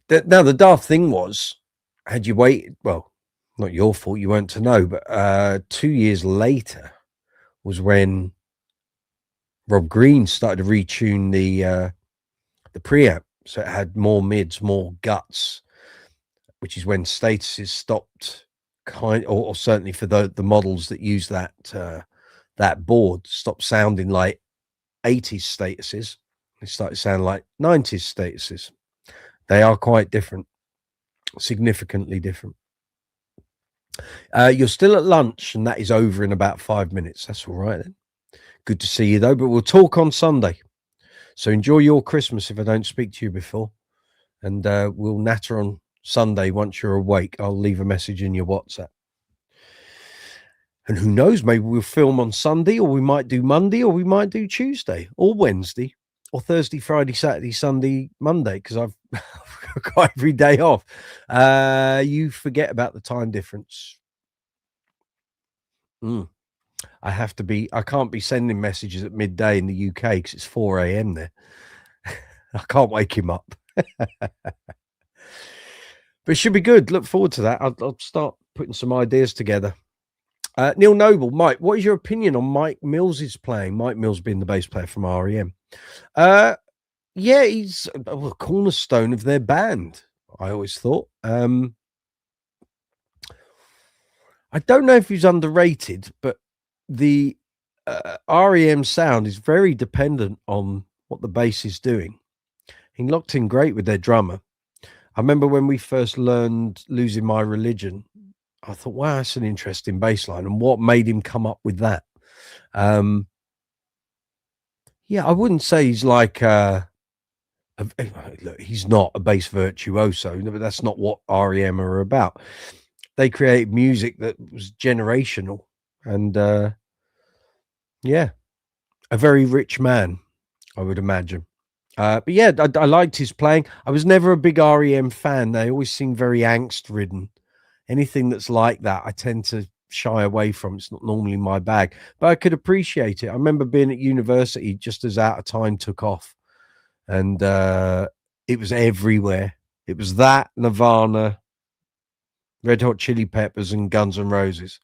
Now, the daft thing was, had you waited, well, not your fault, you weren't to know, but 2 years later was when Rob Green started to retune the preamp, so it had more mids, more guts, which is when statuses stopped or certainly for the models that use that board, stopped sounding like 80s statuses. They started sounding like 90s statuses. They are quite different, significantly different. You're still at lunch, and that is over in about 5 minutes. That's all right then. Good to see you though, but we'll talk on Sunday. So enjoy your Christmas if I don't speak to you before, and we'll natter on Sunday once you're awake. I'll leave a message in your WhatsApp. And who knows, maybe we'll film on Sunday, or we might do Monday, or we might do Tuesday, or Wednesday, or Thursday, Friday, Saturday, Sunday, Monday, because I've got every day off. You forget about the time difference. I can't be sending messages at midday in the UK because it's 4 a.m. there. I can't wake him up. But it should be good. Look forward to that. I'll start putting some ideas together. Neil Noble, Mike, what is your opinion on Mike Mills's playing? Mike Mills being the bass player from REM. Yeah, he's a cornerstone of their band, I always thought. I don't know if he's underrated, but the REM sound is very dependent on what the bass is doing. He locked in great with their drummer. I remember when we first learned Losing My Religion, I thought, wow, that's an interesting bass line. And what made him come up with that? Yeah, I wouldn't say he's like, look, he's not a bass virtuoso, but that's not what REM are about. They created music that was generational and, yeah, a very rich man, I would imagine. But yeah, I liked his playing. I was never a big REM fan. They always seem very angst-ridden. Anything that's like that, I tend to shy away from. It's not normally my bag, but I could appreciate it. I remember being at university just as Out of Time took off, and it was everywhere. It was that, Nirvana, Red Hot Chili Peppers, and Guns N' Roses.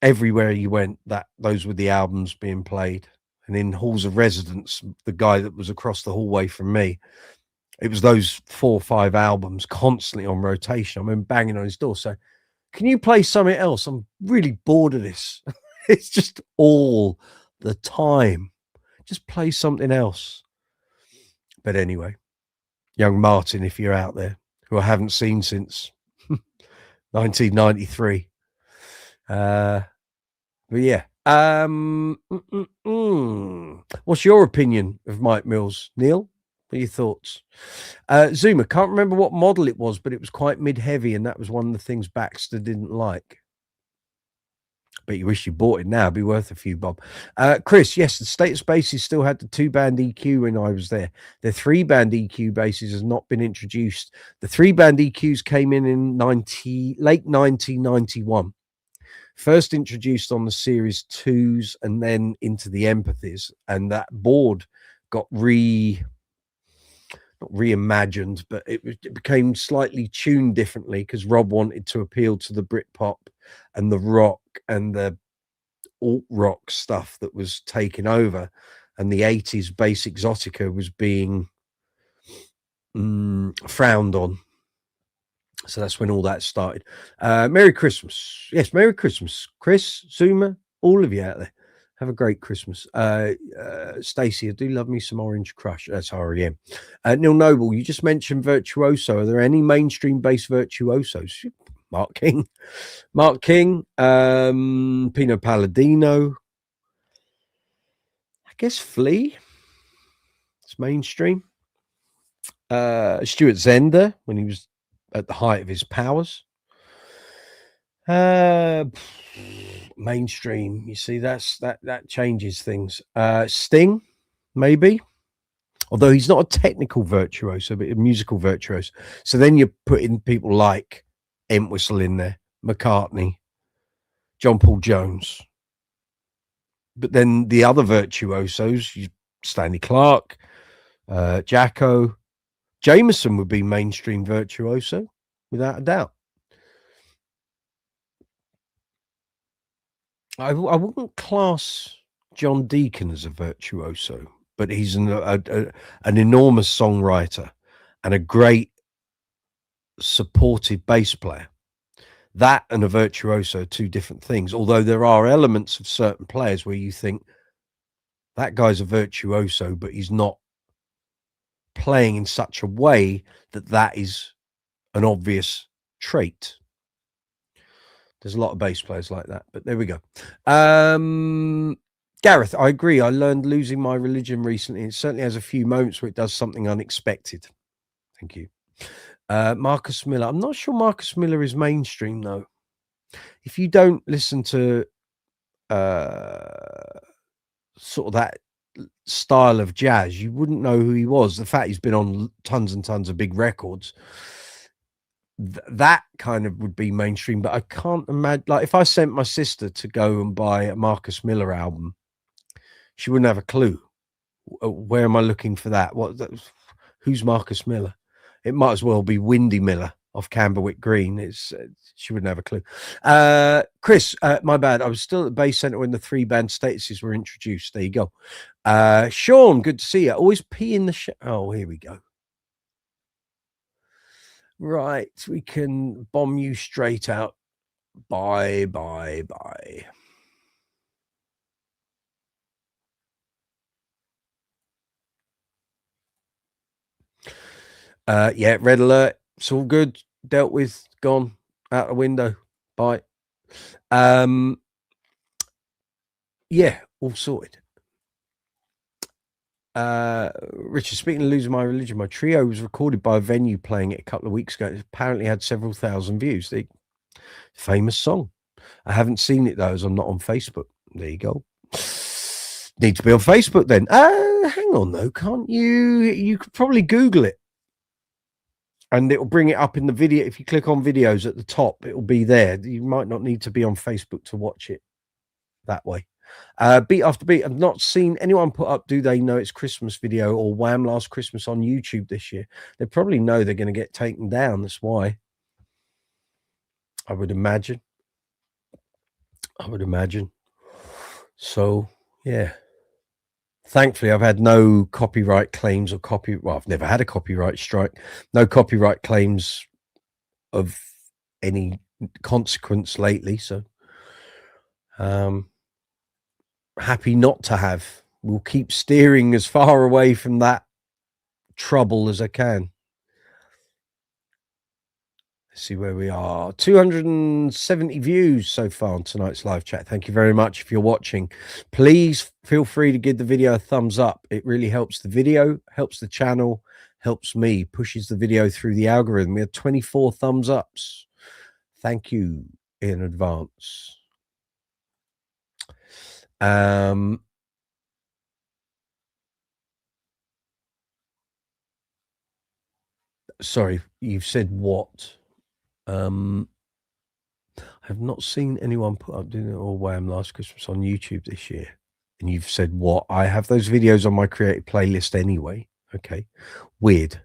Everywhere you went, those were the albums being played. And in halls of residence, the guy that was across the hallway from me, it was those 4 or 5 albums constantly on rotation. I remember banging on his door saying, can you play something else? I'm really bored of this. It's just all the time. Just play something else. But anyway, young Martin, if you're out there, who I haven't seen since 1993. But yeah. What's your opinion of Mike Mills, Neil? What are your thoughts? Zoomer, can't remember what model it was, but it was quite mid-heavy, and that was one of the things Baxter didn't like. But you wish you bought it now. It'd be worth a few bob. Chris, yes, the Status basses still had the 2-band EQ when I was there. The 3-band EQ basses has not been introduced. The 3-band EQs came in late 1991. First introduced on the Series 2s and then into the Empathies. And that board got not reimagined, but it became slightly tuned differently because Rob wanted to appeal to the Britpop and the rock and the alt rock stuff that was taking over, and the 80s bass exotica was being frowned on. So that's when all that started. Merry Christmas. Yes, Merry Christmas, Chris, Zuma, all of you out there. Have a great Christmas. Stacey, I do love me some Orange Crush. That's REM. Neil Noble, you just mentioned Virtuoso. Are there any mainstream bass virtuosos? Mark King, Pino Palladino. I guess Flea. It's mainstream. Stuart Zender when he was at the height of his powers. Mainstream, you see, that changes things. Sting, maybe, although he's not a technical virtuoso, but a musical virtuoso. So then you're putting people like Entwistle in there, McCartney, John Paul Jones. But then the other virtuosos, Stanley Clarke, Jacko, Jameson would be mainstream virtuoso, without a doubt. I wouldn't class John Deacon as a virtuoso, but he's an enormous songwriter and a great supportive bass player. That and a virtuoso are two different things, although there are elements of certain players where you think that guy's a virtuoso, but he's not playing in such a way that is an obvious trait. There's a lot of bass players like that, but there we go. Gareth, I agree. I learned Losing My Religion recently. It certainly has a few moments where it does something unexpected. Thank you. Marcus Miller. I'm not sure Marcus Miller is mainstream, though. If you don't listen to sort of that style of jazz, you wouldn't know who he was. The fact he's been on tons and tons of big records, that kind of would be mainstream. But I can't imagine, like, if I sent my sister to go and buy a Marcus Miller album, she wouldn't have a clue. Where am I looking for that? Who's Marcus Miller? It might as well be Windy Miller off Camberwick Green. She wouldn't have a clue. Chris, my bad. I was still at the Bass Centre when the 3-band statuses were introduced. There you go. Sean, good to see you. Always pee in the oh, here we go. Right, we can bomb you straight out. Bye. Yeah, red alert. It's all good. Dealt with. Gone. Out the window. Bye. Yeah, all sorted. Richard, speaking of Losing My Religion, my trio was recorded by a venue playing it a couple of weeks ago. It apparently had several thousand views. The famous song. I haven't seen it though, as I'm not on Facebook. There you go. Need to be on Facebook then. Hang on though, can't you? You could probably Google it, and it'll bring it up in the video. If you click on videos at the top, it'll be there. You might not need to be on Facebook to watch it that way. Beat after beat. I've not seen anyone put up Do They Know It's Christmas video or Wham! Last Christmas on YouTube this year. They probably know they're going to get taken down. That's why, I would imagine. So yeah, thankfully I've had no copyright claims or well, I've never had a copyright strike. No copyright claims of any consequence lately. So happy not to have. We'll keep steering as far away from that trouble as I can. Let's see where we are. 270 views so far on tonight's live chat. Thank you very much. If you're watching, please feel free to give the video a thumbs up. It really helps the video, helps the channel, helps me, pushes the video through the algorithm. We had 24 thumbs ups. Thank you in advance. Sorry, you've said what? I have not seen anyone put up doing it or Wham! Last Christmas on YouTube this year. And you've said, what? I have those videos on my creative playlist anyway. Okay. Weird.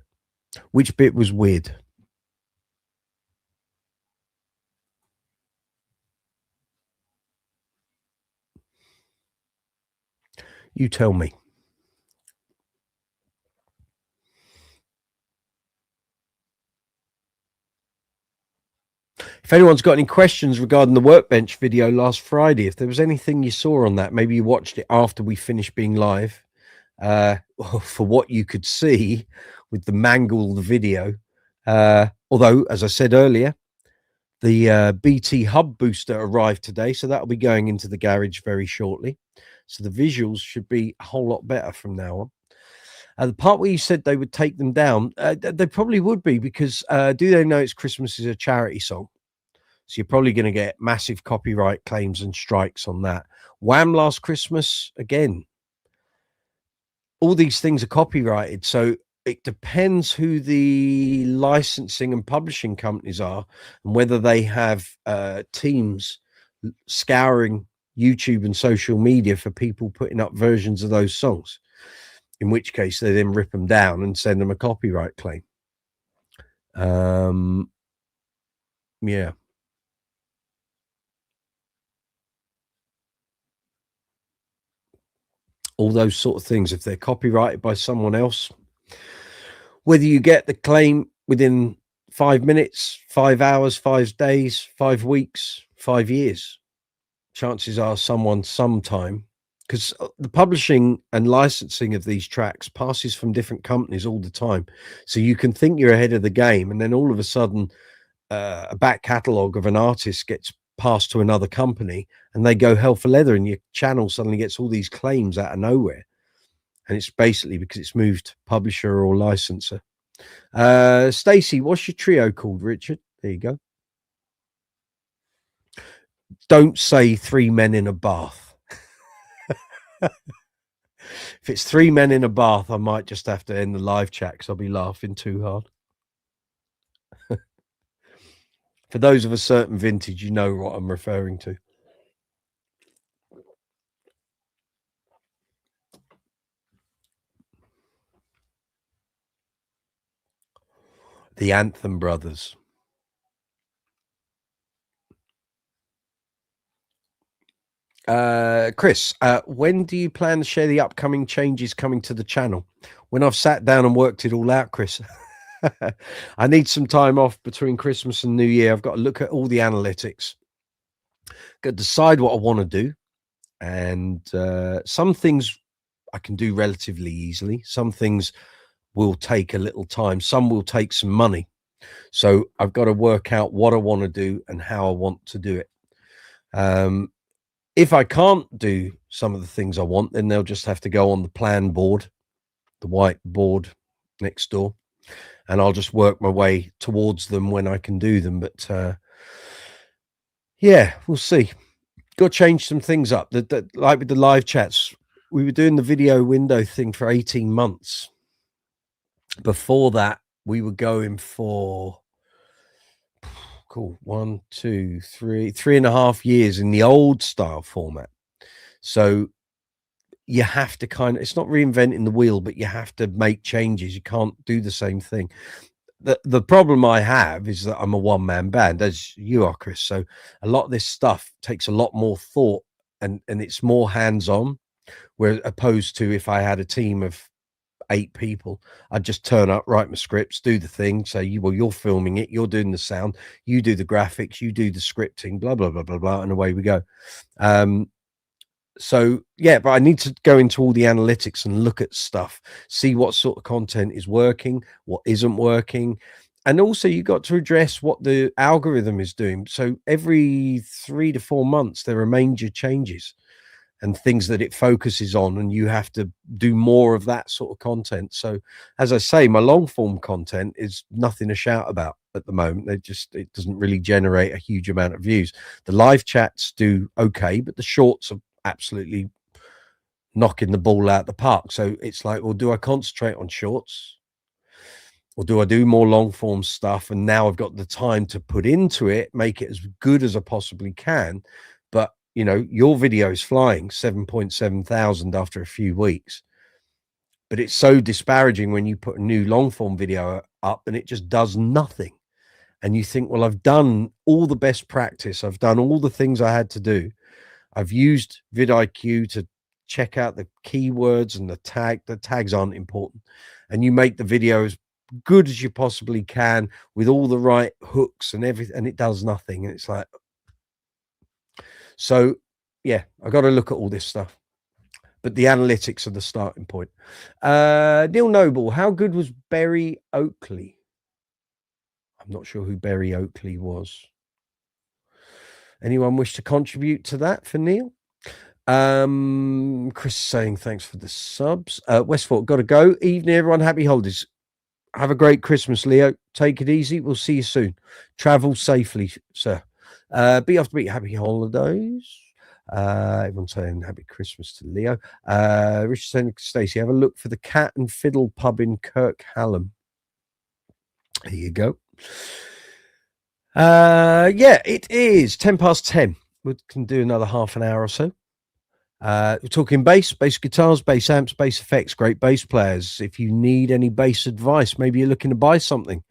Which bit was weird? You tell me. If anyone's got any questions regarding the workbench video last Friday, if there was anything you saw on that, maybe you watched it after we finished being live, for what you could see with the mangled video. Although, as I said earlier, the BT hub booster arrived today, so that'll be going into the garage very shortly. So the visuals should be a whole lot better from now on. The part where you said they would take them down, they probably would be, because Do They Know It's Christmas is a charity song. So you're probably going to get massive copyright claims and strikes on that. Wham! Last Christmas, again, all these things are copyrighted. So it depends who the licensing and publishing companies are and whether they have teams scouring YouTube and social media for people putting up versions of those songs, in which case they then rip them down and send them a copyright claim. Yeah. All those sort of things, if they're copyrighted by someone else, whether you get the claim within 5 minutes, 5 hours, 5 days, 5 weeks, 5 years, chances are someone sometime, because the publishing and licensing of these tracks passes from different companies all the time. So you can think you're ahead of the game, and then all of a sudden a back catalogue of an artist gets passed to another company and they go hell for leather, and your channel suddenly gets all these claims out of nowhere. And it's basically because it's moved publisher or licenser. Stacey, what's your trio called, Richard? There you go. Don't say Three Men in a Bath. If it's Three Men in a Bath, I might just have to end the live chat because I'll be laughing too hard. For those of a certain vintage, you know what I'm referring to. The Anthem Brothers. Chris, when do you plan to share the upcoming changes coming to the channel? When I've sat down and worked it all out, Chris. I need some time off between Christmas and New Year. I've got to look at all the analytics, got to decide what I want to do. And some things I can do relatively easily. Some things will take a little time. Some will take some money. So I've got to work out what I want to do and how I want to do it. If I can't do some of the things I want, then they'll just have to go on the plan board, the white board next door, and I'll just work my way towards them when I can do them. But yeah, we'll see. Got to change some things up. Like with the live chats, we were doing the video window thing for 18 months. Before that, we were going for cool 1, 2, 3, 3.5 years in the old style format. So you have to kind of, it's not reinventing the wheel, but you have to make changes. You can't do the same thing. The problem I have is that I'm a one-man band, as you are, Chris. So a lot of this stuff takes a lot more thought, and it's more hands-on, where opposed to if I had a team of 8 people, I'd just turn up, write my scripts, do the thing, say, you're filming it, you're doing the sound, you do the graphics, you do the scripting, blah, blah, blah, blah, blah, and away we go. So yeah, but I need to go into all the analytics and look at stuff, see what sort of content is working, what isn't working. And also you got to address what the algorithm is doing. So every 3 to 4 months, there are major changes and things that it focuses on, and you have to do more of that sort of content. So as I say, my long form content is nothing to shout about at the moment. It doesn't really generate a huge amount of views. The live chats do okay, but the shorts are absolutely knocking the ball out the park. So it's like, well, do I concentrate on shorts or do I do more long form stuff? And now I've got the time to put into it, make it as good as I possibly can, but you know, your video's flying 7.7 thousand after a few weeks. But it's so disparaging when you put a new long form video up and it just does nothing. And you think, well, I've done all the best practice. I've done all the things I had to do. I've used vidIQ to check out the keywords and the tags aren't important. And you make the video as good as you possibly can with all the right hooks and everything, and it does nothing. And it's like, so yeah, I got to look at all this stuff. But the analytics are the starting point. Neil Noble, how good was Barry Oakley? I'm not sure who Barry Oakley was. Anyone wish to contribute to that for Neil? Chris saying thanks for the subs. Westford, got to go. Evening, everyone. Happy holidays. Have a great Christmas, Leo. Take it easy. We'll see you soon. Travel safely, sir. Beat after beat. Happy holidays. Everyone's saying happy Christmas to Leo. Richard saying, Stacey, have a look for the Cat and Fiddle pub in Kirk Hallam. There you go. Yeah, it is 10 past 10. We can do another half an hour or so. We're talking bass guitars, bass amps, bass effects, great bass players. If you need any bass advice, maybe you're looking to buy something,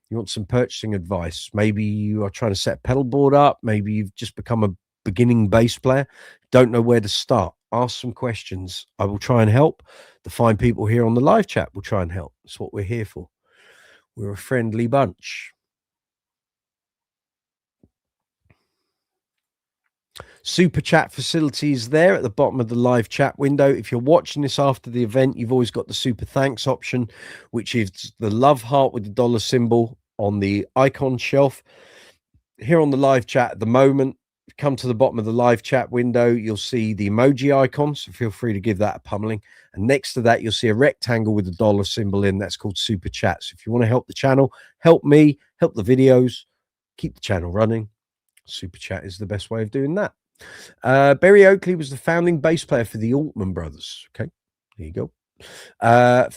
you want some purchasing advice, maybe you are trying to set a pedal board up, maybe you've just become a beginning bass player, don't know where to start, ask some questions. I will try and help. The fine people here on the live chat will try and help. That's what we're here for. We're a friendly bunch. Super chat facilities there at the bottom of the live chat window. If you're watching this after the event, you've always got the super thanks option, which is the love heart with the dollar symbol on the icon shelf. Here on the live chat at the moment, come to the bottom of the live chat window, you'll see the emoji icon, so feel free to give that a pummeling. And next to that, you'll see a rectangle with the dollar symbol in. That's called super chat. So if you want to help the channel, help me, help the videos, keep the channel running, super chat is the best way of doing that. Barry Oakley was the founding bass player for the Altman Brothers. Okay, there you go.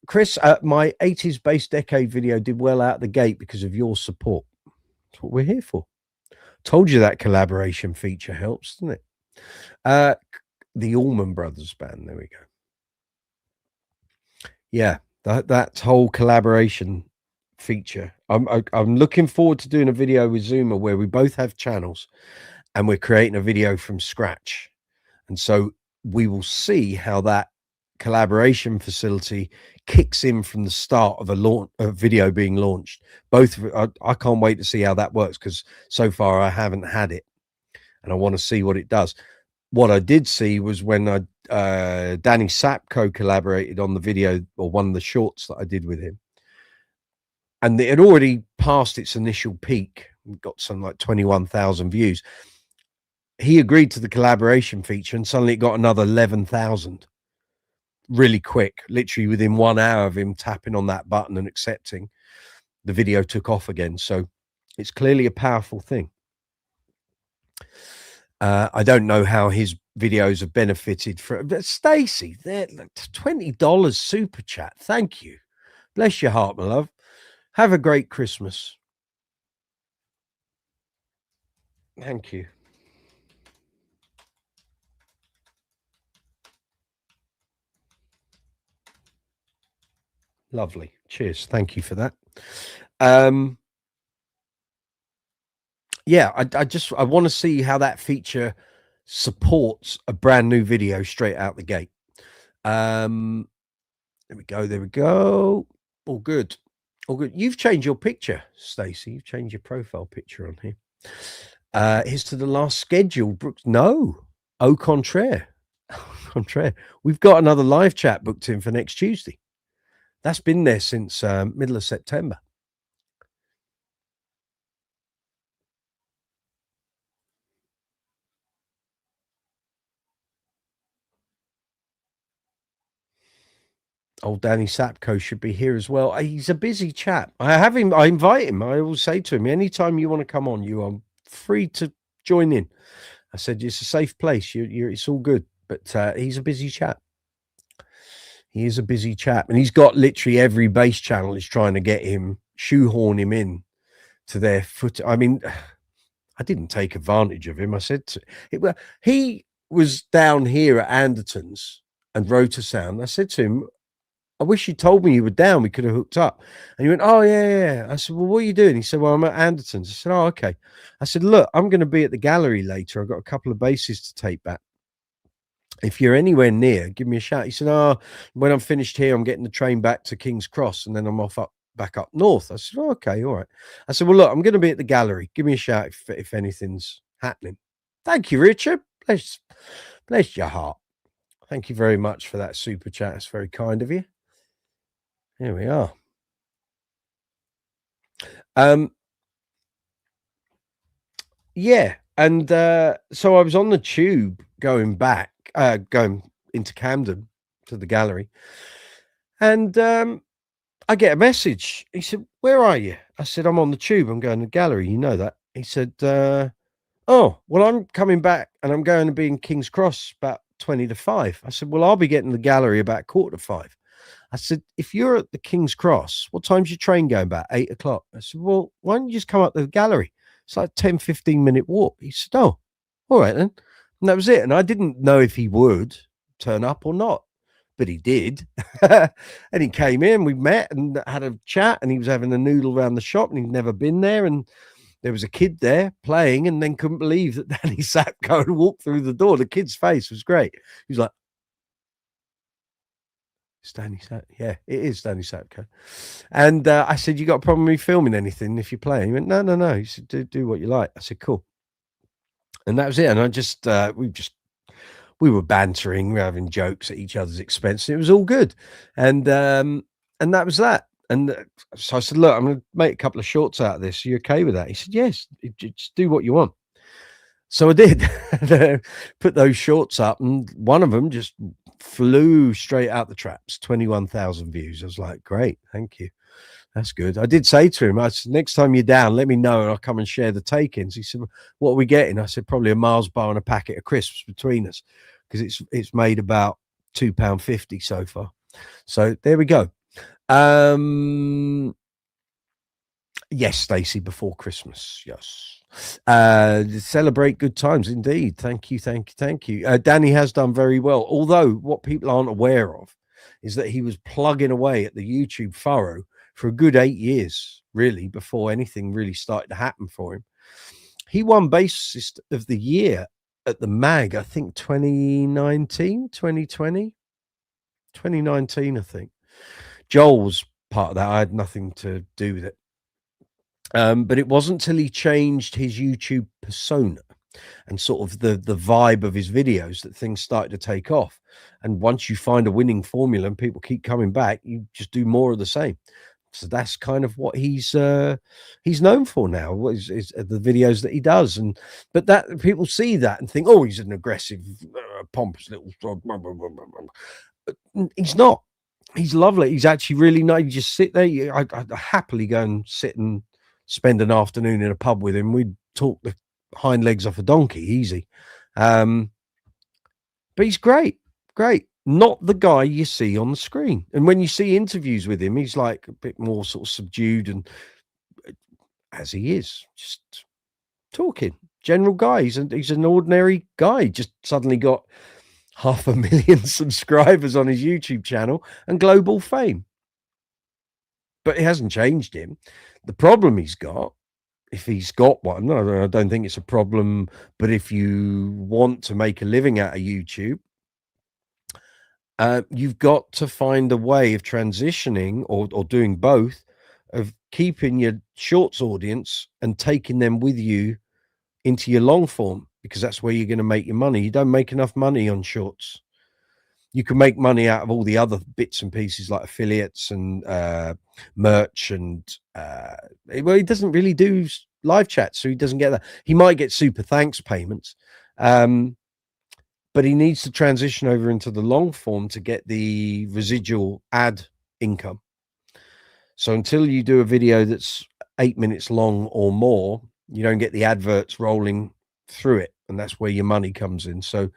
Chris, my 80s bass decade video did well out the gate because of your support. That's what we're here for. Told you that collaboration feature helps, doesn't it? The Allman Brothers band. There we go. Yeah, that whole collaboration feature. I'm looking forward to doing a video with Zuma where we both have channels and we're creating a video from scratch. And so we will see how that collaboration facility kicks in from the start of a video being launched. I can't wait to see how that works because so far I haven't had it and I want to see what it does. What I did see was when Danny Sapko collaborated on the video, or one of the shorts that I did with him, and it had already passed its initial peak. We got some like 21,000 views. He agreed to the collaboration feature and suddenly it got another 11,000 really quick. Literally within 1 hour of him tapping on that button and accepting, the video took off again. So it's clearly a powerful thing. I don't know how his videos have benefited from, but Stacey, they're $20 super chat. Thank you. Bless your heart, my love. Have a great Christmas. Thank you. Lovely. Cheers. Thank you for that. Yeah, I want to see how that feature supports a brand new video straight out the gate. There we go. There we go. All good. All good. You've changed your picture, Stacey. You've changed your profile picture on here. Here's to the last schedule. Brooks. No. Au contraire. Au contraire. We've got another live chat booked in for next Tuesday. That's been there since middle of September. Old Danny Sapko should be here as well. He's a busy chap. I invite him. I always say to him, anytime you want to come on, you are free to join in. I said, it's a safe place. It's all good. But he's a busy chap. He is a busy chap. And he's got literally every bass channel is trying to get him, shoehorn him in to their foot. I mean, I didn't take advantage of him. I said he was down here at Anderton's and Rotor Sound. I said to him, I wish you told me you were down. We could have hooked up. And he went, oh, yeah. I said, well, what are you doing? He said, well, I'm at Anderton's. I said, oh, okay. I said, look, I'm going to be at the gallery later. I've got a couple of basses to take back. If you're anywhere near, give me a shout. He said, oh, when I'm finished here, I'm getting the train back to King's Cross and then I'm off back up north. I said, oh, okay, all right. I said, well, look, I'm going to be at the gallery. Give me a shout if anything's happening. Thank you, Richard. Bless your heart. Thank you very much for that super chat. It's very kind of you. Here we are. Yeah, and so I was on the tube going back, going into Camden to the gallery, and I get a message. He said, where are you? I said, I'm on the tube. I'm going to the gallery. You know that. He said, oh, well, I'm coming back and I'm going to be in King's Cross about 20 to 5. I said, well, I'll be getting the gallery about 4:45. I said, if you're at the King's Cross, what time's your train going back? 8 o'clock. I said, well, why don't you just come up to the gallery? It's like a 10, 15-minute walk. He said, oh, all right then. And that was it. And I didn't know if he would turn up or not, but he did. And he came in, we met and had a chat, and he was having a noodle around the shop and he'd never been there. And there was a kid there playing and then couldn't believe that Danny Sapko had walked through the door. The kid's face was great. He was like, Danny Sapko. Yeah, it is Danny Sapko. And I said, you got a problem with me filming anything if you're playing? He went, no. He said, do what you like. I said, cool. And that was it. And I just, we were bantering, we were having jokes at each other's expense. And it was all good. And that was that. And so I said, look, I'm going to make a couple of shorts out of this. Are you okay with that? He said, yes, just do what you want. So I did. Put those shorts up, and one of them just flew straight out the traps. 21,000 views. I was like, great, thank you. That's good. I did say to him, I said, next time you're down, let me know and I'll come and share the take-ins. He said, what are we getting? I said, probably a Mars bar and a packet of crisps between us, because it's made about £2.50 so far. So there we go. Yes, Stacey, before Christmas. Yes. Celebrate good times indeed. Thank you. Danny has done very well, although what people aren't aware of is that he was plugging away at the YouTube furrow for a good 8 years, really, before anything really started to happen for him. He won Bassist of the Year at the MAG, I think 2019, I think. Joel was part of that. I had nothing to do with it. But it wasn't till he changed his YouTube persona and sort of the vibe of his videos that things started to take off. And once you find a winning formula and people keep coming back, you just do more of the same. So that's kind of what he's known for now, is the videos that he does. But that people see that and think, oh, he's an aggressive, pompous little. He's not. He's lovely. He's actually really nice. You just sit there. I'd happily go and sit and spend an afternoon in a pub with him. We'd talk the hind legs off a donkey, easy. But he's great. Not the guy you see on the screen. And when you see interviews with him, he's like a bit more sort of subdued, and as he is, just talking. General guy. He's an ordinary guy. Just suddenly got 500,000 subscribers on his YouTube channel and global fame. But it hasn't changed him. The problem he's got, if he's got one, I don't think it's a problem, but if you want to make a living out of YouTube, you've got to find a way of transitioning or doing both, of keeping your shorts audience and taking them with you into your long form, because that's where you're going to make your money. You don't make enough money on shorts. You can make money out of all the other bits and pieces like affiliates and merch, and well, he doesn't really do live chats, so he doesn't get that. He might get super thanks payments, but he needs to transition over into the long form to get the residual ad income. So until you do a video that's 8 minutes long or more, you don't get the adverts rolling through it, and that's where your money comes in. So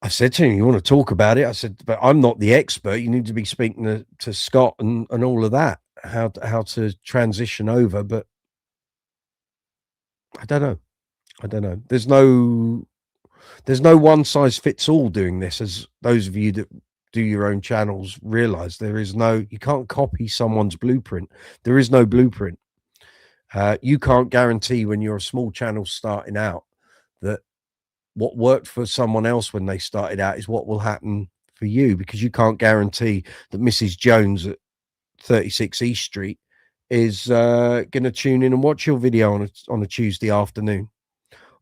I said to him, you want to talk about it? I said, but I'm not the expert. You need to be speaking to Scott and all of that, how to transition over. But I don't know. I don't know. There's no one size fits all doing this, as those of you that do your own channels realize. You can't copy someone's blueprint. There is no blueprint. You can't guarantee when you're a small channel starting out that what worked for someone else when they started out is what will happen for you, because you can't guarantee that Mrs. Jones at 36 East Street is going to tune in and watch your video on a Tuesday afternoon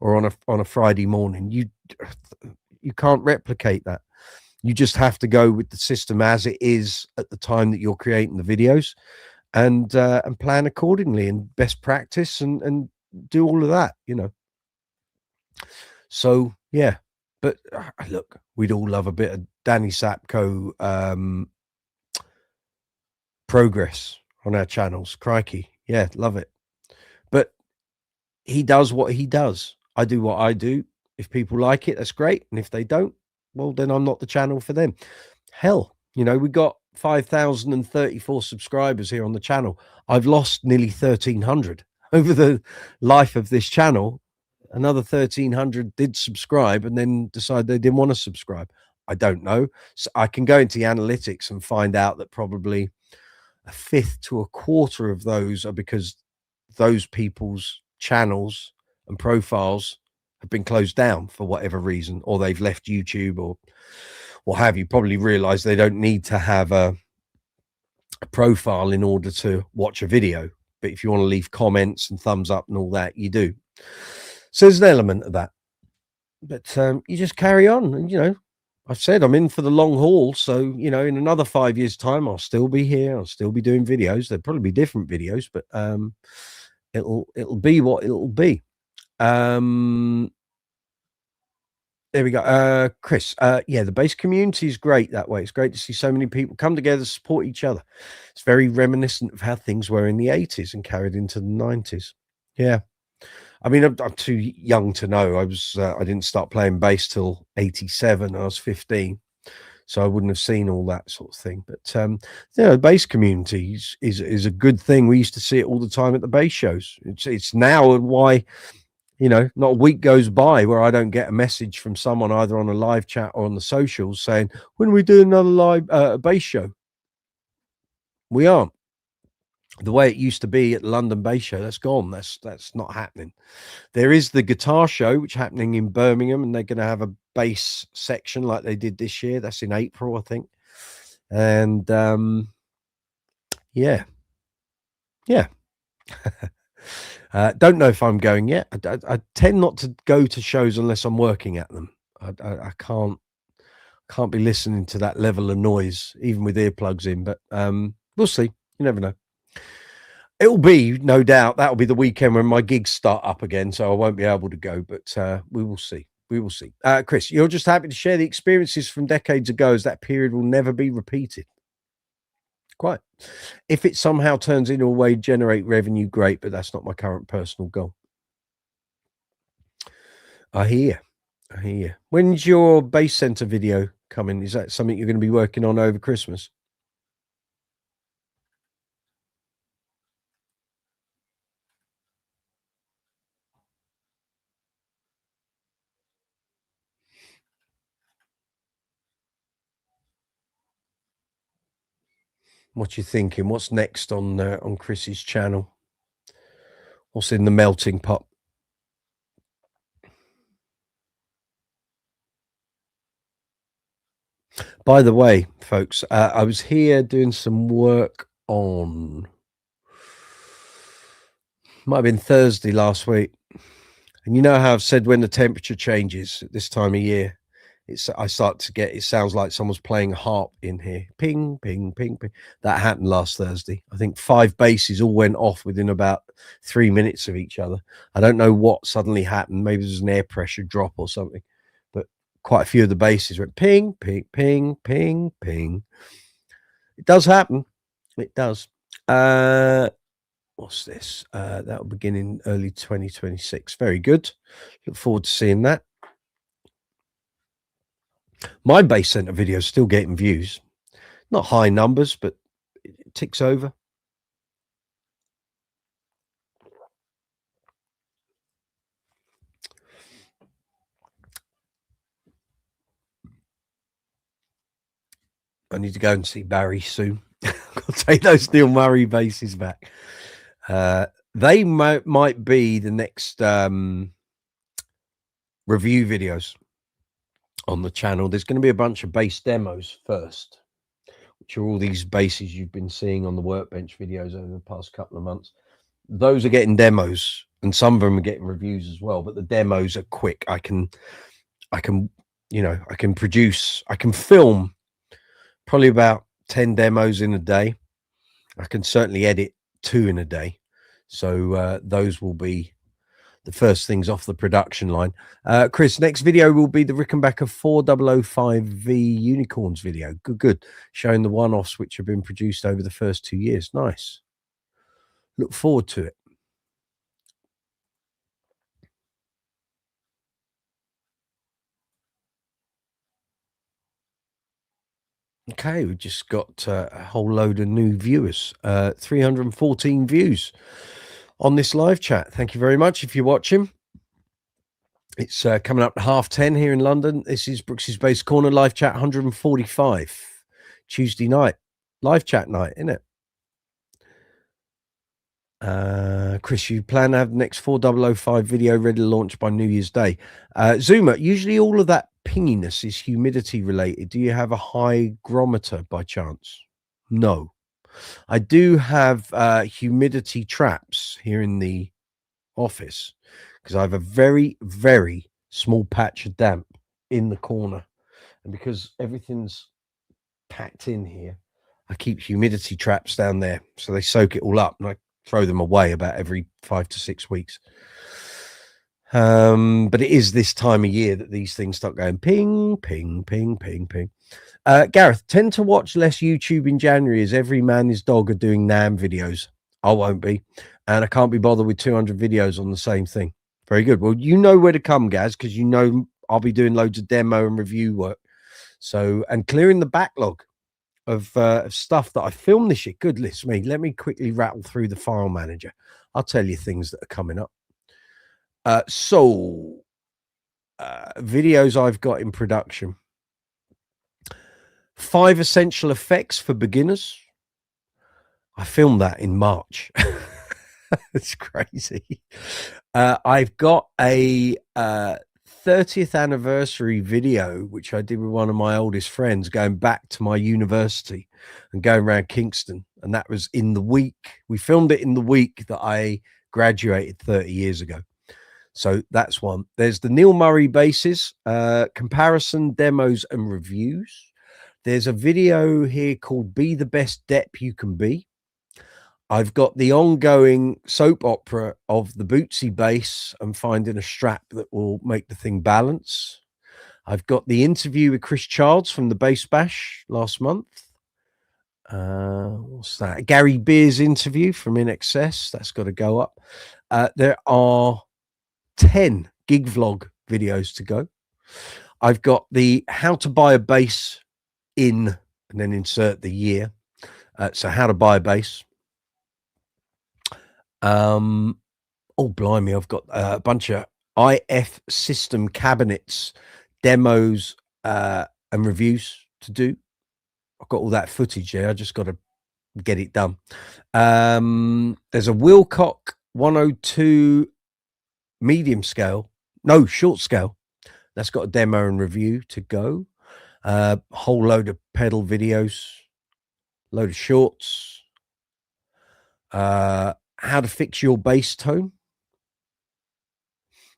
or on a Friday morning. You can't replicate that. You just have to go with the system as it is at the time that you're creating the videos, and plan accordingly, and best practice, and do all of that, So yeah, but look, we'd all love a bit of Danny Sapko progress on our channels. Crikey, yeah, love it. But he does what he does. I do what I do. If people like it, that's great, and if they don't, well, then I'm not the channel for them. Hell, we got 5,034 subscribers here on the channel. I've lost nearly 1,300 over the life of this channel. Another 1,300 did subscribe and then decide they didn't want to subscribe. I don't know. So I can go into the analytics and find out that probably a fifth to a quarter of those are because those people's channels and profiles have been closed down for whatever reason, or they've left YouTube or what have you. Probably realize they don't need to have a profile in order to watch a video. But if you want to leave comments and thumbs up and all that, you do. So there's an element of that. But you just carry on. And, I've said I'm in for the long haul. So, in another 5 years' time, I'll still be here. I'll still be doing videos. There'll probably be different videos, but it'll be what it'll be. There we go. Chris, yeah, the bass community is great that way. It's great to see so many people come together, support each other. It's very reminiscent of how things were in the 80s and carried into the 90s. Yeah. I mean, I'm too young to know. I didn't start playing bass till 87. I was 15. So I wouldn't have seen all that sort of thing. But the bass community is a good thing. We used to see it all the time at the bass shows. It's now why, not a week goes by where I don't get a message from someone either on a live chat or on the socials saying, when are we doing another live bass show? We aren't. The way it used to be at the London Bass Show, that's gone. That's not happening. There is the guitar show, which is happening in Birmingham, and they're going to have a bass section like they did this year. That's in April, I think. And yeah. Don't know if I'm going yet. I tend not to go to shows unless I'm working at them. I can't be listening to that level of noise, even with earplugs in. But we'll see. You never know. It'll be, no doubt, that'll be the weekend when my gigs start up again, so I won't be able to go, but we will see. We will see. Chris, you're just happy to share the experiences from decades ago, as that period will never be repeated. Quite. If it somehow turns into a way to generate revenue, great, but that's not my current personal goal. I hear. When's your Bass Center video coming? Is that something you're going to be working on over Christmas? What you thinking? What's next on Chris's channel? What's in the melting pot? By the way, folks, I was here doing some work on, might have been Thursday last week. And you know how I've said when the temperature changes at this time of year, I start to get, it sounds like someone's playing a harp in here. Ping, ping, ping, ping. That happened last Thursday. I think 5 basses all went off within about 3 minutes of each other. I don't know what suddenly happened. Maybe there's an air pressure drop or something. But quite a few of the basses went ping, ping, ping, ping, ping. It does happen. It does. What's this? That will begin in early 2026. Very good. Look forward to seeing that. My Bass Center video is still getting views. Not high numbers, but it ticks over. I need to go and see Barry soon. I'll take those Neil Murray basses back. They might be the next review videos on the channel. There's going to be a bunch of bass demos first, which are all these basses you've been seeing on the workbench videos over the past couple of months. Those are getting demos, and some of them are getting reviews as well, but the demos are quick. I can produce, I can film probably about 10 demos in a day. I can certainly edit 2 in a day. So those will be the first things off the production line. Chris, next video will be the Rickenbacker 4005V Unicorns video. Good. Showing the one-offs which have been produced over the first 2 years. Nice. Look forward to it. Okay, we just got a whole load of new viewers. 314 views on this live chat. Thank you very much if you're watching. It's coming up to 10:30 here in London. This is Brooks's Bass Corner live chat 145, Tuesday night. Live chat night, isn't it? Chris, you plan to have the next 4005 video ready to launch by New Year's Day. Zuma, usually all of that pinginess is humidity related. Do you have a hygrometer by chance? No. I do have humidity traps here in the office because I have a very, very small patch of damp in the corner. And because everything's packed in here, I keep humidity traps down there. So they soak it all up and I throw them away about every 5 to 6 weeks. But it is this time of year that these things start going ping, ping, ping, ping, ping. Gareth, tend to watch less YouTube in January as every man his dog are doing NAMM videos. I won't be. And I can't be bothered with 200 videos on the same thing. Very good. Well, you know where to come, Gaz, because you know I'll be doing loads of demo and review work. So, and clearing the backlog of stuff that I filmed this year. Goodness me. Let me quickly rattle through the file manager. I'll tell you things that are coming up. Videos I've got in production. 5 essential effects for beginners. I filmed that in March. It's crazy. I've got a 30th anniversary video, which I did with one of my oldest friends, going back to my university and going around Kingston. And that was in the week. We filmed it in the week that I graduated 30 years ago. So that's one. There's the Neil Murray basses, comparison, demos, and reviews. There's a video here called Be the Best Dep You Can Be. I've got the ongoing soap opera of the Bootsy bass and finding a strap that will make the thing balance. I've got the interview with Chris Childs from the Bass Bash last month. What's that? Gary Beer's interview from In Excess. That's got to go up. There are 10 gig vlog videos to go. I've got the how to buy a bass in, and then insert the year. So how to buy a bass. Oh blimey, I've got a bunch of IF system cabinets, demos, and reviews to do. I've got all that footage there. I just got to get it done. There's a Wilcock 102 medium scale, no, short scale. That's got a demo and review to go. Whole load of pedal videos, load of shorts. How to fix your bass tone.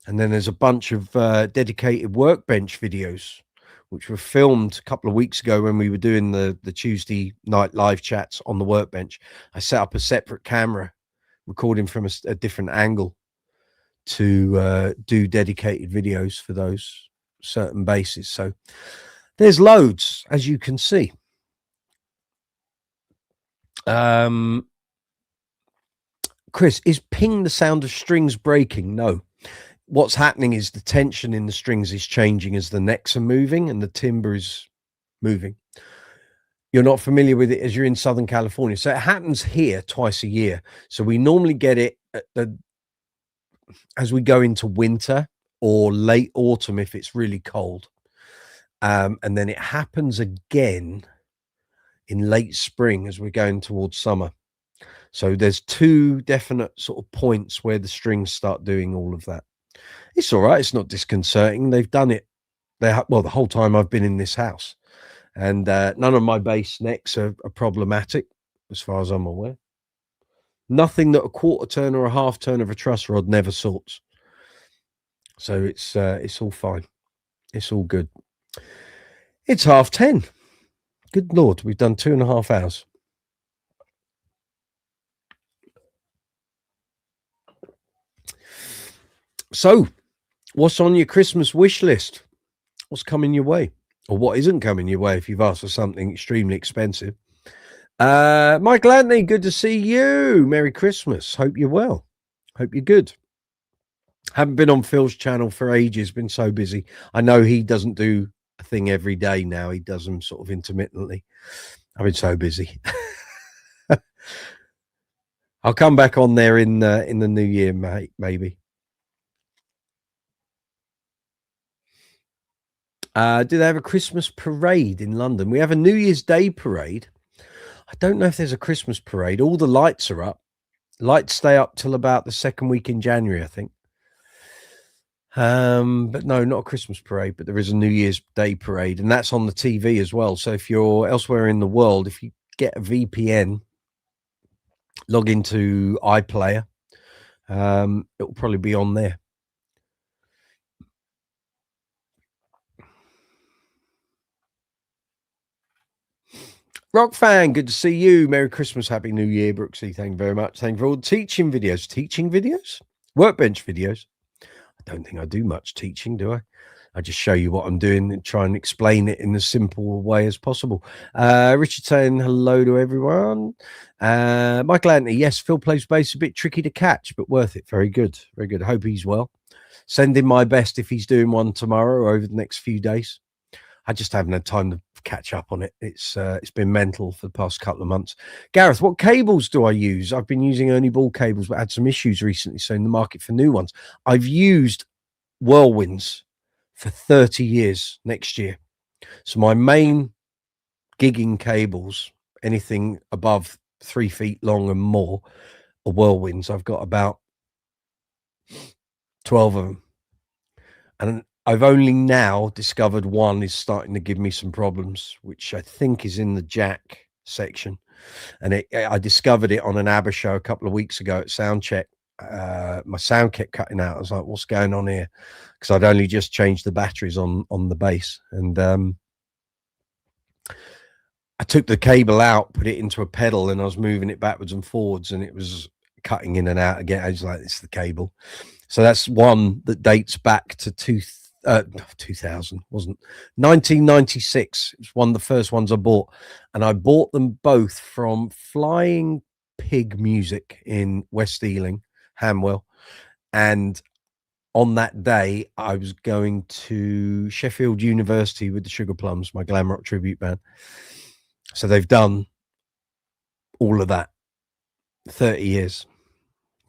And then there's a bunch of dedicated workbench videos, which were filmed a couple of weeks ago when we were doing the Tuesday night live chats on the workbench. I set up a separate camera, recording from a different angle to do dedicated videos for those certain basses. So there's loads, as you can see. Chris, is ping the sound of strings breaking? No. What's happening is the tension in the strings is changing as the necks are moving and the timbre is moving. You're not familiar with it as you're in Southern California. So it happens here twice a year. So we normally get it as we go into winter or late autumn if it's really cold. And then it happens again in late spring as we're going towards summer. So there's 2 definite sort of points where the strings start doing all of that. It's all right. It's not disconcerting. They've done it. Well, the whole time I've been in this house, and none of my bass necks are problematic as far as I'm aware. Nothing that a quarter turn or a half turn of a truss rod never sorts. So it's all fine. It's all good. It's 10:30. Good Lord, we've done 2.5 hours. So, what's on your Christmas wish list? What's coming your way? Or what isn't coming your way if you've asked for something extremely expensive? Michael Anthony, good to see you. Merry Christmas. Hope you're well. Hope you're good. Haven't been on Phil's channel for ages, been so busy. I know he doesn't do a thing every day now. He does them sort of intermittently. I've been so busy. I'll come back on there in the new year, mate, maybe. Do they have a Christmas parade in London? We have a New Year's Day parade. I don't know if there's a Christmas parade. All the lights are up. Lights stay up till about the second week in January, I think. But no, not a Christmas parade, but there is a New Year's Day parade, and that's on the TV as well. So if you're elsewhere in the world, if you get a VPN, log into iPlayer, it will probably be on there. Rock fan, good to see you. Merry Christmas, Happy New Year, Brooksy. Thank you very much. Thank you for all the teaching videos. Teaching videos? Workbench videos? I don't think I do much teaching, do I? I just show you what I'm doing and try and explain it in as simple a way as possible. Richard saying hello to everyone. Michael Anthony, yes, Phil plays bass a bit tricky to catch, but worth it. Very good. Very good. Hope he's well. Send him my best if he's doing one tomorrow or over the next few days. I just haven't had time to catch up on it. It's been mental for the past couple of months. Gareth, what cables do I use? I've been using Ernie Ball cables, but had some issues recently, so in the market for new ones. I've used Whirlwinds for 30 years next year. So my main gigging cables, anything above 3 feet long and more, are Whirlwinds. I've got about 12 of them. And I've only now discovered one is starting to give me some problems, which I think is in the jack section. And I discovered it on an ABBA show a couple of weeks ago at Soundcheck. My sound kept cutting out. I was like, what's going on here? Because I'd only just changed the batteries on the bass. And I took the cable out, put it into a pedal, and I was moving it backwards and forwards, and it was cutting in and out again. I was like, this is the cable. So that's one that dates back to 2000, wasn't 1996. It was one of the first ones I bought, and I bought them both from Flying Pig Music in West Ealing, Hamwell. And on that day, I was going to Sheffield University with the Sugar Plums, my glam rock tribute band. So they've done all of that. 30 years.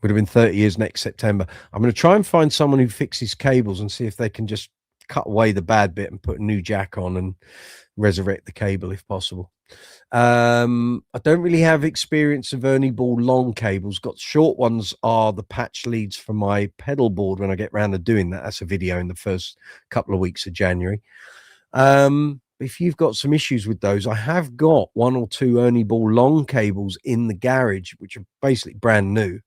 Would have been 30 years next September. I'm going to try and find someone who fixes cables and see if they can just cut away the bad bit and put a new jack on and resurrect the cable if possible. I don't really have experience of Ernie Ball long cables. Got short ones are the patch leads for my pedal board when I get around to doing that. That's a video in the first couple of weeks of January. If you've got some issues with those, I have got 1 or 2 Ernie Ball long cables in the garage, which are basically brand new,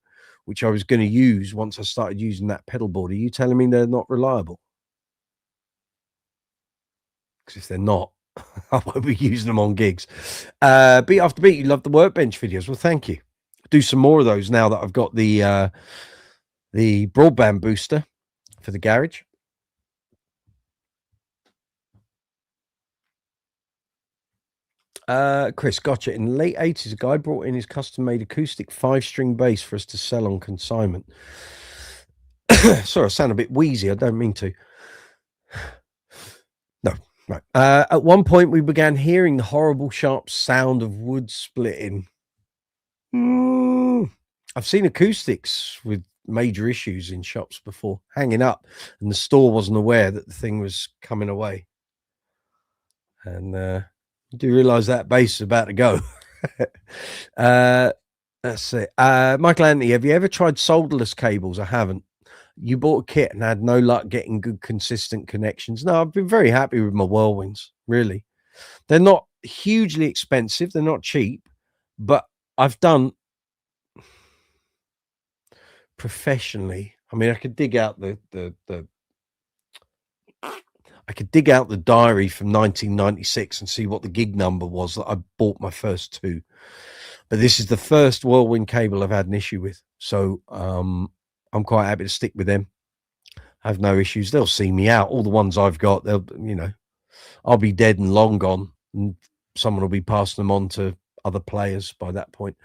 which I was going to use once I started using that pedal board. Are you telling me they're not reliable? Because if they're not, I won't be using them on gigs. Beat after beat, you love the workbench videos. Well, thank you. Do some more of those now that I've got the broadband booster for the garage. Chris, gotcha. In the late 80s, a guy brought in his custom-made acoustic 5-string bass for us to sell on consignment. Sorry, I sound a bit wheezy. I don't mean to. No, right. At one point, we began hearing the horrible, sharp sound of wood splitting. I've seen acoustics with major issues in shops before, hanging up, and the store wasn't aware that the thing was coming away. And You do realise that bass is about to go. That's it. Michael Anthony, have you ever tried solderless cables? I haven't. You bought a kit and had no luck getting good, consistent connections. No, I've been very happy with my Whirlwinds, really. They're not hugely expensive. They're not cheap, but I've done professionally. I mean, I could dig out the diary from 1996 and see what the gig number was that I bought my first two. But this is the first Whirlwind cable I've had an issue with. So I'm quite happy to stick with them. I have no issues. They'll see me out. All the ones I've got, they'll, I'll be dead and long gone, and someone will be passing them on to other players by that point.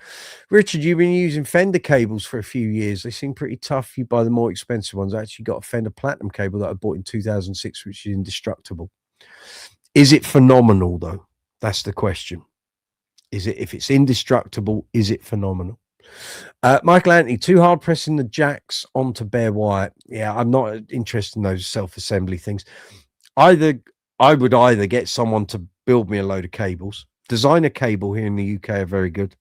Richard, you've been using Fender cables for a few years. They seem pretty tough. You buy the more expensive ones. I actually got a Fender Platinum cable that I bought in 2006, which is indestructible. Is it phenomenal, though? That's the question. If it's indestructible, is it phenomenal? Michael Anthony, too hard pressing the jacks onto bare wire. Yeah, I'm not interested in those self-assembly things. I would either get someone to build me a load of cables. Designer cable here in the UK are very good.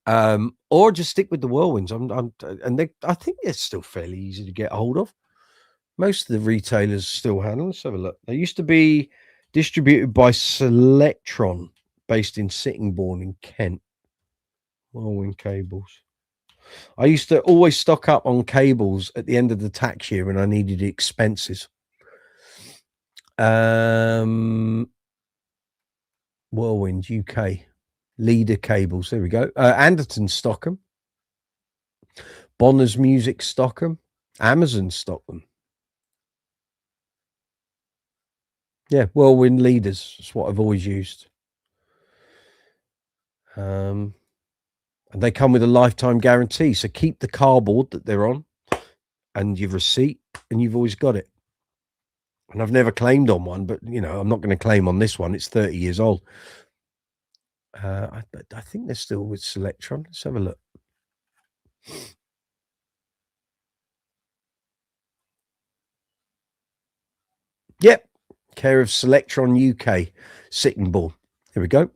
Or just stick with the Whirlwinds. I think they're still fairly easy to get a hold of. Most of the retailers still handle. Let's have a look. They used to be distributed by Selectron, based in Sittingbourne in Kent. Whirlwind cables. I used to always stock up on cables at the end of the tax year when I needed expenses. Whirlwind UK leader cables. There we go. Anderton stock them. Bonner's Music stock them. Amazon stock them. Yeah, Whirlwind leaders. That's what I've always used. And they come with a lifetime guarantee. So keep the cardboard that they're on and your receipt, and you've always got it. And I've never claimed on one, but I'm not going to claim on this one. It's 30 years old. I think they're still with Selectron. Let's have a look. Yep. Care of Selectron UK, Sittingbourne. Here we go.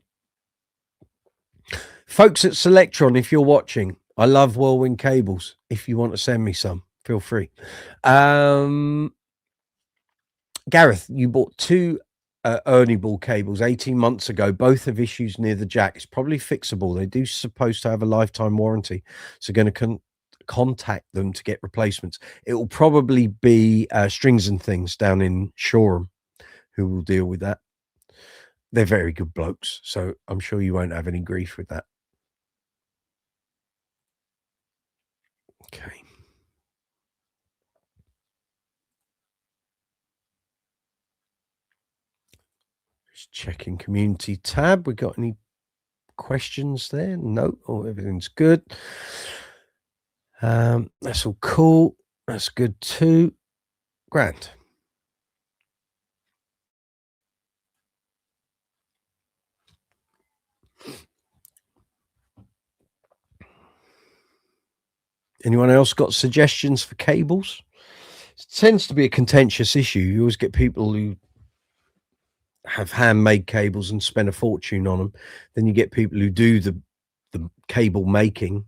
Folks at Selectron, if you're watching, I love Whirlwind cables. If you want to send me some, feel free. Gareth, you bought two Ernie Ball cables 18 months ago. Both have issues near the jack. It's probably fixable. They do supposed to have a lifetime warranty. So going to contact them to get replacements. It will probably be Strings and Things down in Shoreham who will deal with that. They're very good blokes, so I'm sure you won't have any grief with that. Okay. Just checking community tab. We got any questions there? No. Oh, everything's good. That's all cool. That's good too. Grand. Anyone else got suggestions for cables? It tends to be a contentious issue. You always get people who have handmade cables and spend a fortune on them. Then you get people who do the cable making.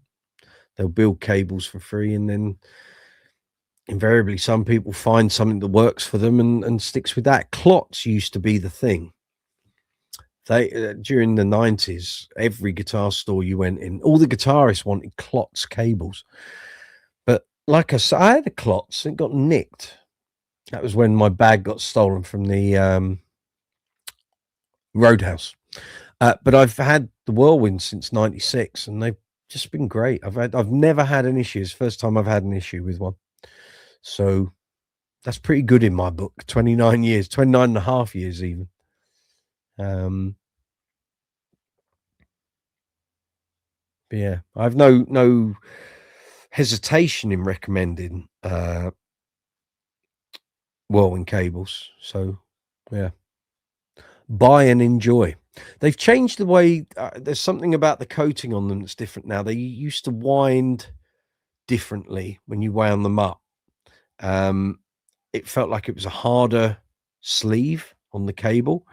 They'll build cables for free, and then invariably some people find something that works for them and sticks with that. Clots used to be the thing. They during the 90s, every guitar store you went in, all the guitarists wanted Clots cables. But like I said, I had a Clots, it got nicked. That was when my bag got stolen from the Roadhouse. But I've had the Whirlwind since 96, and they've just been great. I've never had an issue. It's the first time I've had an issue with one. So that's pretty good in my book. 29 years, 29 and a half years even. But yeah, I've no hesitation in recommending Whirlwind cables. So yeah, buy and enjoy. They've changed the way there's something about the coating on them that's different now. They used to wind differently when you wound them up. It felt like it was a harder sleeve on the cable,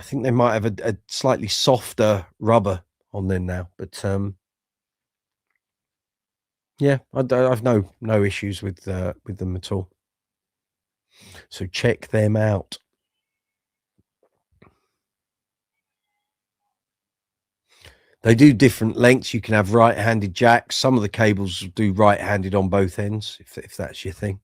I think they might have a slightly softer rubber on there now, but yeah, I've no issues with them at all. So check them out. They do different lengths. You can have right-handed jacks. Some of the cables do right-handed on both ends, if that's your thing.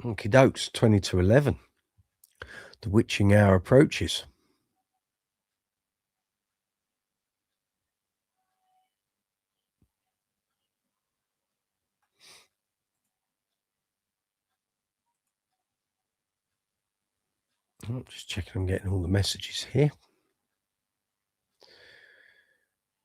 Okie dokes, 20 to 11. The witching hour approaches. I'm just checking I'm getting all the messages here.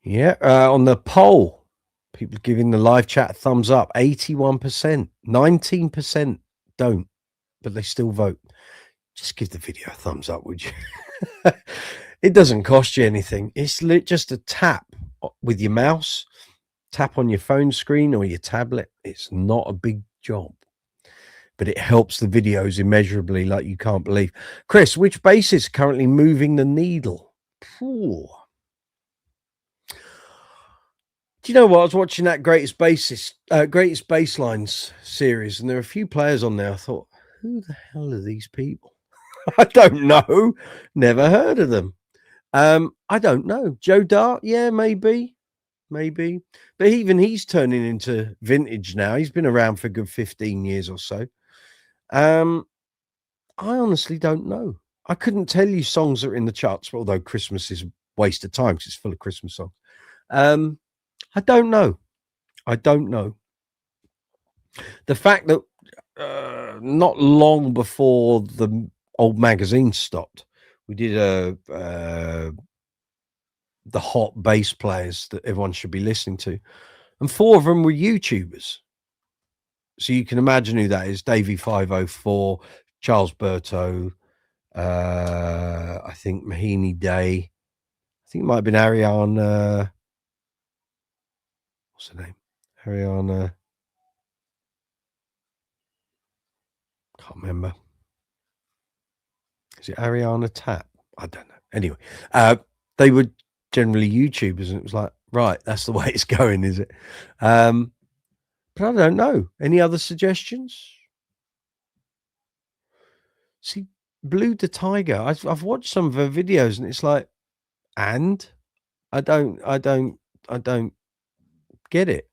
Yeah, on the poll, people giving the live chat a thumbs up. 81%, 19% don't, but they still vote. Just give the video a thumbs up, would you? It doesn't cost you anything. It's just a tap with your mouse, tap on your phone screen or your tablet. It's not a big job, but it helps the videos immeasurably like you can't believe. Chris, which bass is currently moving the needle? Ooh. Do you know what? I was watching that Greatest Basslines series, and there are a few players on there. I thought, who the hell are these people? I don't know. Never heard of them. I don't know. Joe Dart, yeah, maybe. But even he's turning into vintage now. He's been around for a good 15 years or so. I honestly don't know. I couldn't tell you songs that are in the charts, although Christmas is a waste of time because it's full of Christmas songs. I don't know. The fact that not long before the old magazine stopped, we did the hot bass players that everyone should be listening to, and 4 of them were YouTubers. So you can imagine who that is: Davey 504, Charles Berto, I think Mahini Day, I think it might have been Ariana. What's her name? Ariana. Can't remember. Is it Ariana Tap? I don't know. Anyway, they were generally YouTubers, and it was like, right, that's the way it's going, is it? But I don't know. Any other suggestions? See, Blue the Tiger. I've watched some of her videos, and it's like, and I don't get it.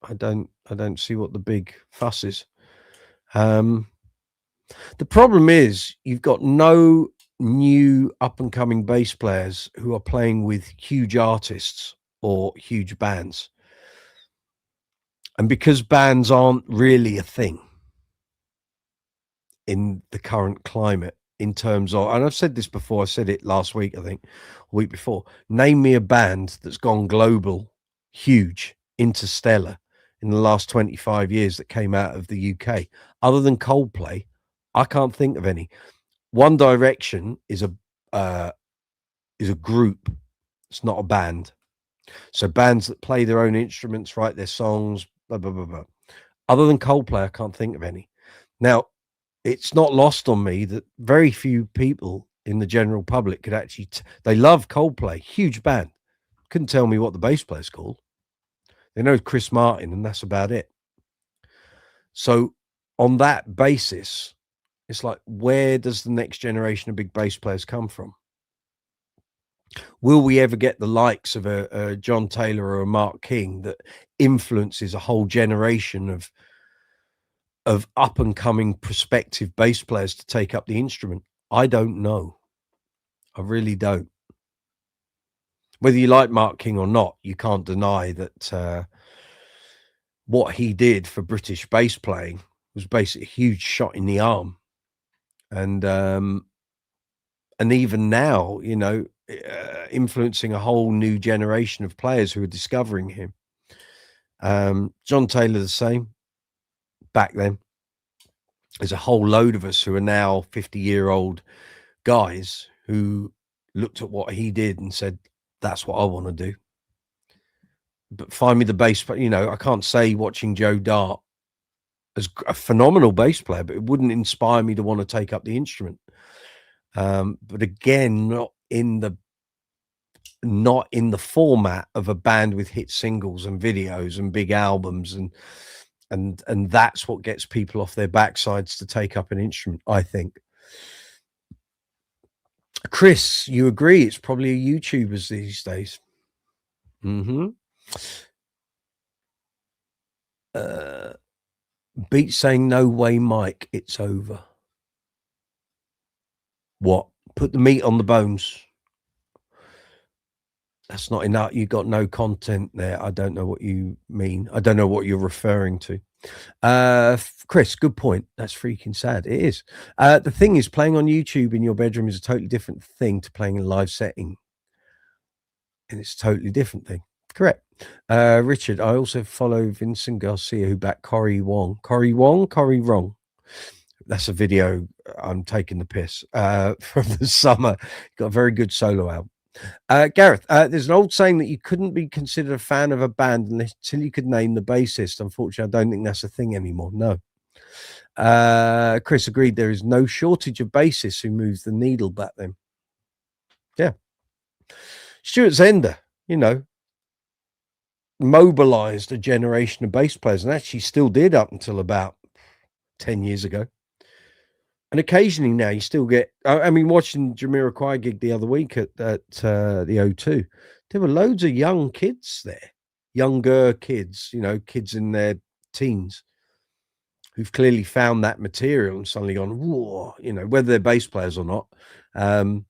I don't see what the big fuss is. The problem is you've got no new up and coming bass players who are playing with huge artists or huge bands. And because bands aren't really a thing in the current climate, in terms of, and I've said this before, I said it last week, I think, a week before, name me a band that's gone global, huge, interstellar in the last 25 years that came out of the UK, other than Coldplay. I can't think of any. One Direction is a group. It's not a band. So bands that play their own instruments, write their songs, blah, blah, blah, blah. Other than Coldplay, I can't think of any. Now, it's not lost on me that very few people in the general public could actually, they love Coldplay, huge band. Couldn't tell me what the bass player's called. They know Chris Martin, and that's about it. So on that basis, it's like, where does the next generation of big bass players come from? Will we ever get the likes of a John Taylor or a Mark King that influences a whole generation of up and coming prospective bass players to take up the instrument? I don't know. I really don't. Whether you like Mark King or not, you can't deny that what he did for British bass playing was basically a huge shot in the arm. And even now, you know, influencing a whole new generation of players who are discovering him. John Taylor, the same back then. There's a whole load of us who are now 50-year-old guys who looked at what he did and said, That's what I want to do. But find me the bass, you know, I can't say watching Joe Dart as a phenomenal bass player, but it wouldn't inspire me to want to take up the instrument. But again, not in the format of a band with hit singles and videos and big albums, and that's what gets people off their backsides to take up an instrument, I think. Chris, you agree it's probably YouTubers these days? Beat saying no way, Mike, it's over. What? Put the meat on the bones. That's not enough. You got no content there. I don't know what you mean. I don't know what you're referring to. Chris, good point. That's freaking sad. It is. The thing is, playing on YouTube in your bedroom is a totally different thing to playing in a live setting. And it's a totally different thing. Correct. Richard, I also follow Vincent Garcia, who backed Cory Wong. Cory Wrong. That's a video. I'm taking the piss from the summer. Got a very good solo album. Gareth, there's an old saying that you couldn't be considered a fan of a band until you could name the bassist. Unfortunately, I don't think that's a thing anymore. No. Chris agreed. There is no shortage of bassists who moves the needle back then. Yeah. Stuart Zender, you know, mobilized a generation of bass players, and actually still did up until about 10 years ago. And occasionally now you still get, I mean, watching Jamiroquai gig the other week at the O2, there were loads of young kids there, younger kids, you know, kids in their teens who've clearly found that material and suddenly gone, whoa, you know, whether they're bass players or not. And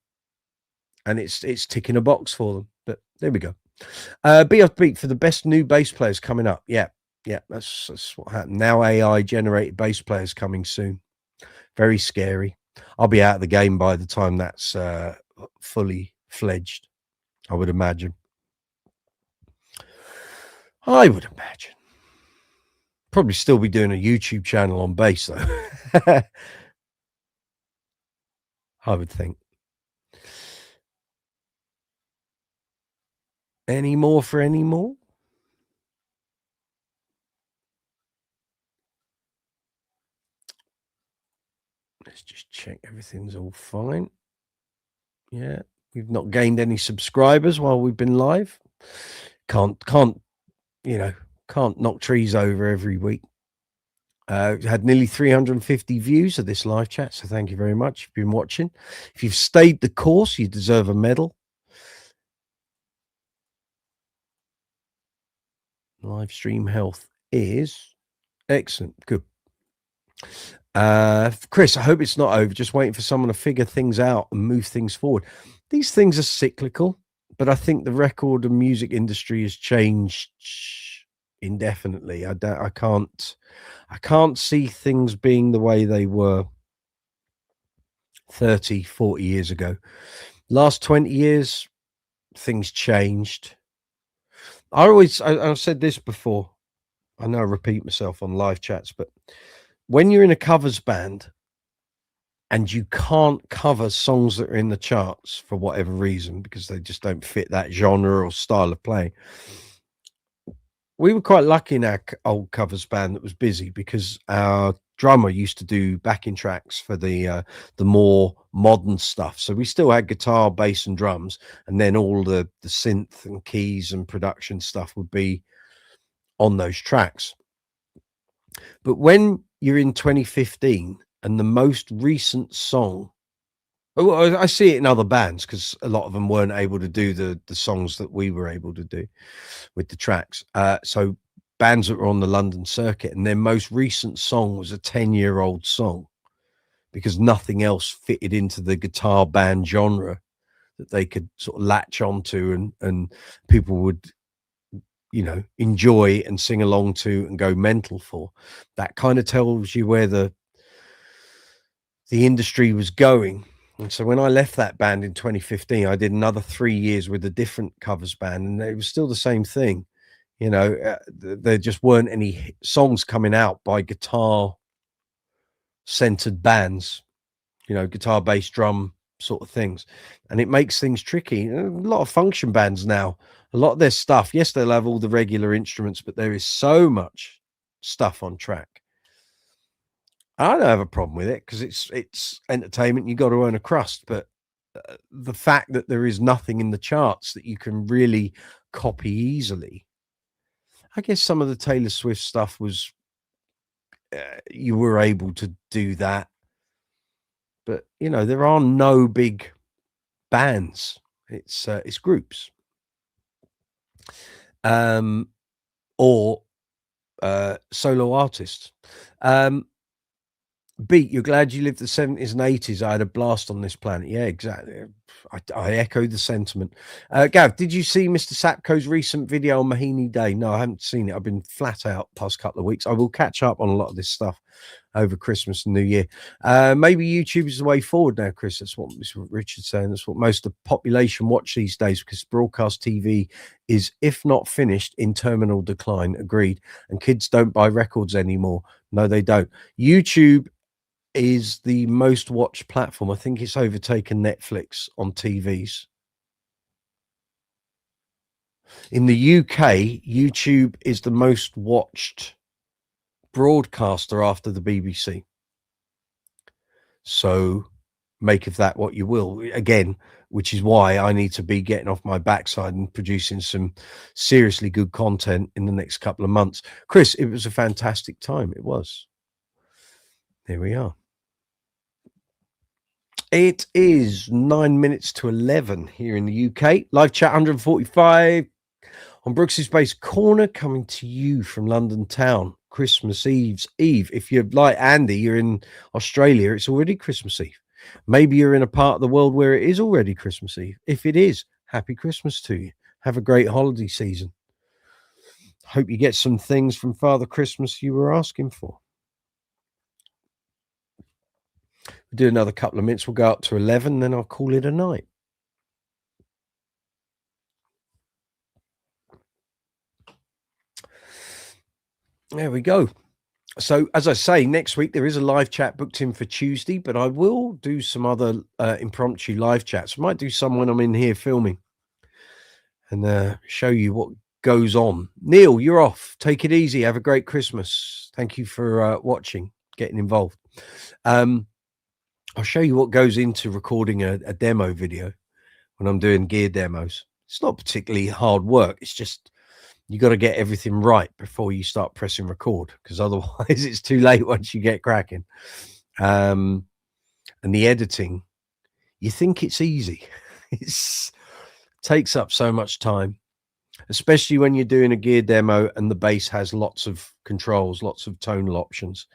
it's ticking a box for them. But there we go. Be upbeat for the best new bass players coming up. Yeah, that's what happened. Now AI generated bass players coming soon. Very scary. I'll be out of the game by the time that's fully fledged, I would imagine. Probably still be doing a YouTube channel on bass, though. I would think. Any more for any more? Let's just check everything's all fine. Yeah, we've not gained any subscribers while we've been live. Can't knock trees over every week. Had nearly 350 views of this live chat, so thank you very much. If you've been watching, if you've stayed the course, you deserve a medal. Live stream health is excellent. Good. Chris, I hope it's not over. Just waiting for someone to figure things out and move things forward. These things are cyclical, but I think the record and music industry has changed indefinitely. I can't see things being the way they were 30, 40 years ago. Last 20 years, things changed. I've said this before. I know I repeat myself on live chats, but when you're in a covers band and you can't cover songs that are in the charts for whatever reason, because they just don't fit that genre or style of playing. We were quite lucky in our old covers band that was busy, because our drummer used to do backing tracks for the more modern stuff. So we still had guitar, bass, and drums, and then all the synth and keys and production stuff would be on those tracks. But when you're in 2015 and the most recent song, I see it in other bands because a lot of them weren't able to do the songs that we were able to do with the tracks. So bands that were on the London circuit, and their most recent song was a 10-year-old song because nothing else fitted into the guitar band genre that they could sort of latch onto and people would, you know, enjoy and sing along to and go mental for. That kind of tells you where the industry was going. And so when I left that band in 2015, I did another 3 years with a different covers band, and it was still the same thing. You know, there just weren't any songs coming out by guitar centered bands, you know, guitar, bass, drum sort of things, and it makes things tricky. A lot of function bands now, a lot of their stuff, yes, they'll have all the regular instruments, but there is so much stuff on track. I don't have a problem with it because it's entertainment. You got to earn a crust, but the fact that there is nothing in the charts that you can really copy easily. I guess some of the Taylor Swift stuff was you were able to do that, but you know there are no big bands. It's groups, or solo artists. Beat, you're glad you lived the 70s and 80s. I had a blast on this planet. Yeah, exactly. I echo the sentiment. Gav, did you see Mr. Sapko's recent video on Mahini Day? No, I haven't seen it. I've been flat out past couple of weeks. I will catch up on a lot of this stuff over Christmas and New Year. Maybe YouTube is the way forward now, Chris. That's what Richard's saying. That's what most of the population watch these days, because broadcast TV is, if not finished, in terminal decline. Agreed. And kids don't buy records anymore. No, they don't. YouTube is the most watched platform. I think it's overtaken Netflix on TVs. In the UK, YouTube is the most watched broadcaster after the BBC. So make of that what you will. Again, which is why I need to be getting off my backside and producing some seriously good content in the next couple of months. Chris, it was a fantastic time. It was. There we are. It is 9 minutes to 11 here in the UK. Live chat 145 on Brooks's Base Corner, coming to you from London town. Christmas Eve. If you're like Andy, you're in Australia, it's already Christmas Eve. Maybe you're in a part of the world where it is already Christmas Eve. If it is, happy Christmas to you. Have a great holiday season. Hope you get some things from Father Christmas you were asking for. We'll do another couple of minutes. We'll go up to 11, then I'll call it a night. There we go. So, as I say, next week there is a live chat booked in for Tuesday, but I will do some other impromptu live chats. I might do some when I'm in here filming and show you what goes on. Neil, you're off. Take it easy. Have a great Christmas. Thank you for watching, getting involved. I'll show you what goes into recording a demo video when I'm doing gear demos. It's not particularly hard work. It's just you got to get everything right before you start pressing record, because otherwise it's too late once you get cracking. And the editing, you think it's easy. It takes up so much time, especially when you're doing a gear demo and the bass has lots of controls, lots of tonal options.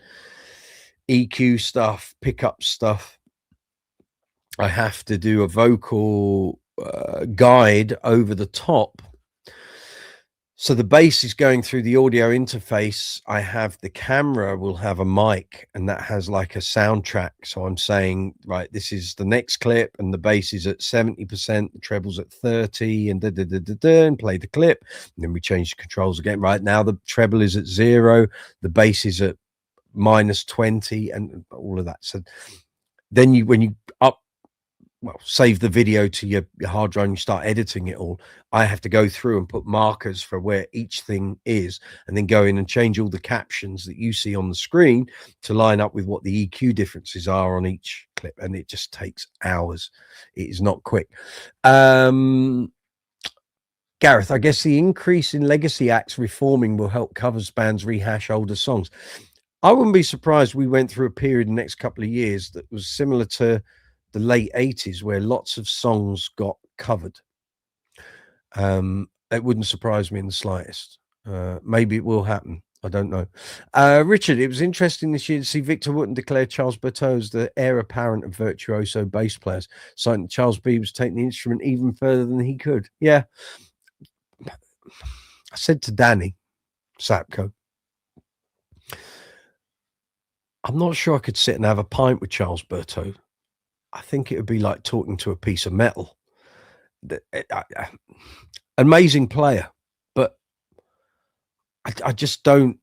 EQ stuff, pickup stuff. I have to do a vocal guide over the top. So the bass is going through the audio interface. I have the camera will have a mic, and that has like a soundtrack. So I'm saying, right, this is the next clip, and the bass is at 70%, the treble's at 30, and and play the clip. And then we change the controls again. Right now, the treble is at 0, the bass is at -20, and all of that. So then when you save the video to your hard drive and you start editing it all, I have to go through and put markers for where each thing is, and then go in and change all the captions that you see on the screen to line up with what the EQ differences are on each clip. And it just takes hours. It is not quick. Gareth, I guess the increase in legacy acts reforming will help covers bands rehash older songs. I wouldn't be surprised we went through a period in the next couple of years that was similar to the late 80s, where lots of songs got covered. It wouldn't surprise me in the slightest. Maybe it will happen. I don't know. Richard, it was interesting this year to see Victor Wooten declare Charles Berteau as the heir apparent of virtuoso bass players, citing that Charles B was taking the instrument even further than he could. Yeah. I said to Danny Sapko, I'm not sure I could sit and have a pint with Charles Berteau. I think it would be like talking to a piece of metal. Amazing player, but I just don't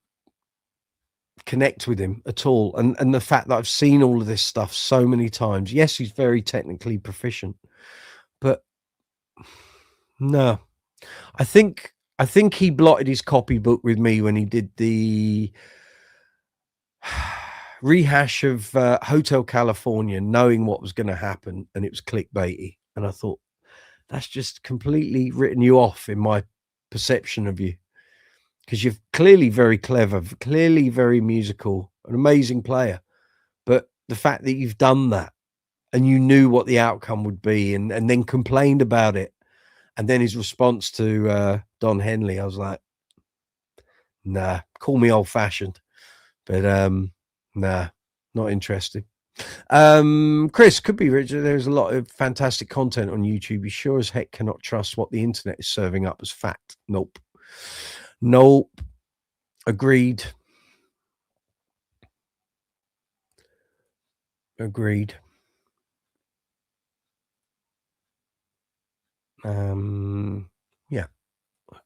connect with him at all. And the fact that I've seen all of this stuff so many times. Yes, he's very technically proficient, but no. I think he blotted his copybook with me when he did the rehash of Hotel California, knowing what was going to happen, and it was clickbaity. And I thought, that's just completely written you off in my perception of you, because you're clearly very clever, clearly very musical, an amazing player. But the fact that you've done that and you knew what the outcome would be, and then complained about it, and then his response to Don Henley, I was like, nah, call me old fashioned, but nah, not interested. Chris, could be Richard. There's a lot of fantastic content on YouTube. You sure as heck cannot trust what the internet is serving up as fact. Nope. Agreed. Yeah.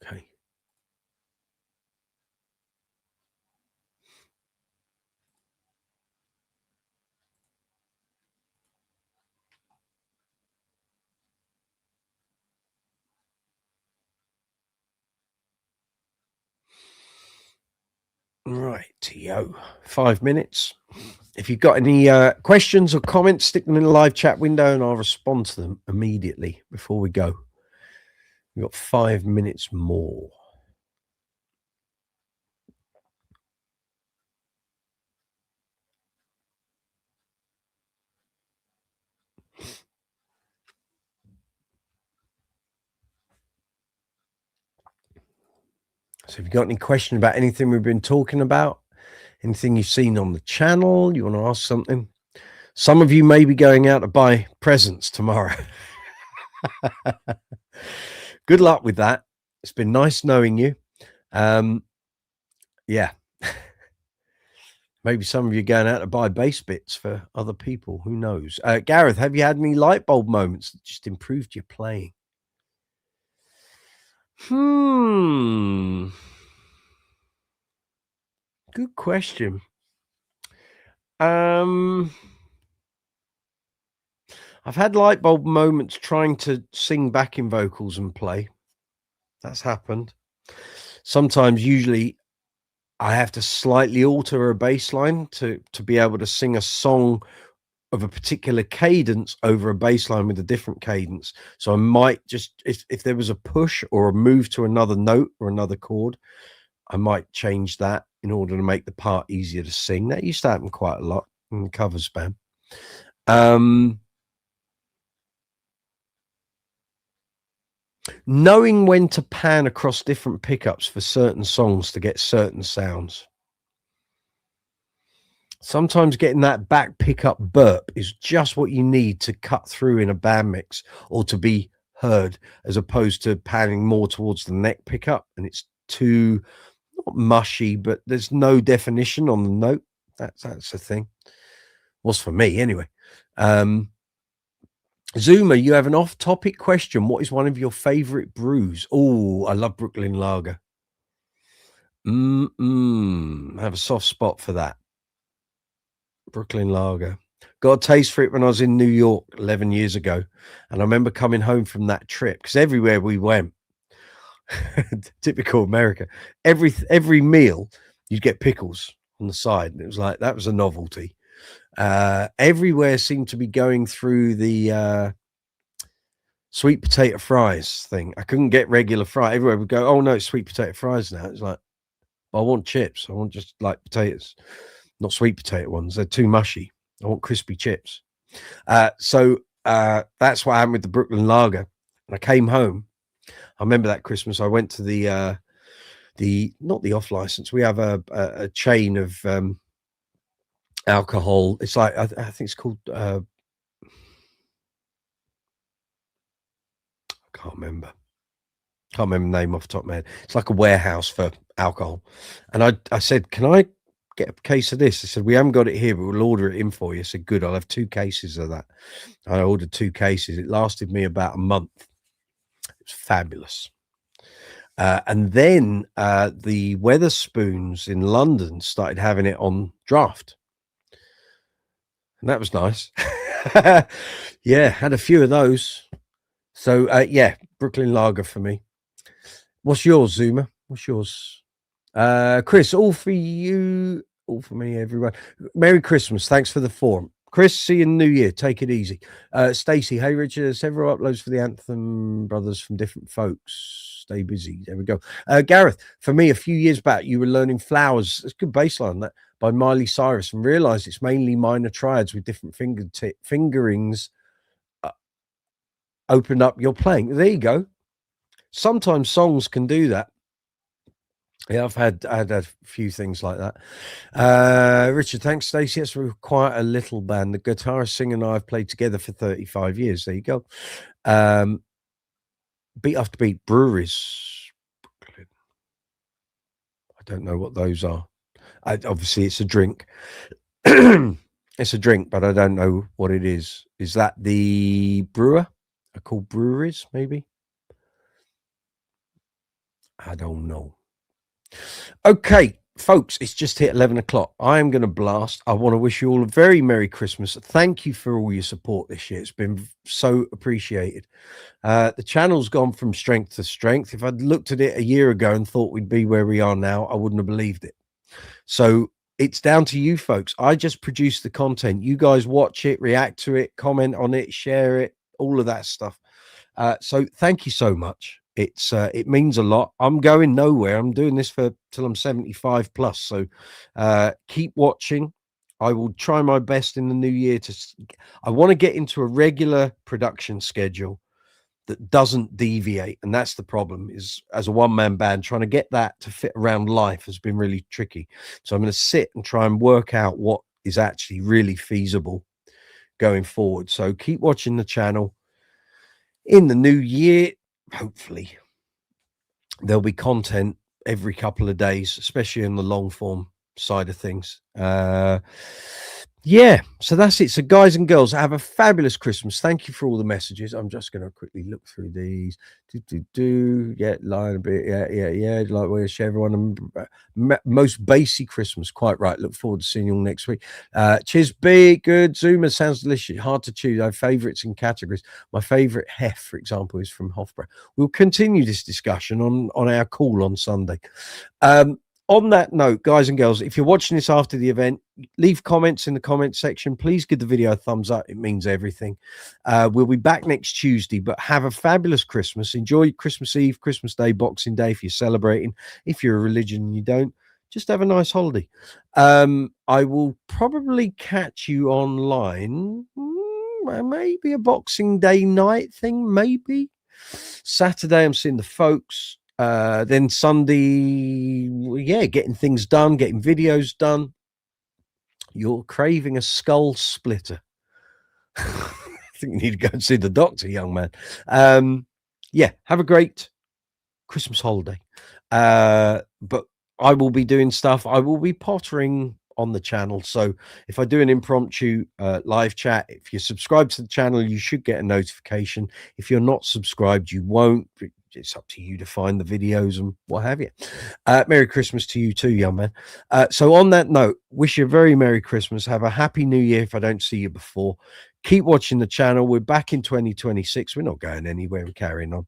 Okay. Right, yo, 5 minutes. If you've got any questions or comments, stick them in the live chat window and I'll respond to them immediately before we go. We've got 5 minutes more. So if you've got any question about anything we've been talking about, anything you've seen on the channel, you want to ask something, some of you may be going out to buy presents tomorrow. Good luck with that. It's been nice knowing you. Yeah. Maybe some of you are going out to buy bass bits for other people. Who knows? Gareth, have you had any light bulb moments that just improved your playing? Good question. I've had light bulb moments trying to sing backing vocals and play. That's happened. Sometimes, usually, I have to slightly alter a bass line to be able to sing a song of a particular cadence over a bass line with a different cadence. So I might just, if there was a push or a move to another note or another chord, I might change that in order to make the part easier to sing. That used to happen quite a lot in the covers band. Knowing when to pan across different pickups for certain songs to get certain sounds. Sometimes getting that back pickup burp is just what you need to cut through in a band mix or to be heard, as opposed to panning more towards the neck pickup and it's too, not mushy, but there's no definition on the note. That's the thing. Was for me anyway. Zuma, you have an off-topic question. What is one of your favorite brews? Oh, I love Brooklyn Lager. I have a soft spot for that. Brooklyn Lager. Got a taste for it when I was in New York 11 years ago. And I remember coming home from that trip, because everywhere we went, typical America, every meal, you'd get pickles on the side. And it was like, that was a novelty. Everywhere seemed to be going through the sweet potato fries thing. I couldn't get regular fry. Everywhere would go, oh no, it's sweet potato fries now. It's like, I want chips. I want just like potatoes, not sweet potato ones. They're too mushy. I want crispy chips. So that's what happened with the Brooklyn Lager. And I came home. I remember that Christmas. I went to the not the off license. We have a chain of alcohol. It's like I think it's called. I can't remember the name off the top of my head. It's like a warehouse for alcohol. And I said, can I get a case of this? They said, we haven't got it here, but we'll order it in for you. I said, good, I'll have 2 cases of that. I ordered 2 cases. It lasted me about a month. It was fabulous. And then the Weatherspoons in London started having it on draft. And that was nice. Yeah, had a few of those. So, yeah, Brooklyn Lager for me. What's yours, Zuma? What's yours? Chris, all for you, all for me, everyone. Merry Christmas. Thanks for the forum. Chris, see you in the new year. Take it easy. Stacey, hey Richard, several uploads for the Anthem brothers from different folks. Stay busy. There we go. Gareth, for me, a few years back, you were learning Flowers. It's a good baseline, that, by Miley Cyrus, and realized it's mainly minor triads with different fingerings open up your playing. There you go. Sometimes songs can do that. Yeah, I've had a few things like that. Richard, thanks, Stacey. Yes, we're quite a little band. The guitarist, singer, and I have played together for 35 years. There you go. Beat after beat, breweries. I don't know what those are. Obviously, it's a drink. It's a drink, but I don't know what it is. Is that the brewer? Are called breweries, maybe? I don't know. Okay, folks, it's just hit 11 o'clock. I am going to blast. I want to wish you all a very Merry Christmas. Thank you for all your support this year. It's been so appreciated. The channel's gone from strength to strength. If I'd looked at it a year ago and thought we'd be where we are now, I wouldn't have believed it. So it's down to you folks. I just produce the content. You guys watch it, react to it, comment on it, share it, all of that stuff. So thank you so much. It means a lot. I'm going nowhere. I'm doing this till I'm 75 plus. So keep watching. I will try my best in the new year I want to get into a regular production schedule that doesn't deviate. And that's the problem, is as a one-man band, trying to get that to fit around life has been really tricky. So I'm going to sit and try and work out what is actually really feasible going forward. So keep watching the channel. In the new year, hopefully, there'll be content every couple of days, especially in the long form side of things. Yeah, so that's it. So guys and girls, have a fabulous Christmas. Thank you for all the messages. I'm just going to quickly look through these. Yeah, line a bit. Yeah. Like, wish everyone most basic Christmas. Quite right. Look forward to seeing you all next week. Cheers, B. Good. Zuma sounds delicious. Hard to choose. I have favorites in categories. My favorite Hef, for example, is from Hofbräu. We'll continue this discussion on our call on Sunday. On that note, guys and girls, if you're watching this after the event, leave comments in the comment section. Please give the video a thumbs up. It means everything. We'll be back next Tuesday, but have a fabulous Christmas. Enjoy Christmas Eve, Christmas Day, Boxing Day if you're celebrating. If you're a religion and you don't, just have a nice holiday. I will probably catch you online. Maybe a Boxing Day night thing, maybe. Saturday, I'm seeing the folks. Then Sunday, yeah, getting things done, getting videos done. You're craving a skull splitter. I think you need to go and see the doctor, young man. Yeah, have a great Christmas holiday. But I will be doing stuff. I will be pottering on the channel. So if I do an impromptu live chat, if you're subscribed to the channel, you should get a notification. If you're not subscribed, you won't. It's up to you to find the videos and what have you. Merry Christmas to you too, young man. So on that note, wish you a very Merry Christmas. Have a Happy New Year if I don't see you before. Keep watching the channel. We're back in 2026. We're not going anywhere. We're carrying on.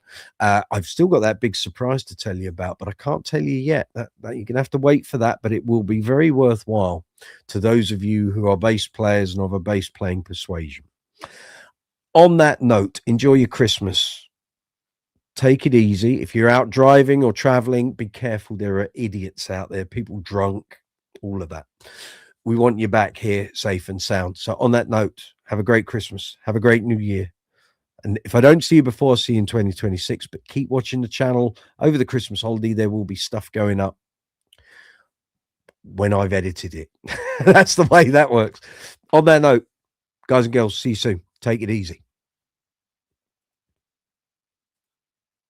I've still got that big surprise to tell you about, but I can't tell you yet. That you're going to have to wait for that, but it will be very worthwhile to those of you who are bass players and of a bass playing persuasion. On that note, enjoy your Christmas. Take it easy. If you're out driving or traveling, be careful. There are idiots out there, people drunk, all of that. We want you back here safe and sound. So on that note, have a great Christmas. Have a great new year. And if I don't see you before, see you in 2026. But keep watching the channel over the Christmas holiday. There will be stuff going up when I've edited it. That's the way that works. On that note, guys and girls, see you soon. Take it easy.